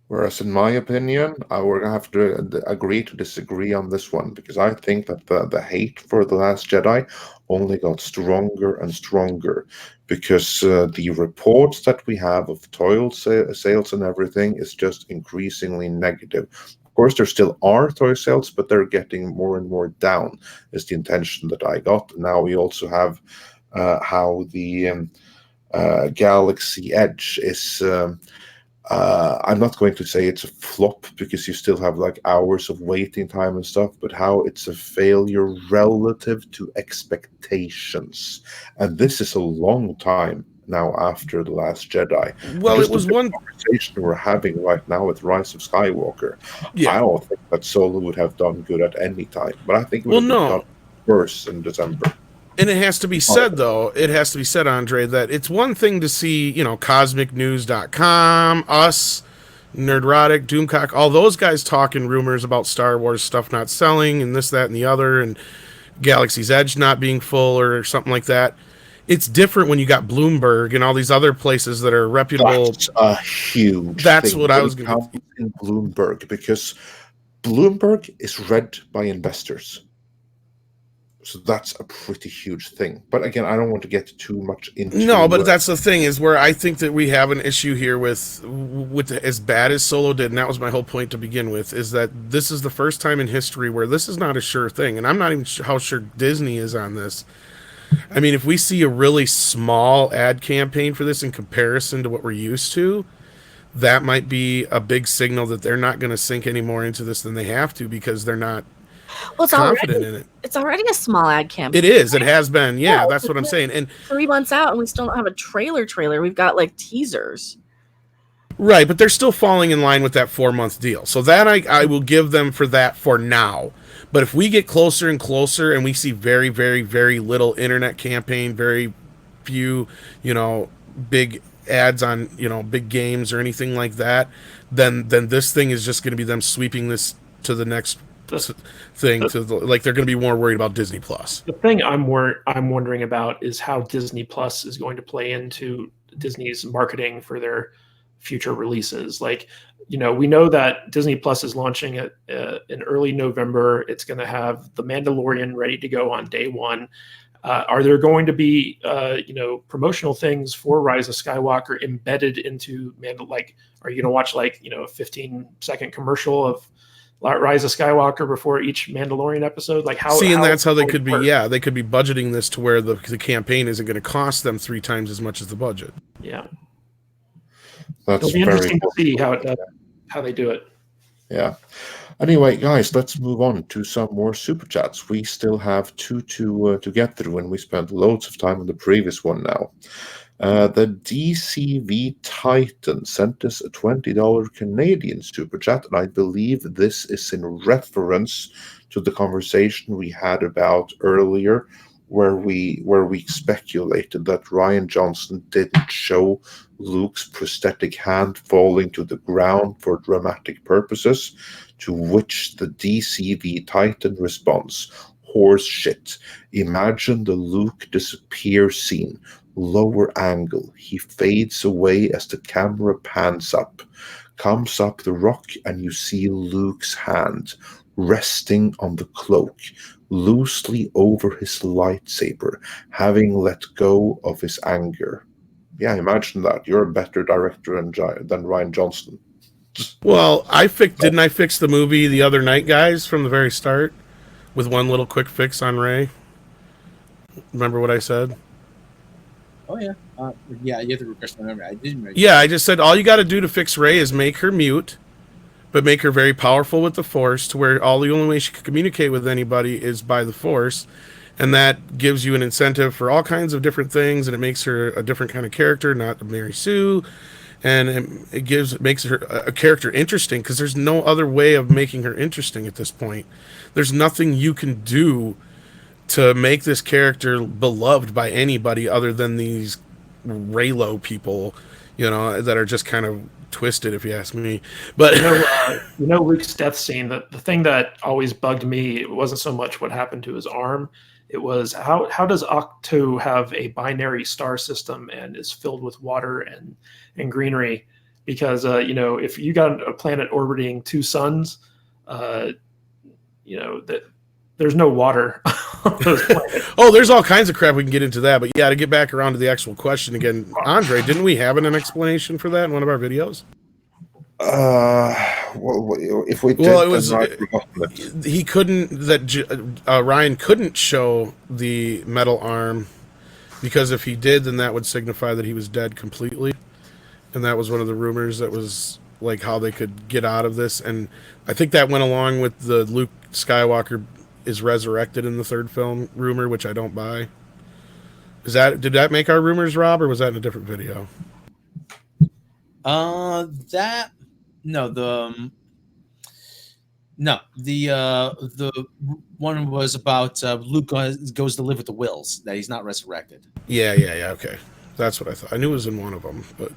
Whereas, in my opinion, we're going to have to agree to disagree on this one, because I think that the hate for The Last Jedi only got stronger and stronger, because the reports that we have of toy sales and everything is just increasingly negative. Of course, there still are toy sales, but they're getting more and more down, is the intention that I got. Now we also have how the Galaxy Edge is... I'm not going to say it's a flop, because you still have hours of waiting time and stuff, but how it's a failure relative to expectations. And this is a long time now after The Last Jedi. Well, it was one conversation we're having right now with Rise of Skywalker. Yeah. I don't think that Solo would have done good at any time, but I think it would have done worse in December. And it has to be said, though, Andre, that it's one thing to see, CosmicNews.com, us, Nerdrotic, Doomcock, all those guys talking rumors about Star Wars stuff not selling and this, that, and the other, and Galaxy's Edge not being full or something like that. It's different when you got Bloomberg and all these other places that are reputable. That's a huge That's thing. what I was going to... in Bloomberg, because Bloomberg is read by investors. So that's a pretty huge thing. But again, I don't want to get too much into... No, but that's the thing, is where I think that we have an issue here with as bad as Solo did, and that was my whole point to begin with, is that this is the first time in history where this is not a sure thing. And I'm not even sure how sure Disney is on this. I mean, if we see a really small ad campaign for this in comparison to what we're used to, that might be a big signal that they're not going to sink any more into this than they have to, because they're not confident in it. It's already a small ad campaign. It is. It has been. Yeah, that's what I'm saying. And 3 months out, and we still don't have a trailer. We've got teasers. Right, but they're still falling in line with that 4-month deal. So that I will give them for that for now. But if we get closer and closer, and we see very, very, very little internet campaign, very few, big ads on, big games or anything like that, then this thing is just going to be them sweeping this to the next thing. They're going to be more worried about Disney Plus. The thing I'm wondering about is how Disney Plus is going to play into Disney's marketing for their future releases. We know that Disney Plus is launching it in early November. It's going to have The Mandalorian ready to go on day one. Are there going to be promotional things for Rise of Skywalker embedded into are you going to watch a 15-second commercial of Rise of Skywalker before each Mandalorian episode? That's how they could be. Yeah, they could be budgeting this to where the campaign isn't going to cost them 3 times as much as the budget. Yeah, it'll be interesting to see how they do it. Yeah. Anyway, guys, let's move on to some more super chats. We still have 2 to get through, and we spent loads of time on the previous one now. The DCV Titan sent us a $20 Canadian super chat, and I believe this is in reference to the conversation we had about earlier, where we speculated that Rian Johnson didn't show Luke's prosthetic hand falling to the ground for dramatic purposes, to which the DCV Titan responds, "Horse shit. Imagine the Luke disappear scene. Lower angle. He fades away as the camera pans up. comes up the rock, and you see Luke's hand resting on the cloak, loosely over his lightsaber, having let go of his anger. Yeah, imagine that. You're a better director than Ryan Johnson. Well, didn't I fix the movie the other night, guys, from the very start, with one little quick fix on Rey? Remember what I said? Oh yeah, yeah. You have to refresh my memory. I didn't remember. Yeah, I just said all you got to do to fix Rey is make her mute, but make her very powerful with the Force, to where the only way she can communicate with anybody is by the Force, and that gives you an incentive for all kinds of different things, and it makes her a different kind of character, not Mary Sue, and it makes her a character interesting, because there's no other way of making her interesting at this point. There's nothing you can do to make this character beloved by anybody other than these Reylo people, that are just kind of twisted, if you ask me. But Luke's death scene, the thing that always bugged me, it wasn't so much what happened to his arm, it was how does Octo have a binary star system and is filled with water and greenery? Because if you got a planet orbiting two suns, that there's no water on those planets. Oh, there's all kinds of crap we can get into that. But yeah, to get back around to the actual question again, Andre, didn't we have an explanation for that in one of our videos? Well, if we did, well, it was he couldn't. Ryan couldn't show the metal arm, because if he did, then that would signify that he was dead completely, and that was one of the rumors that was like how they could get out of this. And I think that went along with the Luke Skywalker is resurrected in the third film rumor, which I don't buy. Did that make our rumors, Rob, or was that in a different video? The one was about Luke goes to live with the Wills, that he's not resurrected. Yeah, okay, that's what I thought. I knew it was in one of them, but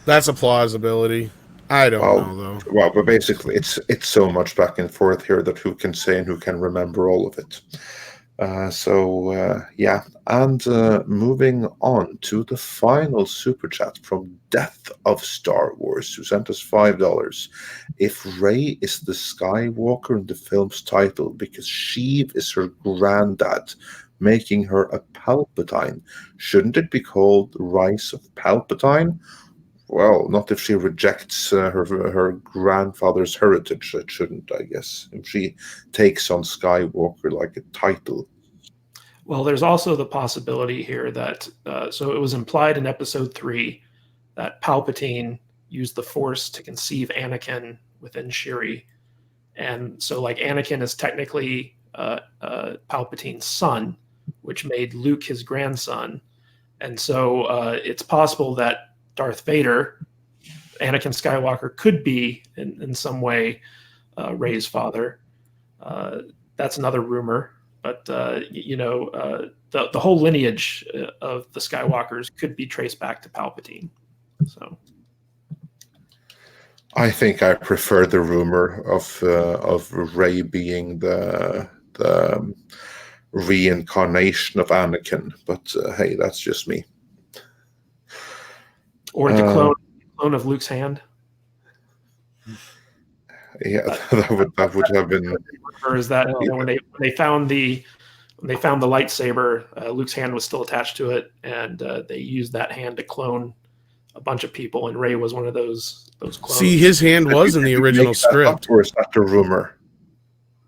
that's a plausibility. I don't know, though. Well, but basically, it's so much back and forth here that who can say and who can remember all of it. Yeah. And moving on to the final super chat from Death of Star Wars, who sent us $5. If Rey is the Skywalker in the film's title because Sheev is her granddad, making her a Palpatine, shouldn't it be called Rise of Palpatine? Well, not if she rejects her grandfather's heritage. It shouldn't, I guess, if she takes on Skywalker like a title. Well, there's also the possibility here that, so it was implied in Episode 3 that Palpatine used the Force to conceive Anakin within Shiri. And so, like, Anakin is technically Palpatine's son, which made Luke his grandson. And so it's possible that Darth Vader, Anakin Skywalker, could be in some way Rey's father. That's another rumor, but the whole lineage of the Skywalkers could be traced back to Palpatine. So, I think I prefer the rumor of Rey being the reincarnation of Anakin, but hey, that's just me. Or the clone of Luke's hand. Yeah, that would have been. Or is that when they found the lightsaber, Luke's hand was still attached to it, and they used that hand to clone a bunch of people, and Rey was one of those clones. See, his hand was in the original script. Or is that a rumor?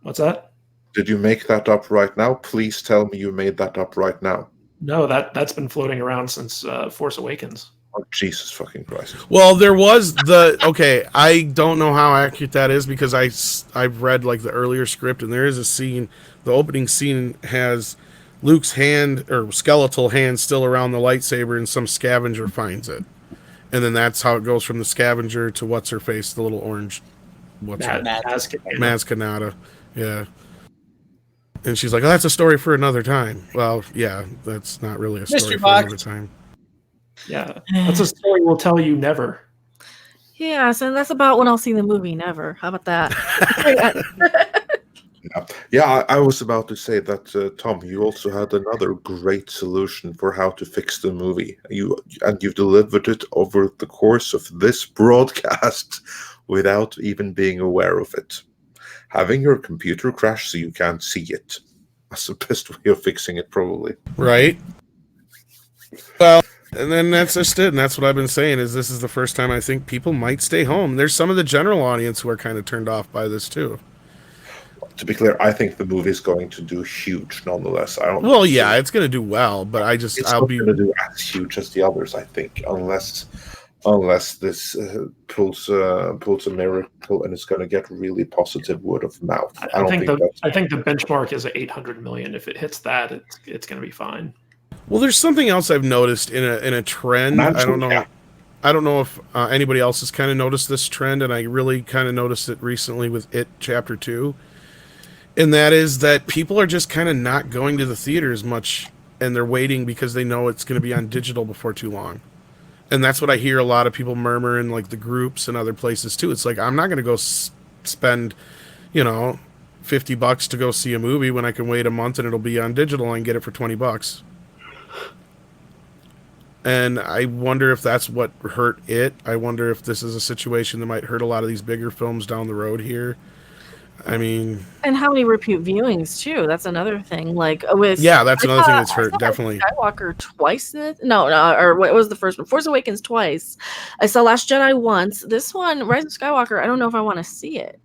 What's that? Did you make that up right now? Please tell me you made that up right now. No, that's been floating around since Force Awakens. Oh, Jesus fucking Christ. Well, there was I don't know how accurate that is, because I've read like the earlier script, and there is a scene, the opening scene has Luke's hand or skeletal hand still around the lightsaber, and some scavenger finds it. And then that's how it goes from the scavenger to what's her face, the little orange, Maz Kanata. Yeah. And she's like, "Oh, that's a story for another time." Well, yeah, that's not really a story for another time. Yeah, that's a story we'll tell you never. Yes, and that's about when I'll see the movie. Never. How about that? Yeah, I was about to say that, Tom, you also had another great solution for how to fix the movie. You've delivered it over the course of this broadcast without even being aware of it. Having your computer crash so you can't see it. That's the best way of fixing it, probably. Right? Well, and then that's just it. And that's what I've been saying is this is the first time I think people might stay home. There's some of the general audience who are kind of turned off by this too. To be clear, I think the movie is going to do huge nonetheless. I don't. Well, yeah, it's going to do well, but It's not going to do as huge as the others, I think, unless this pulls a miracle and it's going to get really positive word of mouth. I think the benchmark is at 800 million. If it hits that, it's going to be fine. Well, there's something else I've noticed in a trend. I don't know. Yeah. I don't know if anybody else has kind of noticed this trend, and I really kind of noticed it recently with It Chapter 2. And that is that people are just kind of not going to the theater as much, and they're waiting because they know it's going to be on digital before too long. And that's what I hear a lot of people murmur in like the groups and other places too. It's like, I'm not going to go spend, $50 to go see a movie when I can wait a month and it'll be on digital and get it for $20. And I wonder if that's what hurt it. I wonder if this is a situation that might hurt a lot of these bigger films down the road here. I mean, and how many repeat viewings too? That's another thing. Like with that's another thing that's hurt. Definitely. Skywalker twice. No, or what was the first one? Force Awakens twice. I saw Last Jedi once. This one, Rise of Skywalker. I don't know if I want to see it.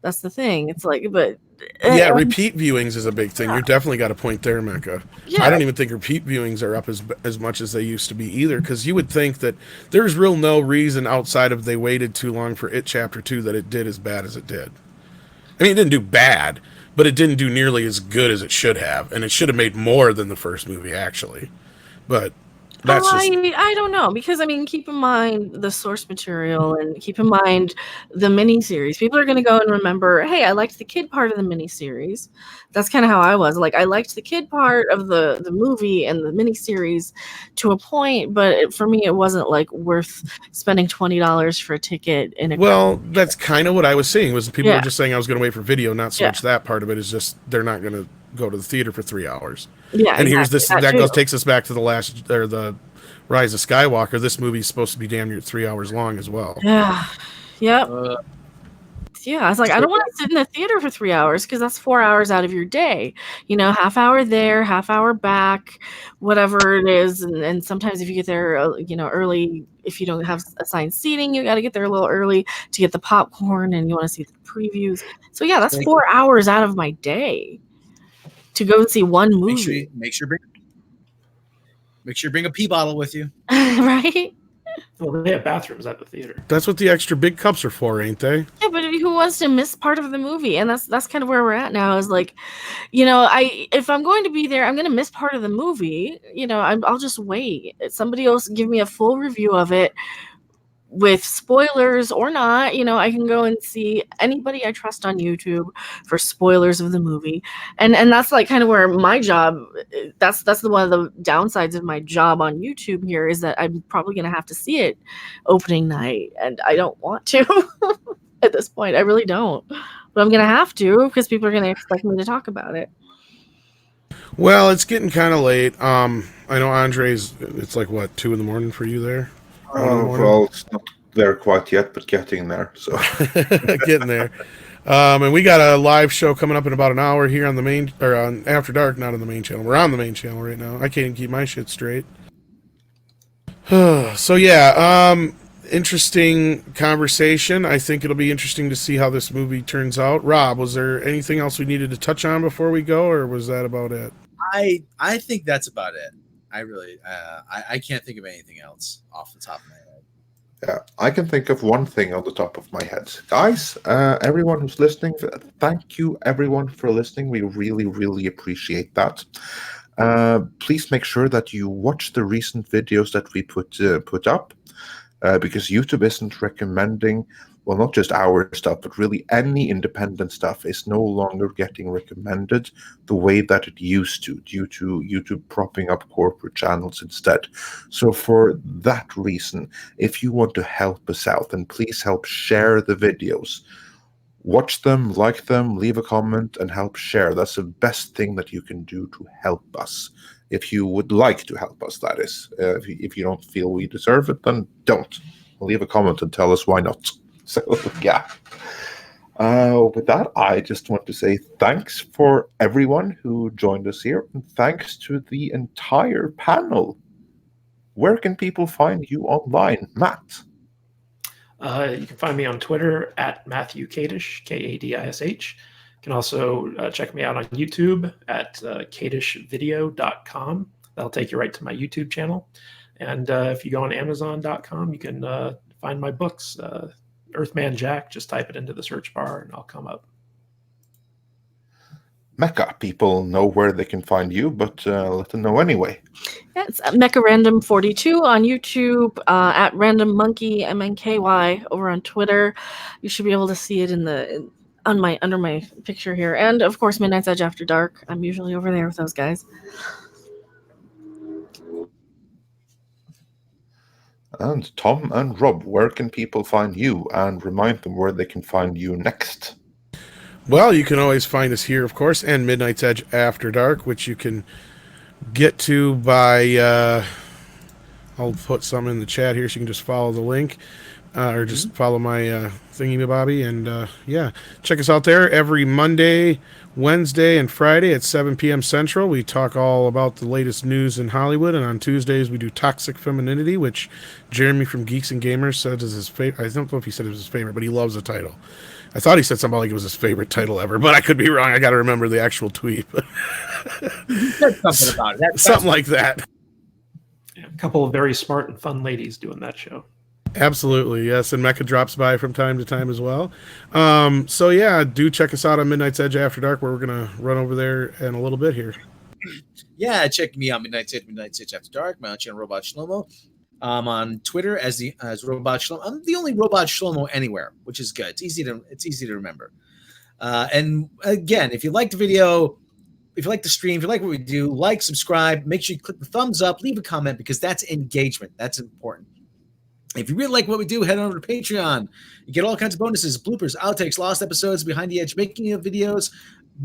That's the thing. It's like, but yeah, repeat viewings is a big thing. You definitely got a point there, Mecca. Yeah. I don't even think repeat viewings are up as much as they used to be either, because you would think that there's real no reason outside of they waited too long for It Chapter 2 that it did as bad as it did. I mean, it didn't do bad, but it didn't do nearly as good as it should have, and it should have made more than the first movie, actually. But that's I don't know, because I mean, keep in mind the source material and keep in mind the miniseries. People are going to go and remember, hey, I liked the kid part of the miniseries. That's kind of how I was. Like, I liked the kid part of the movie and the miniseries to a point, but for me, it wasn't like worth spending $20 for a ticket. That's kind of what I was saying. Was people were just saying I was going to wait for video, not so much that part of it. Is just they're not going to go to the theater for 3 hours. Yeah, and here's this takes us back to the Rise of Skywalker. This movie is supposed to be damn near 3 hours long as well. Yeah, yep. I was like, I don't want to sit in the theater for 3 hours because that's 4 hours out of your day. Half hour there, half hour back, whatever it is. And sometimes if you get there, early, if you don't have assigned seating, you got to get there a little early to get the popcorn and you want to see the previews. So yeah, that's 4 hours out of my day to go and see one movie. Make sure you bring a pee bottle with you. Right? Well, they have bathrooms at the theater. That's what the extra big cups are for, ain't they? Yeah, but who wants to miss part of the movie? And that's kind of where we're at now. Is like, if I'm going to be there, I'm going to miss part of the movie. I'll just wait. Somebody else give me a full review of it with spoilers or not. I can go and see anybody I trust on YouTube for spoilers of the movie, and that's like kind of where my job. That's one of the downsides of my job on YouTube here is that I'm probably going to have to see it opening night, and I don't want to at this point. I really don't, but I'm going to have to because people are going to expect me to talk about it. Well, it's getting kind of late. I know Andre's. It's like what, 2 a.m. for you there? Well, it's not there quite yet, but getting there. So getting there. And we got a live show coming up in about an hour here on the main, or on After Dark, not on the main channel. We're on the main channel right now. I can't even keep my shit straight. So yeah, interesting conversation. I think it'll be interesting to see how this movie turns out. Rob, was there anything else we needed to touch on before we go, or was that about it? I think that's about it. I really, I can't think of anything else off the top of my head. Yeah, I can think of one thing on the top of my head. Guys, everyone who's listening, thank you everyone for listening. We really, really appreciate that. Please make sure that you watch the recent videos that we put up, because YouTube isn't recommending, well, not just our stuff, but really any independent stuff is no longer getting recommended the way that it used to, due to YouTube propping up corporate channels instead. So for that reason, if you want to help us out, then please help share the videos. Watch them, like them, leave a comment, and help share. That's the best thing that you can do to help us. If you would like to help us, that is. If you don't feel we deserve it, then don't. Leave a comment and tell us why not. So, yeah. With that, I just want to say thanks for everyone who joined us here, and thanks to the entire panel. Where can people find you online, Matt? You can find me on Twitter at Matthew Kadish, Kadish. You can also check me out on YouTube at kadishvideo.com. That'll take you right to my YouTube channel. And if you go on Amazon.com, you can find my books, Earthman Jack. Just type it into the search bar and I'll come up. Mecca, people know where they can find you, but let them know anyway. Yeah, it's Mecha Random 42 on YouTube, at Random Monkey MNKY over on Twitter. You should be able to see it under my picture here, and of course Midnight's Edge After Dark. I'm usually over there with those guys. And Tom and Rob, where can people find you, and remind them where they can find you next? Well, you can always find us here, of course, and Midnight's Edge After Dark, which you can get to by, I'll put some in the chat here so you can just follow the link, or just follow my thingy-mabobby, and yeah, check us out there every Monday, Wednesday, and Friday at 7 p.m. Central. We talk all about the latest news in Hollywood, and on Tuesdays we do Toxic Femininity, which Jeremy from Geeks and Gamers said is his favorite. I don't know if he said it was his favorite, but he loves the title. I thought he said something like it was his favorite title ever, but I could be wrong. I got to remember the actual tweet. He said something about it. Something like that. Yeah, a couple of very smart and fun ladies doing that show. Absolutely, yes. And Mecca drops by from time to time as well. So yeah, do check us out on Midnight's Edge After Dark, where we're going to run over there in a little bit here. Yeah, check me out, Midnight's Edge After Dark, my own channel, Robot Shlomo. On Twitter as Robot Shlomo. I'm the only Robot Shlomo anywhere, which is good. It's easy to remember. And again, if you like the video, if you like the stream, if you like what we do, like, subscribe, make sure you click the thumbs up, leave a comment, because that's engagement. That's important. If you really like what we do, head on over to Patreon. You get all kinds of bonuses, bloopers, outtakes, lost episodes, behind the edge making of videos,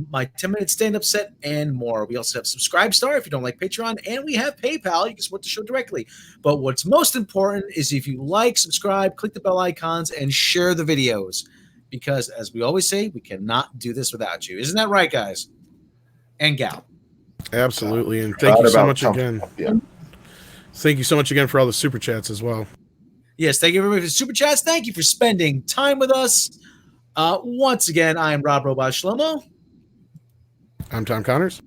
my 10-minute stand-up set, and more. We also have Subscribestar if you don't like Patreon, and we have PayPal. You can support the show directly. But what's most important is if you like, subscribe, click the bell icons, and share the videos. Because, as we always say, we cannot do this without you. Isn't that right, guys? And gal. Absolutely. And thank you so much again. Yeah. Thank you so much again for all the super chats as well. Yes, thank you everybody for the super chats. Thank you for spending time with us. Once again, I am Rob Robot Shlomo. I'm Tom Connors.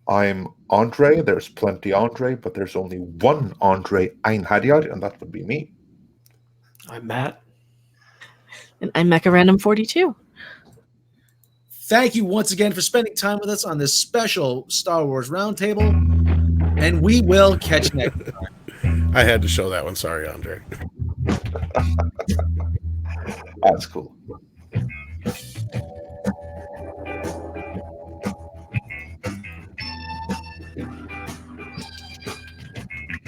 I'm Andre. There's plenty Andre, but there's only one Andre Einhadyar, and that would be me. I'm Matt. And I'm Mecha Random 42. Thank you once again for spending time with us on this special Star Wars Roundtable, and we will catch you next time. I had to show that one. Sorry, Andre. That's cool.